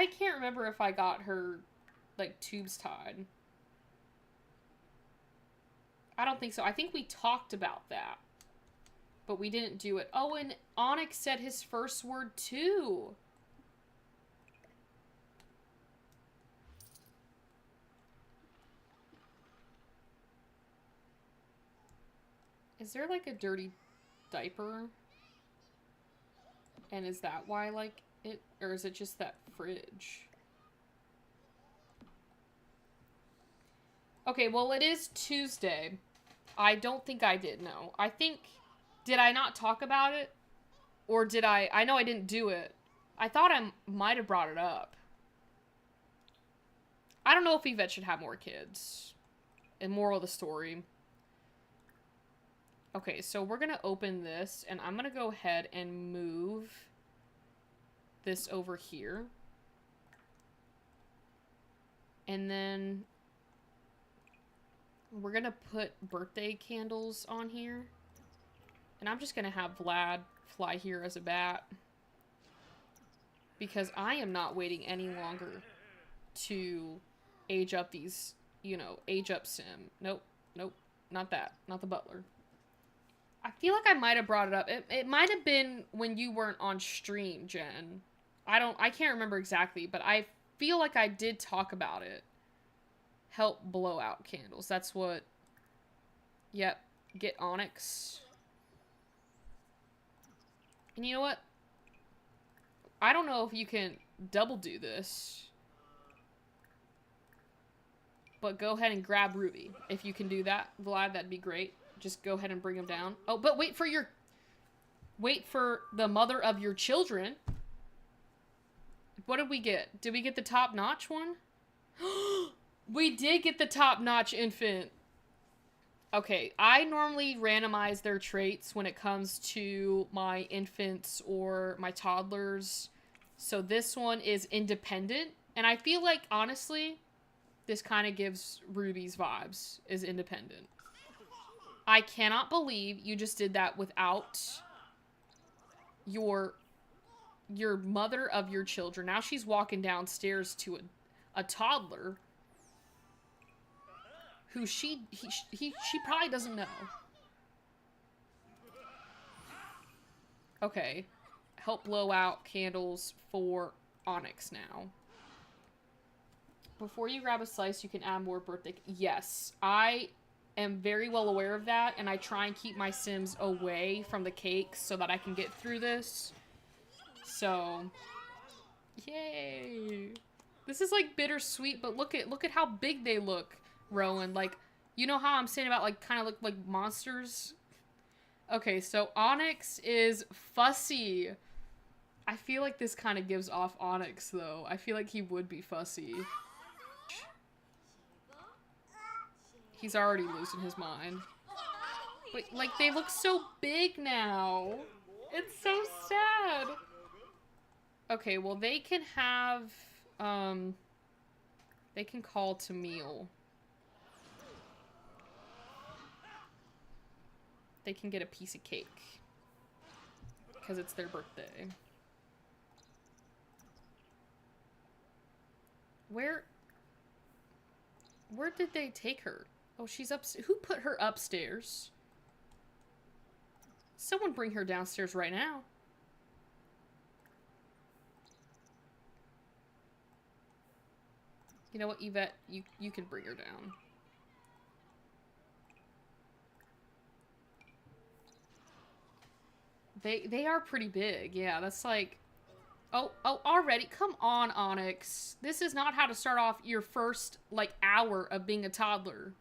A: can't remember if I got her, like, tubes tied. I don't think so. I think we talked about that. But we didn't do it. Oh, and Onyx said his first word, too. Is there, like, a dirty diaper? And is that why, like, it... Or is it just that fridge? Okay, well, it is Tuesday. I don't think I did, no. I think... Did I not talk about it? Or did I... I know I didn't do it. I thought I might have brought it up. I don't know if Yvette should have more kids. And moral of the story... Okay, so we're going to open this, and I'm going to go ahead and move this over here. And then we're going to put birthday candles on here. And I'm just going to have Vlad fly here as a bat. Because I am not waiting any longer to age up these, you know, age up Sim. Nope, nope, not that. Not the butler. I feel like I might have brought it up. It might have been when you weren't on stream, Jen. I can't remember exactly, but I feel like I did talk about it. Help blow out candles. That's what... Yep. Get Onyx. And you know what? I don't know if you can double do this. But go ahead and grab Ruby. If you can do that, Vlad, that'd be great. Just go ahead and bring him down. Oh, but wait for the mother of your children. What did we get? Did we get the top-notch one? We did get the top-notch infant. Okay, I normally randomize their traits when it comes to my infants or my toddlers. So this one is independent. And I feel like, honestly, this kind of gives Ruby's vibes, is independent. I cannot believe you just did that without your mother of your children. Now she's walking downstairs to a toddler who she probably doesn't know. Okay. Help blow out candles for Onyx now. Before you grab a slice, you can add more birthday. Yes, I am very well aware of that, and I try and keep my Sims away from the cakes so that I can get through this. So, yay! This is like bittersweet, but look at how big they look, Rowan. Like, you know how I'm saying about like kind of look like monsters? Okay, so Onyx is fussy. I feel like this kind of gives off Onyx though. I feel like he would be fussy. He's already losing his mind. But, like, they look so big now. It's so sad. Okay, well, they can have, they can call to meal. They can get a piece of cake. Because it's their birthday. Where did they take her? Oh, she's up. Who put her upstairs? Someone bring her downstairs right now. You know what, Yvette? You can bring her down. They are pretty big. Yeah, that's like... Oh, already? Come on, Onyx. This is not how to start off your first, like, hour of being a toddler.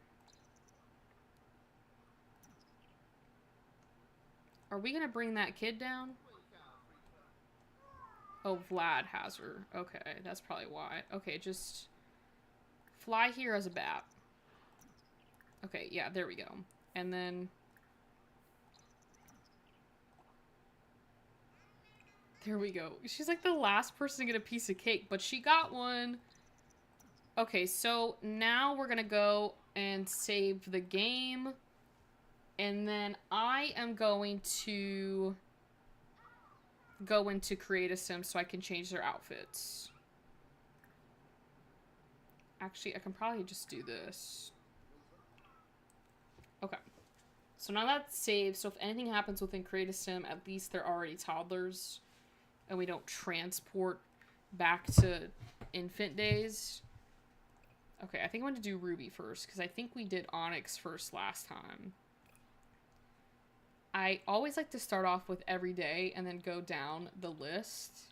A: Are we gonna bring that kid down? Oh, Vlad has her. Okay, that's probably why. Okay, just fly here as a bat. Okay, yeah, there we go. And then... There we go. She's like the last person to get a piece of cake, but she got one. Okay, so now we're gonna go and save the game. And then I am going to go into Create a Sim so I can change their outfits. Actually, I can probably just do this. Okay. So now that's saved, so if anything happens within Create a Sim, at least they're already toddlers. And we don't transport back to infant days. Okay, I think I'm going to do Ruby first, because I think we did Onyx first last time. I always like to start off with every day and then go down the list.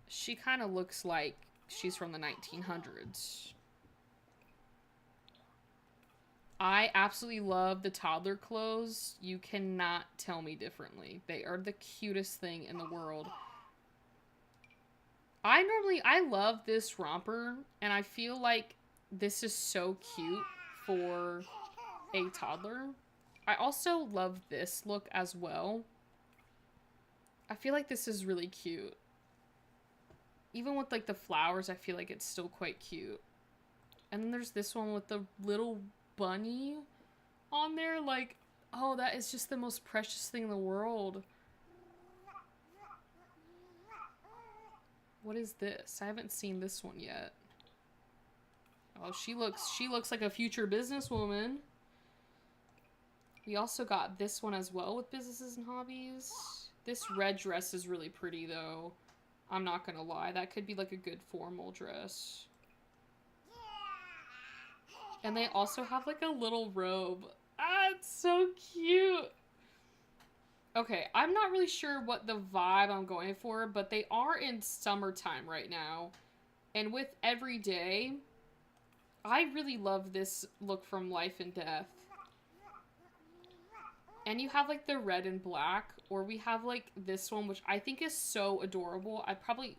A: She kind of looks like she's from the 1900s. I absolutely love the toddler clothes. You cannot tell me differently. They are the cutest thing in the world. I love this romper, and I feel like this is so cute for a toddler. I also love this look as well. I feel like this is really cute. Even with like the flowers, I feel like it's still quite cute. And then there's this one with the little bunny on there. Like, oh, that is just the most precious thing in the world. What is this? I haven't seen this one yet. Oh, she looks like a future businesswoman. We also got this one as well with businesses and hobbies. This red dress is really pretty though. I'm not gonna lie, that could be like a good formal dress. And they also have like a little robe. Ah, it's so cute. Okay, I'm not really sure what the vibe I'm going for, but they are in summertime right now. And with every day, I really love this look from Life and Death. And you have like the red and black, or we have like this one, which I think is so adorable. I'd probably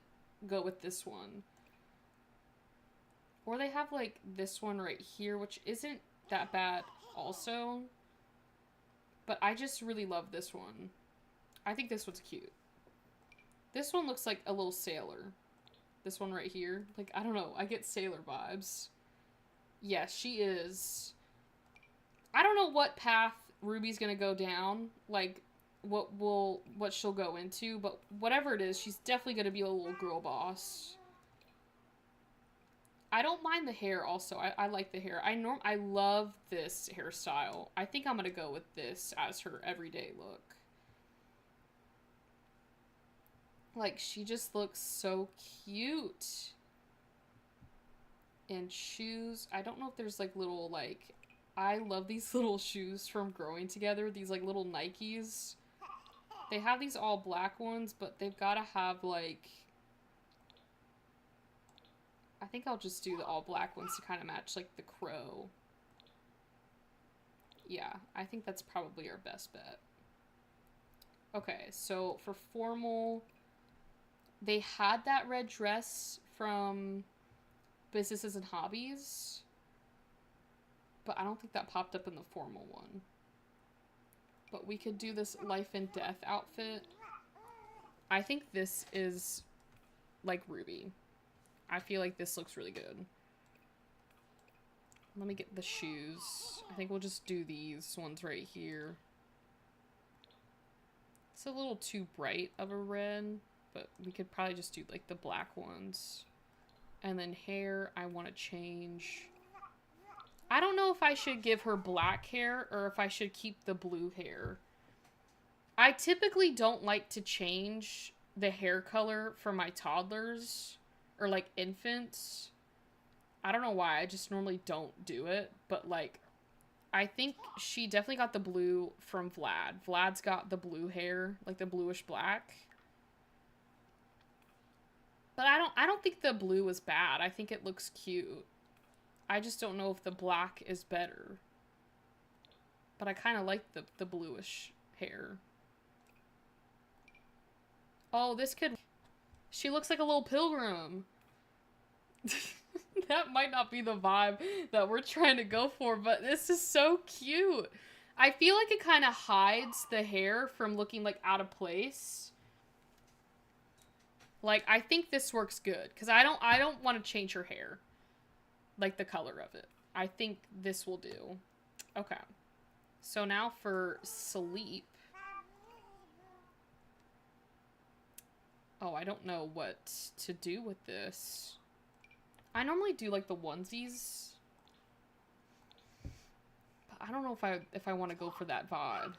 A: go with this one. Or they have like this one right here, which isn't that bad also. But I just really love this one. I think this one's cute. This one looks like a little sailor. This one right here. Like, I don't know. I get sailor vibes. Yes, she is. I don't know what path Ruby's gonna go down. Like, what she'll go into. But whatever it is, she's definitely gonna be a little girl boss. I don't mind the hair also. I like the hair. I love this hairstyle. I think I'm gonna go with this as her everyday look. Like, she just looks so cute. And shoes. I don't know if there's like little like... I love these little shoes from Growing Together. These like little Nikes. They have these all black ones, but they've got to have like... I think I'll just do the all black ones to kind of match like the crow. Yeah, I think that's probably our best bet. Okay, so for formal, they had that red dress from Businesses and Hobbies, but I don't think that popped up in the formal one. But we could do this Life and Death outfit. I think this is like Ruby. I feel like this looks really good. Let me get the shoes. I think we'll just do these ones right here. It's a little too bright of a red. but we could probably just do like the black ones. And then hair, I want to change. I don't know if I should give her black hair or if I should keep the blue hair. I typically don't like to change the hair color for my toddlers or like infants. I don't know why, I just normally don't do it, but like I think she definitely got the blue from Vlad. Vlad's got the blue hair, like the bluish black. But I don't think the blue is bad. I think it looks cute. I just don't know if the black is better. But I kind of like the bluish hair. Oh, this could... She looks like a little pilgrim. That might not be the vibe that we're trying to go for, but this is so cute. I feel like it kind of hides the hair from looking like out of place. Like, I think this works good because I don't want to change her hair. Like the color of it. I think this will do. Okay. So now for sleep. Oh, I don't know what to do with this. I normally do like the onesies. But I don't know if I want to go for that vibe.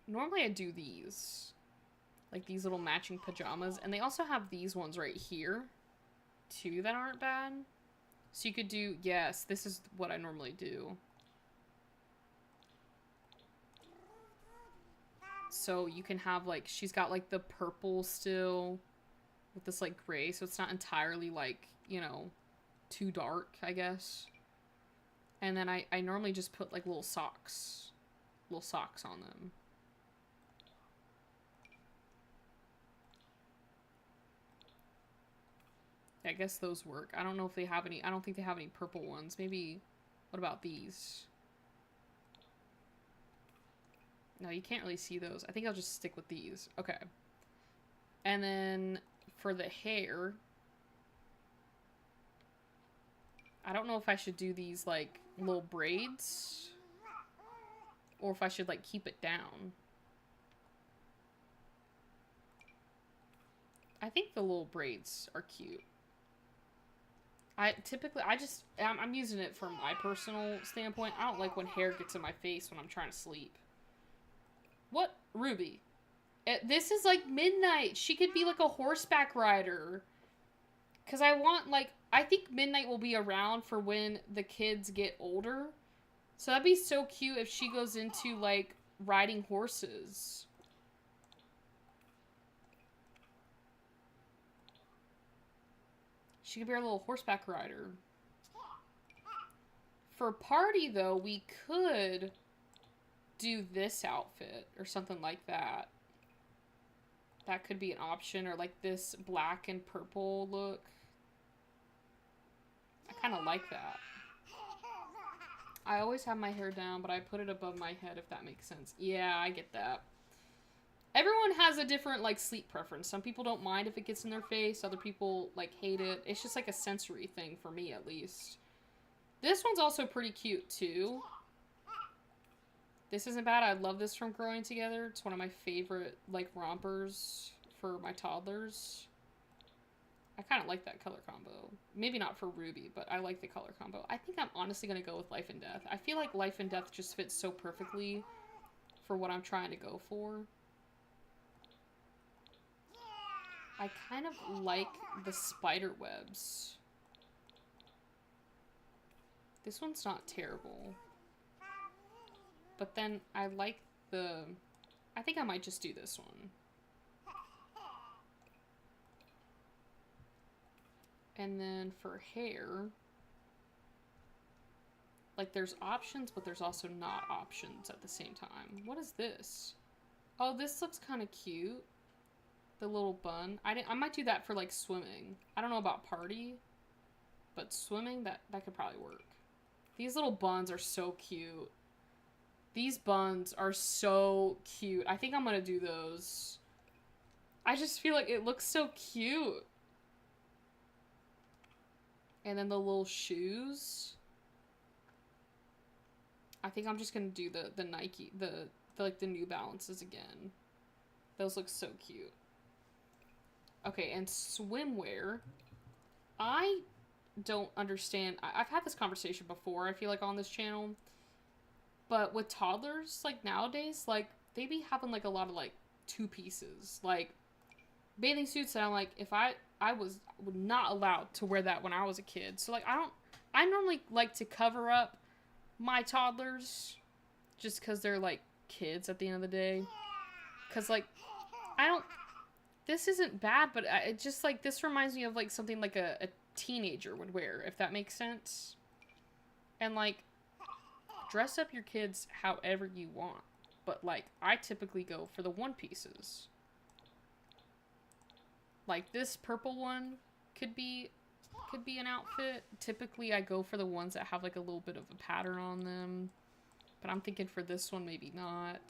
A: Normally I do these. Like these little matching pajamas. And they also have these ones right here. Too, that aren't bad. So you could do, yes, this is what I normally do. So you can have like, she's got like the purple still with this like gray, so it's not entirely like, you know, too dark, I guess. And then I normally just put like little socks on them. I guess those work. I don't know if they have any, I don't think they have any purple ones. Maybe, what about these? No, you can't really see those. I think I'll just stick with these. Okay. And then for the hair, I don't know if I should do these like little braids or if I should like keep it down. I think the little braids are cute. I'm using it from my personal standpoint. I don't like when hair gets in my face when I'm trying to sleep. What? Ruby. This is like Midnight. She could be like a horseback rider. Because I think Midnight will be around for when the kids get older. So that'd be so cute if she goes into like riding horses. She could be our little horseback rider. For party, though, we could do this outfit or something like that. That could be an option, or like this black and purple look. I kind of like that. I always have my hair down, but I put it above my head, if that makes sense. Yeah, I get that. Everyone has a different, like, sleep preference. Some people don't mind if it gets in their face. Other people, like, hate it. It's just, like, a sensory thing for me, at least. This one's also pretty cute, too. This isn't bad. I love this from Growing Together. It's one of my favorite, like, rompers for my toddlers. I kind of like that color combo. Maybe not for Ruby, but I like the color combo. I think I'm honestly going to go with Life and Death. I feel like Life and Death just fits so perfectly for what I'm trying to go for. I kind of like the spider webs. This one's not terrible. But then I like the... I think I might just do this one. And then for hair... Like, there's options, but there's also not options at the same time. What is this? Oh, this looks kind of cute. The little bun. I might do that for, like, swimming. I don't know about party, but swimming, that could probably work. These little buns are so cute. These buns are so cute. I think I'm gonna do those. I just feel like it looks so cute. And then the little shoes. I think I'm just gonna do the Nike, the like the New Balances again. Those look so cute. Okay, and swimwear. I don't understand. I've had this conversation before, I feel like, on this channel. But with toddlers, like, nowadays, like, they be having, like, a lot of, like, two pieces. Like, bathing suits, and I'm like, if I was not allowed to wear that when I was a kid. So, like, I normally like to cover up my toddlers just because they're, like, kids at the end of the day. Because, like, this isn't bad, but it just, like, this reminds me of, like, something like a teenager would wear, if that makes sense. And, like, dress up your kids however you want. But, like, I typically go for the one pieces. Like, this purple one could be an outfit. Typically, I go for the ones that have, like, a little bit of a pattern on them. But I'm thinking for this one, maybe not.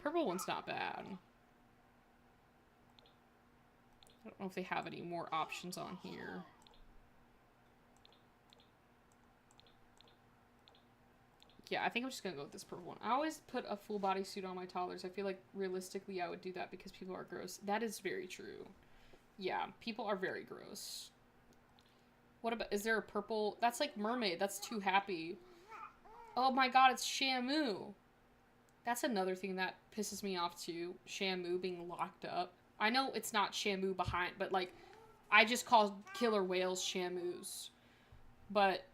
A: Purple one's not bad. I don't know if they have any more options on here. Yeah, I think I'm just gonna go with this purple one. I always put a full body suit on my toddlers. I feel like realistically I would do that because people are gross. That is very true. Yeah, people are very gross. What about, is there a purple? That's like mermaid. That's too happy. Oh my god, it's Shamu. That's another thing that pisses me off too. Shamu being locked up. I know it's not Shamu behind, but like, I just call killer whales Shamus. But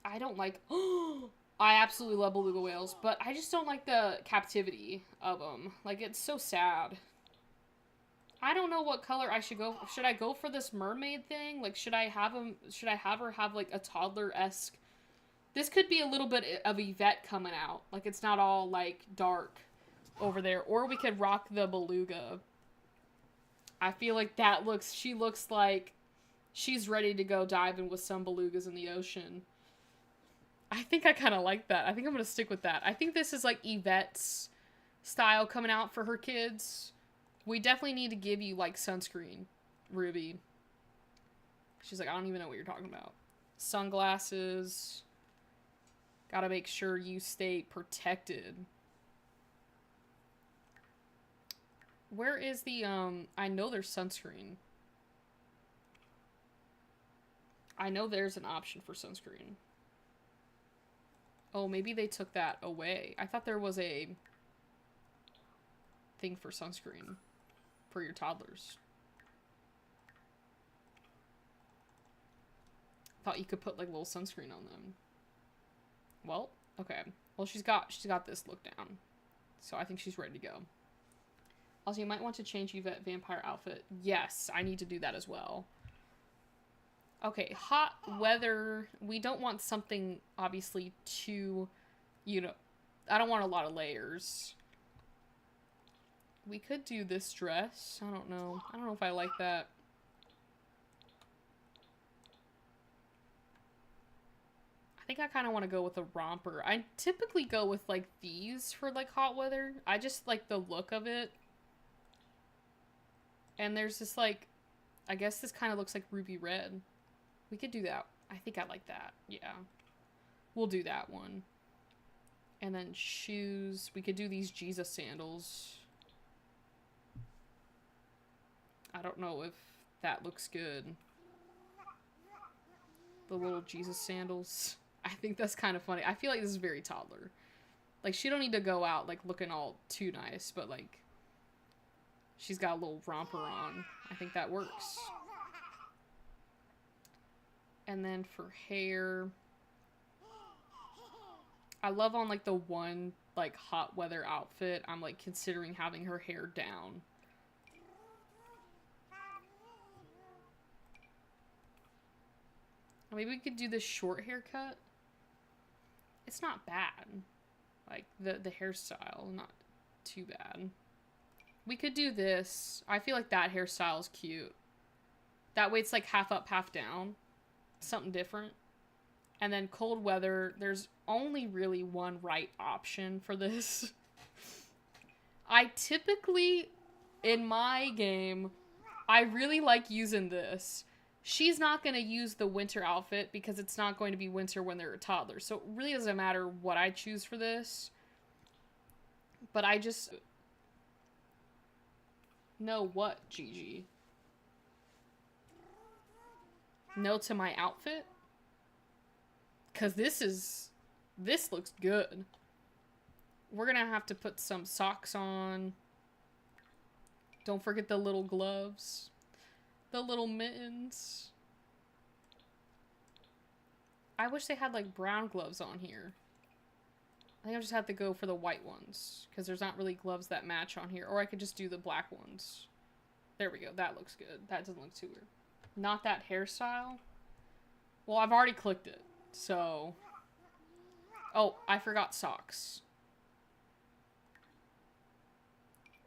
A: I don't like, I absolutely love beluga whales, but I just don't like the captivity of them. Like, it's so sad. I don't know what color I should go. Should I go for this mermaid thing? Like, should I have her have like a toddler-esque? This could be a little bit of Yvette coming out. Like, it's not all like dark over there. Or we could rock the beluga. I feel like she looks like she's ready to go diving with some belugas in the ocean. I think I kind of like that. I think I'm going to stick with that. I think this is like Yvette's style coming out for her kids. We definitely need to give you like sunscreen, Ruby. She's like, I don't even know what you're talking about. Sunglasses. Gotta make sure you stay protected. Where is the, I know there's sunscreen. I know there's an option for sunscreen. Oh, maybe they took that away. I thought there was a thing for sunscreen for your toddlers. Thought you could put like little sunscreen on them. Well, okay. Well, she's got this look down. So I think she's ready to go. Also, you might want to change Yvette vampire outfit. Yes, I need to do that as well. Okay, hot weather. We don't want something, obviously, too, you know, I don't want a lot of layers. We could do this dress. I don't know. I don't know if I like that. I think I kind of want to go with a romper. I typically go with, like, these for, like, hot weather. I just like the look of it. And there's this, like, I guess this kind of looks like ruby red. We could do that. I think I like that. Yeah. We'll do that one. And then shoes. We could do these Jesus sandals. I don't know if that looks good. The little Jesus sandals. I think that's kind of funny. I feel like this is very toddler. Like, she don't need to go out, like, looking all too nice, but, like, she's got a little romper on. I think that works. And then for hair, I love on, like, the one, like, hot weather outfit, I'm, like, considering having her hair down. Maybe we could do this short haircut. It's not bad. Like, the hairstyle, not too bad. We could do this. I feel like that hairstyle is cute. That way it's, like, half up, half down. Something different. And then cold weather, there's only really one right option for this. I typically, in my game, I really like using this. She's not going to use the winter outfit because it's not going to be winter when they're a toddler. So it really doesn't matter what I choose for this. But I just, No what, Gigi? No to my outfit? Because this looks good. We're gonna have to put some socks on. Don't forget the little gloves. The little mittens. I wish they had like brown gloves on here. I think I'll just have to go for the white ones. Because there's not really gloves that match on here. Or I could just do the black ones. There we go. That looks good. That doesn't look too weird. Not that hairstyle. Well, I've already clicked it. So. Oh, I forgot socks.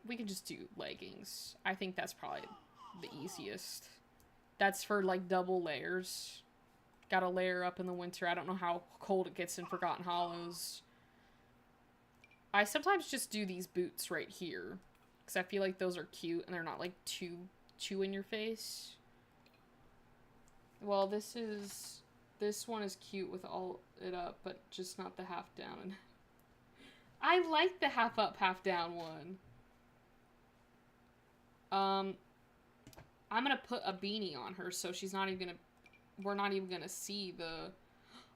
A: We can just do leggings. I think that's probably the easiest. That's for like double layers. Gotta layer up in the winter. I don't know how cold it gets in Forgotten Hollows. I sometimes just do these boots right here. Because I feel like those are cute and they're not like too in your face. Well, this one is cute with all it up, but just not the half down. I like the half up, half down one. I'm gonna put a beanie on her so she's not even gonna, we're not even gonna see the,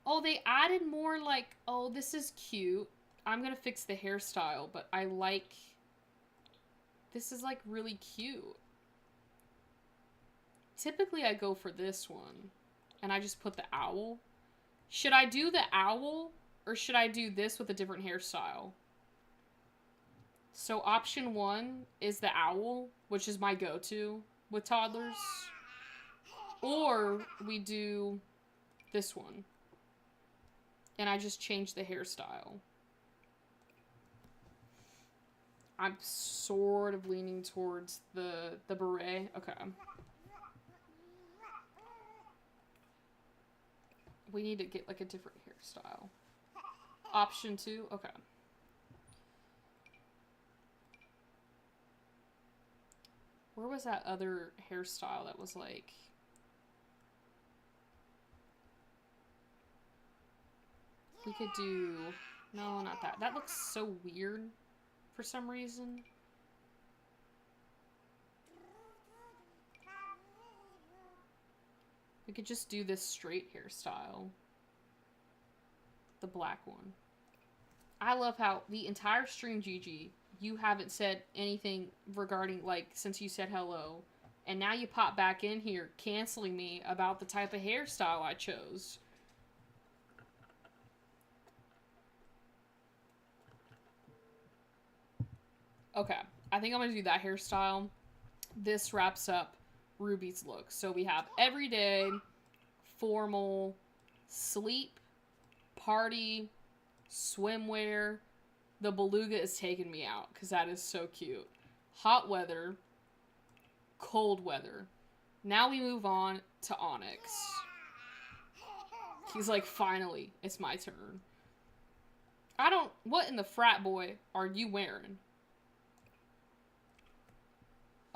A: oh, they added more like, oh, this is cute. I'm gonna fix the hairstyle, but I like, this is like really cute. Typically I go for this one and I just put the owl. Should I do the owl or should I do this with a different hairstyle? So option 1 is the owl, which is my go-to with toddlers. Or we do this one. And I just change the hairstyle. I'm sort of leaning towards the beret. Okay. We need to get like a different hairstyle. Option 2? Okay. Where was that other hairstyle that was like... We could do... No, not that. That looks so weird for some reason. We could just do this straight hairstyle. The black one. I love how the entire stream, Gigi, you haven't said anything regarding, like, since you said hello. And now you pop back in here canceling me about the type of hairstyle I chose. Okay, I think I'm gonna do that hairstyle. This wraps up Ruby's look. So we have everyday, formal, sleep, party, swimwear. The beluga is taking me out because that is so cute. Hot weather, cold weather. Now we move on to Onyx. He's like, finally, it's my turn. What in the frat boy are you wearing?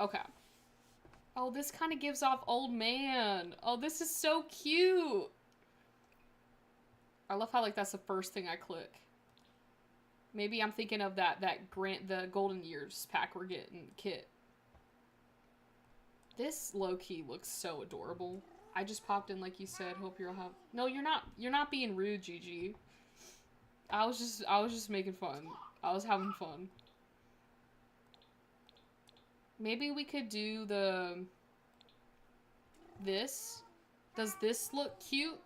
A: Okay. Oh, this kind of gives off old man. Oh, this is so cute. I love how, like, that's the first thing I click. Maybe I'm thinking of the Golden Years pack we're getting, kit. This low-key looks so adorable. I just popped in like you said. Hope you'll have... No, you're not being rude, Gigi. I was just making fun. I was having fun. Maybe we could do this. Does this look cute?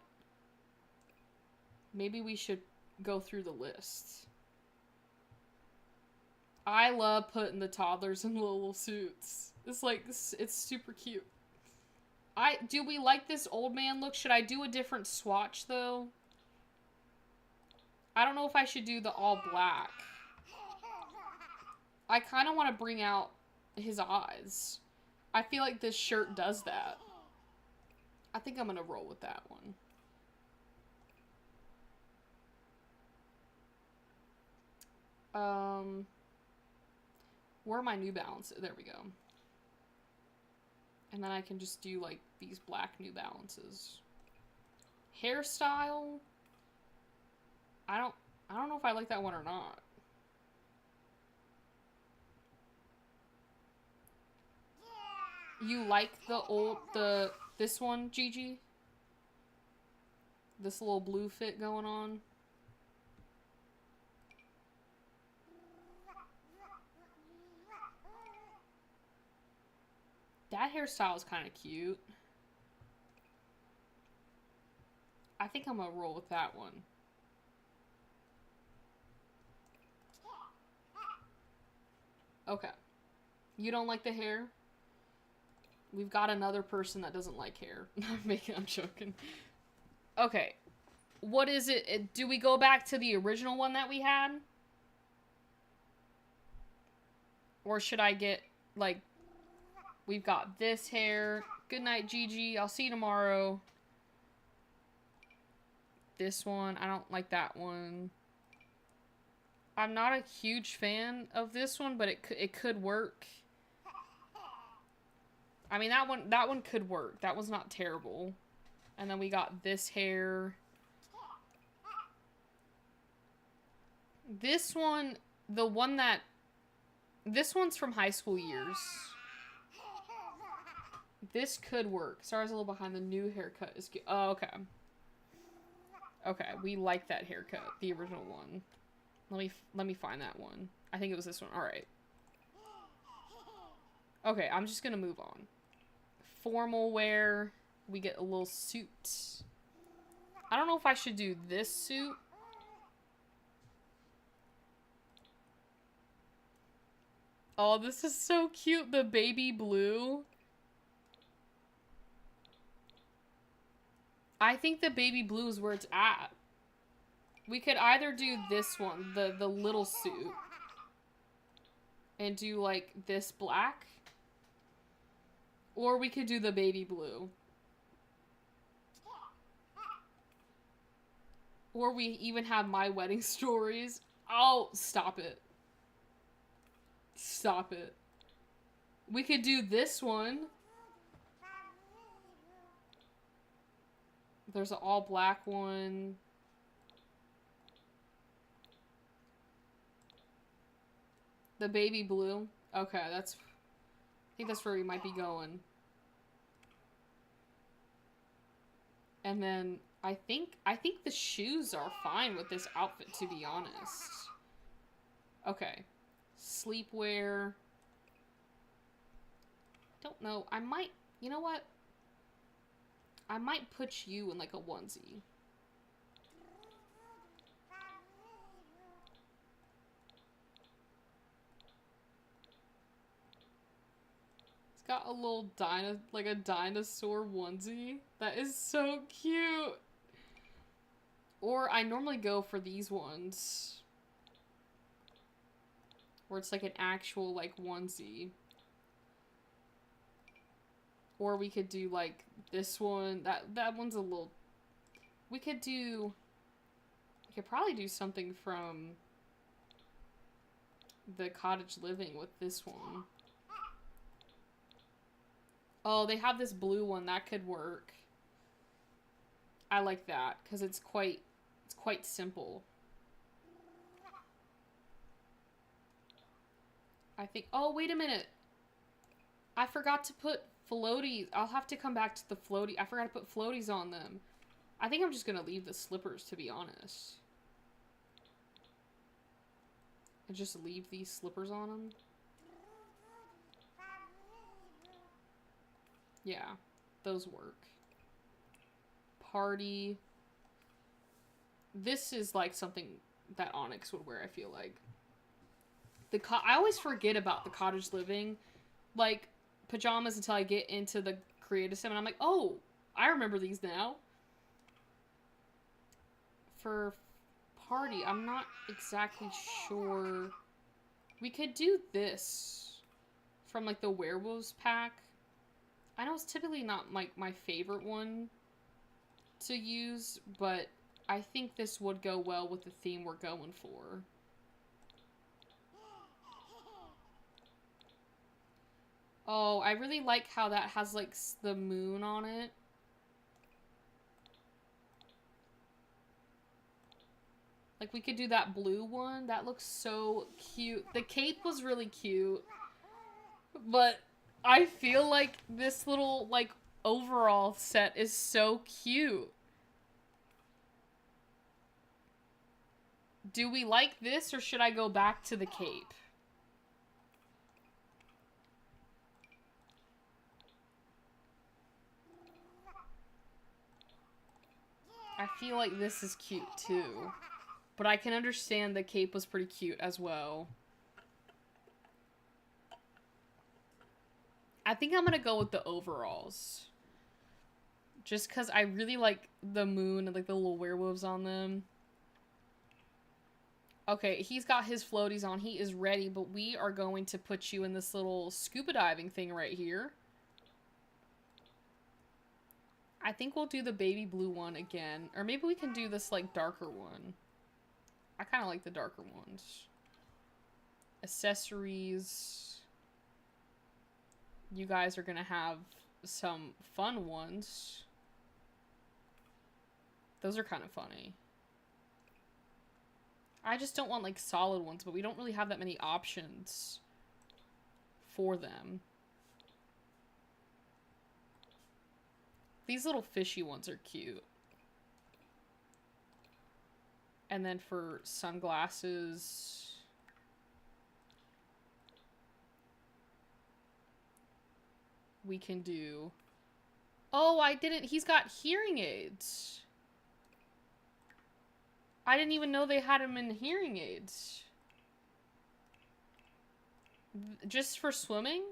A: Maybe we should go through the list. I love putting the toddlers in little suits. It's like, it's super cute. Do we like this old man look? Should I do a different swatch though? I don't know if I should do the all black. I kind of want to bring out his eyes. I feel like this shirt does that. I think I'm gonna roll with that one. Where are my New Balances? There we go. And then I can just do like these black New Balances. Hairstyle. I don't know if I like that one or not. You like this one, Gigi? This little blue fit going on? That hairstyle is kind of cute. I think I'm gonna roll with that one. Okay. You don't like the hair? We've got another person that doesn't like hair. I'm joking. Okay. What is it? Do we go back to the original one that we had? Or should I get, like, we've got this hair. Good night, Gigi. I'll see you tomorrow. This one. I don't like that one. I'm not a huge fan of this one, but it could work. I mean, that one could work. That one's not terrible. And then we got this hair. This one, this one's from high school years. This could work. Sorry, I was a little behind. The new haircut is good. Oh, okay. Okay, we like that haircut. The original one. Let me find that one. I think it was this one. Alright. Okay, I'm just gonna move on. Formal wear. We get a little suit. I don't know if I should do this suit. Oh, this is so cute. The baby blue. I think the baby blue is where it's at. We could either do this one, the little suit, and do, like, this black. Or we could do the baby blue. Or we even have My Wedding Stories. Oh, stop it. Stop it. We could do this one. There's an all black one. The baby blue. Okay, I think that's where we might be going. And then I think the shoes are fine with this outfit, to be honest. Okay. Sleepwear. Don't know. I might, you know what? I might put you in like a onesie. It's got a little like a dinosaur onesie. That is so cute. Or I normally go for these ones. Where it's like an actual like onesie. Or we could do like this one. That one's a little... We could probably do something from the Cottage Living with this one. Oh, they have this blue one. That could work. I like that because it's quite simple. I think... Oh, wait a minute. I forgot to put floaties. I'll have to come back to the floaty. I forgot to put floaties on them. I think I'm just going to leave the slippers, to be honest. And just leave these slippers on them. Yeah, those work. Party. This is like something that Onyx would wear, I feel like. I always forget about the Cottage Living, like, pajamas until I get into the Creative Sim, and I'm like, oh, I remember these now. For party, I'm not exactly sure. We could do this from, like, the Werewolves pack. I know it's typically not, like, my favorite one to use, but I think this would go well with the theme we're going for. Oh, I really like how that has, like, the moon on it. Like, we could do that blue one. That looks so cute. The cape was really cute. But I feel like this little, like, overall set is so cute. Do we like this, or should I go back to the cape? I feel like this is cute, too. But I can understand the cape was pretty cute as well. I think I'm gonna go with the overalls. Just because I really like the moon and, like, the little werewolves on them. Okay, he's got his floaties on. He is ready, but we are going to put you in this little scuba diving thing right here. I think we'll do the baby blue one again. Or maybe we can do this, like, darker one. I kind of like the darker ones. Accessories. You guys are going to have some fun ones. Those are kind of funny. I just don't want, like, solid ones, but we don't really have that many options for them. These little fishy ones are cute. And then for sunglasses, we can do... Oh, I didn't... He's got hearing aids. I didn't even know they had him in hearing aids. Just for swimming?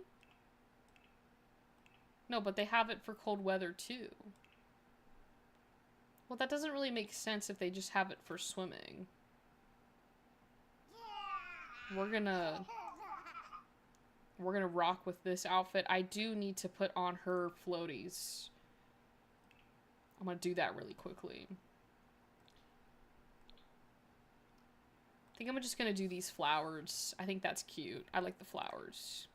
A: No, but they have it for cold weather too. Well, that doesn't really make sense if they just have it for swimming. We're gonna rock with this outfit. I do need to put on her floaties. I'm gonna do that really quickly. I think I'm just gonna do these flowers. I think that's cute. I like the flowers.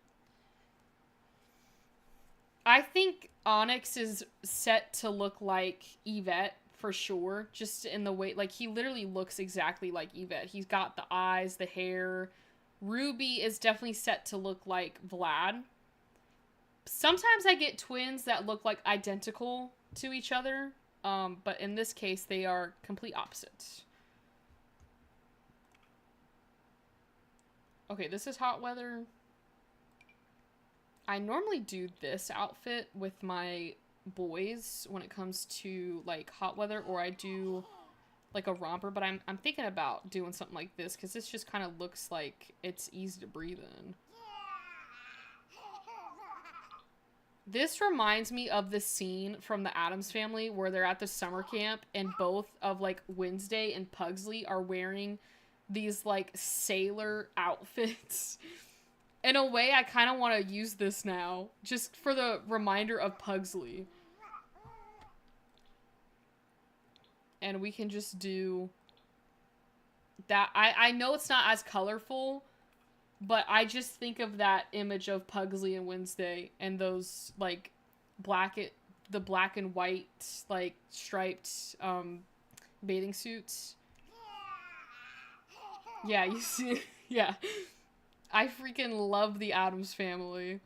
A: I think Onyx is set to look like Yvette for sure. Just in the way, like, he literally looks exactly like Yvette. He's got the eyes, the hair. Ruby is definitely set to look like Vlad. Sometimes I get twins that look like identical to each other. But in this case, they are complete opposites. Okay, this is hot weather. I normally do this outfit with my boys when it comes to, like, hot weather, or I do, like, a romper, but I'm thinking about doing something like this, because this just kind of looks like it's easy to breathe in. This reminds me of the scene from the Addams Family where they're at the summer camp, and both of, like, Wednesday and Pugsley are wearing these, like, sailor outfits. In a way, I kind of want to use this now, just for the reminder of Pugsley. And we can just do that. I know it's not as colorful, but I just think of that image of Pugsley and Wednesday and those, like, the black and white, like, striped bathing suits. Yeah, you see, yeah. I freaking love the Addams Family.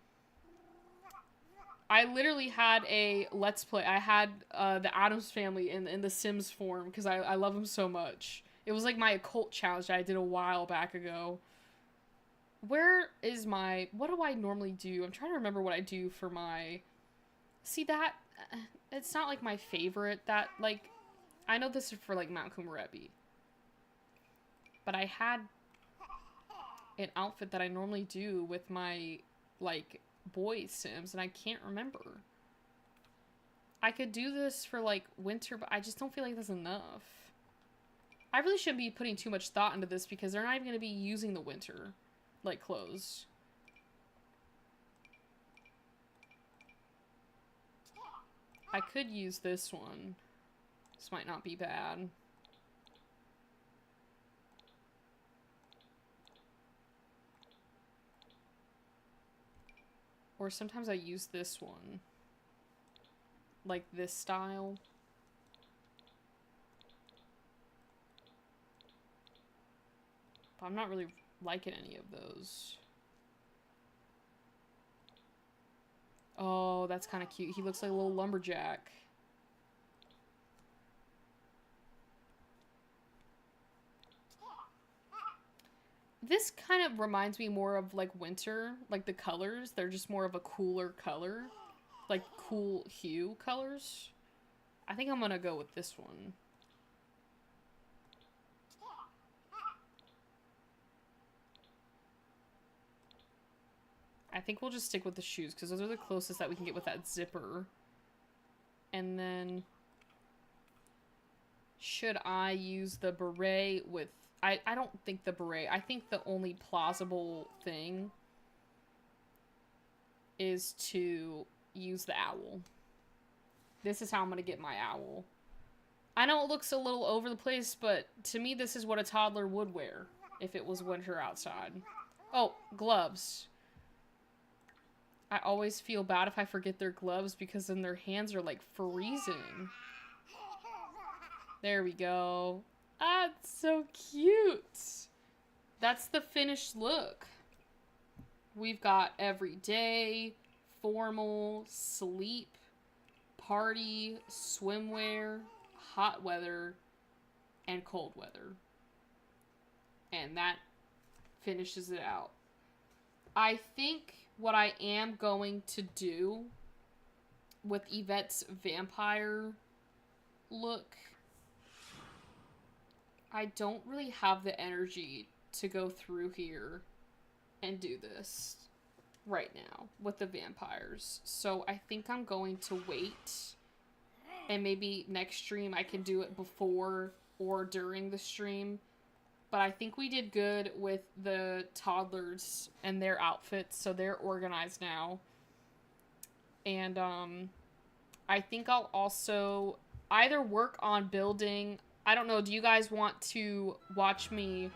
A: I literally had a Let's Play. I had the Addams Family in the Sims form because I love them so much. It was like my occult challenge that I did a while back ago. Where is my... What do I normally do? I'm trying to remember what I do for my... See, that... It's not, like, my favorite. That, like... I know this is for, like, Mount Kumarebi. But I had an outfit that I normally do with my, like, boy Sims, and I can't remember. I could do this for, like, winter, but I just don't feel like that's enough. I really shouldn't be putting too much thought into this because they're not even going to be using the winter, like, clothes. I could use this one. This might not be bad. Or sometimes I use this one. Like this style. But I'm not really liking any of those. Oh, that's kind of cute. He looks like a little lumberjack. This kind of reminds me more of like winter, like the colors. They're just more of a cooler color, like cool hue colors. I think I'm gonna go with this one. I think we'll just stick with the shoes because those are the closest that we can get with that zipper. And then should I use the beret with... I don't think the beret. I think the only plausible thing is to use the owl. This is how I'm going to get my owl. I know it looks a little over the place, but to me this is what a toddler would wear if it was winter outside. Oh, gloves. I always feel bad if I forget their gloves because then their hands are like freezing. There we go. Ah, it's so cute. That's the finished look. We've got everyday, formal, sleep, party, swimwear, hot weather, and cold weather. And that finishes it out. I think what I am going to do with Yvette's vampire look, I don't really have the energy to go through here and do this right now with the vampires. So I think I'm going to wait, and maybe next stream I can do it before or during the stream. But I think we did good with the toddlers and their outfits, so they're organized now. And I think I'll also either work on building... I don't know, do you guys want to watch me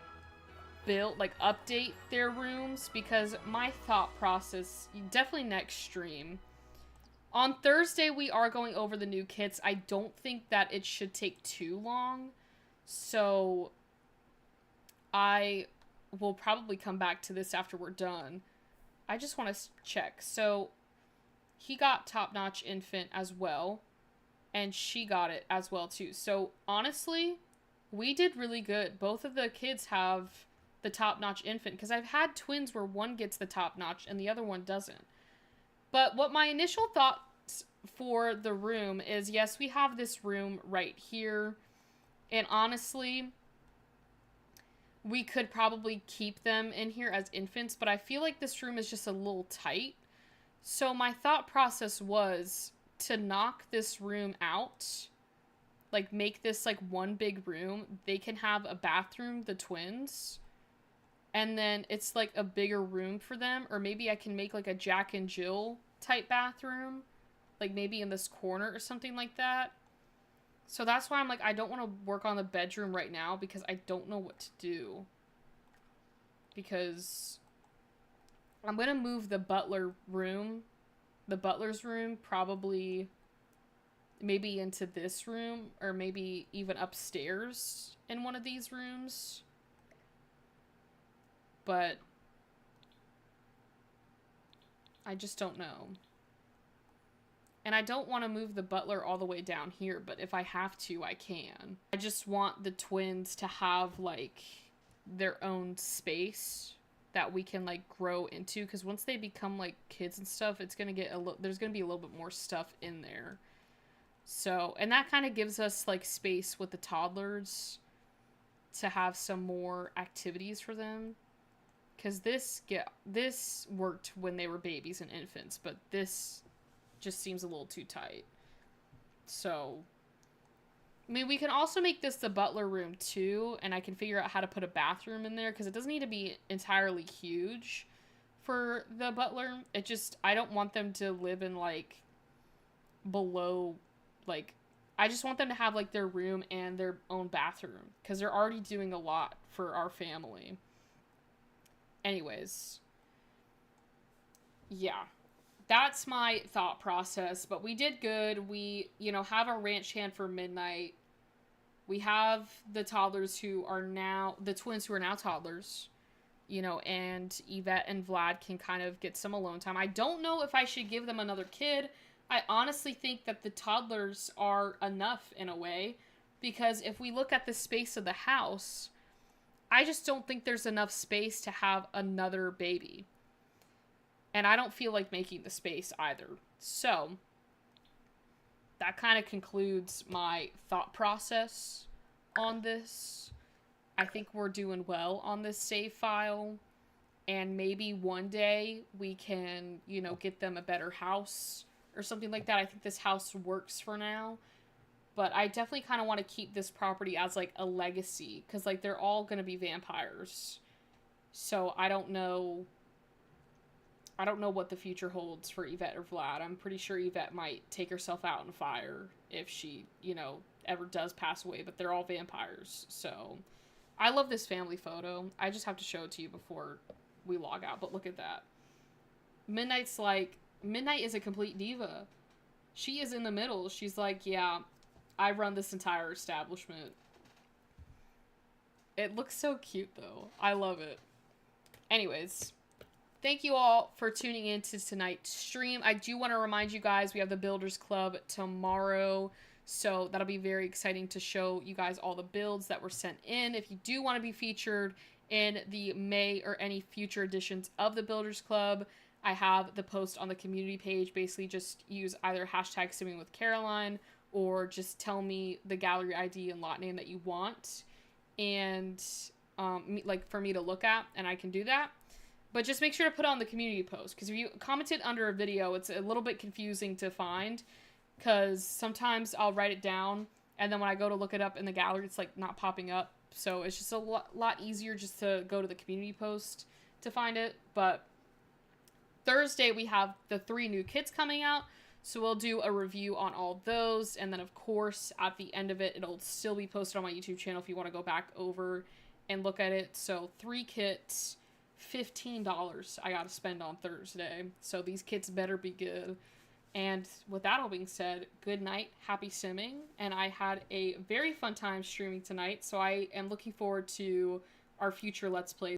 A: build, like, update their rooms? Because my thought process, definitely next stream. On Thursday, we are going over the new kits. I don't think that it should take too long. So I will probably come back to this after we're done. I just want to check. So he got Top Notch Infant as well. And she got it as well, too. So, honestly, we did really good. Both of the kids have the top-notch infant. Because I've had twins where one gets the top-notch and the other one doesn't. But what my initial thoughts for the room is, yes, we have this room right here. And honestly, we could probably keep them in here as infants. But I feel like this room is just a little tight. So my thought process was to knock this room out, like make this like one big room. They can have a bathroom, the twins, and then it's like a bigger room for them. Or maybe I can make like a Jack and Jill type bathroom, like maybe in this corner or something like that. So that's why I'm like, I don't want to work on the bedroom right now because I don't know what to do. Because I'm gonna move the butler's room, probably maybe into this room, or maybe even upstairs in one of these rooms. But I just don't know. And I don't want to move the butler all the way down here, but if I have to, I can. I just want the twins to have, like, their own space that we can, like, grow into. Because once they become, like, kids and stuff, it's going to get there's going to be a little bit more stuff in there. So, and that kind of gives us, like, space with the toddlers to have some more activities for them. Because this worked when they were babies and infants, but this just seems a little too tight. So, I mean, we can also make this the butler room too, and I can figure out how to put a bathroom in there, because it doesn't need to be entirely huge for the butler. It just, I don't want them to live in, like, below, like, I just want them to have, like, their room and their own bathroom, because they're already doing a lot for our family. Anyways. Yeah. That's my thought process, but we did good. We, have our ranch hand for midnight. We have the toddlers who are now, the twins who are now toddlers. and Yvette and Vlad can kind of get some alone time. I don't know if I should give them another kid. I honestly think that the toddlers are enough in a way, because if we look at the space of the house, I just don't think there's enough space to have another baby. And I don't feel like making the space either. So, that kind of concludes my thought process on this. I think we're doing well on this save file. And maybe one day we can, get them a better house or something like that. I think this house works for now. But I definitely kind of want to keep this property as, like, a legacy. Because, like, they're all going to be vampires. So, I don't know what the future holds for Yvette or Vlad. I'm pretty sure Yvette might take herself out in fire if she, ever does pass away. But they're all vampires. So, I love this family photo. I just have to show it to you before we log out. But look at that. Midnight is a complete diva. She is in the middle. She's like, yeah, I run this entire establishment. It looks so cute, though. I love it. Anyways, thank you all for tuning in to tonight's stream. I do want to remind you guys, we have the Builders Club tomorrow. So that'll be very exciting to show you guys all the builds that were sent in. If you do want to be featured in the May or any future editions of the Builders Club, I have the post on the community page. Basically, just use either hashtag #SimmingWithCaroline or just tell me the gallery ID and lot name that you want, and for me to look at, and I can do that. But just make sure to put it on the community post, because if you commented under a video, it's a little bit confusing to find, because sometimes I'll write it down, and then when I go to look it up in the gallery, it's like not popping up. So it's just a lot easier just to go to the community post to find it. But Thursday we have the 3 new kits coming out, so we'll do a review on all those, and then of course at the end of it, it'll still be posted on my YouTube channel if you want to go back over and look at it. So 3 kits, $15 I gotta spend on Thursday, so these kits better be good. And with that all being said, good night, happy simming, and I had a very fun time streaming tonight, so I am looking forward to our future Let's Plays.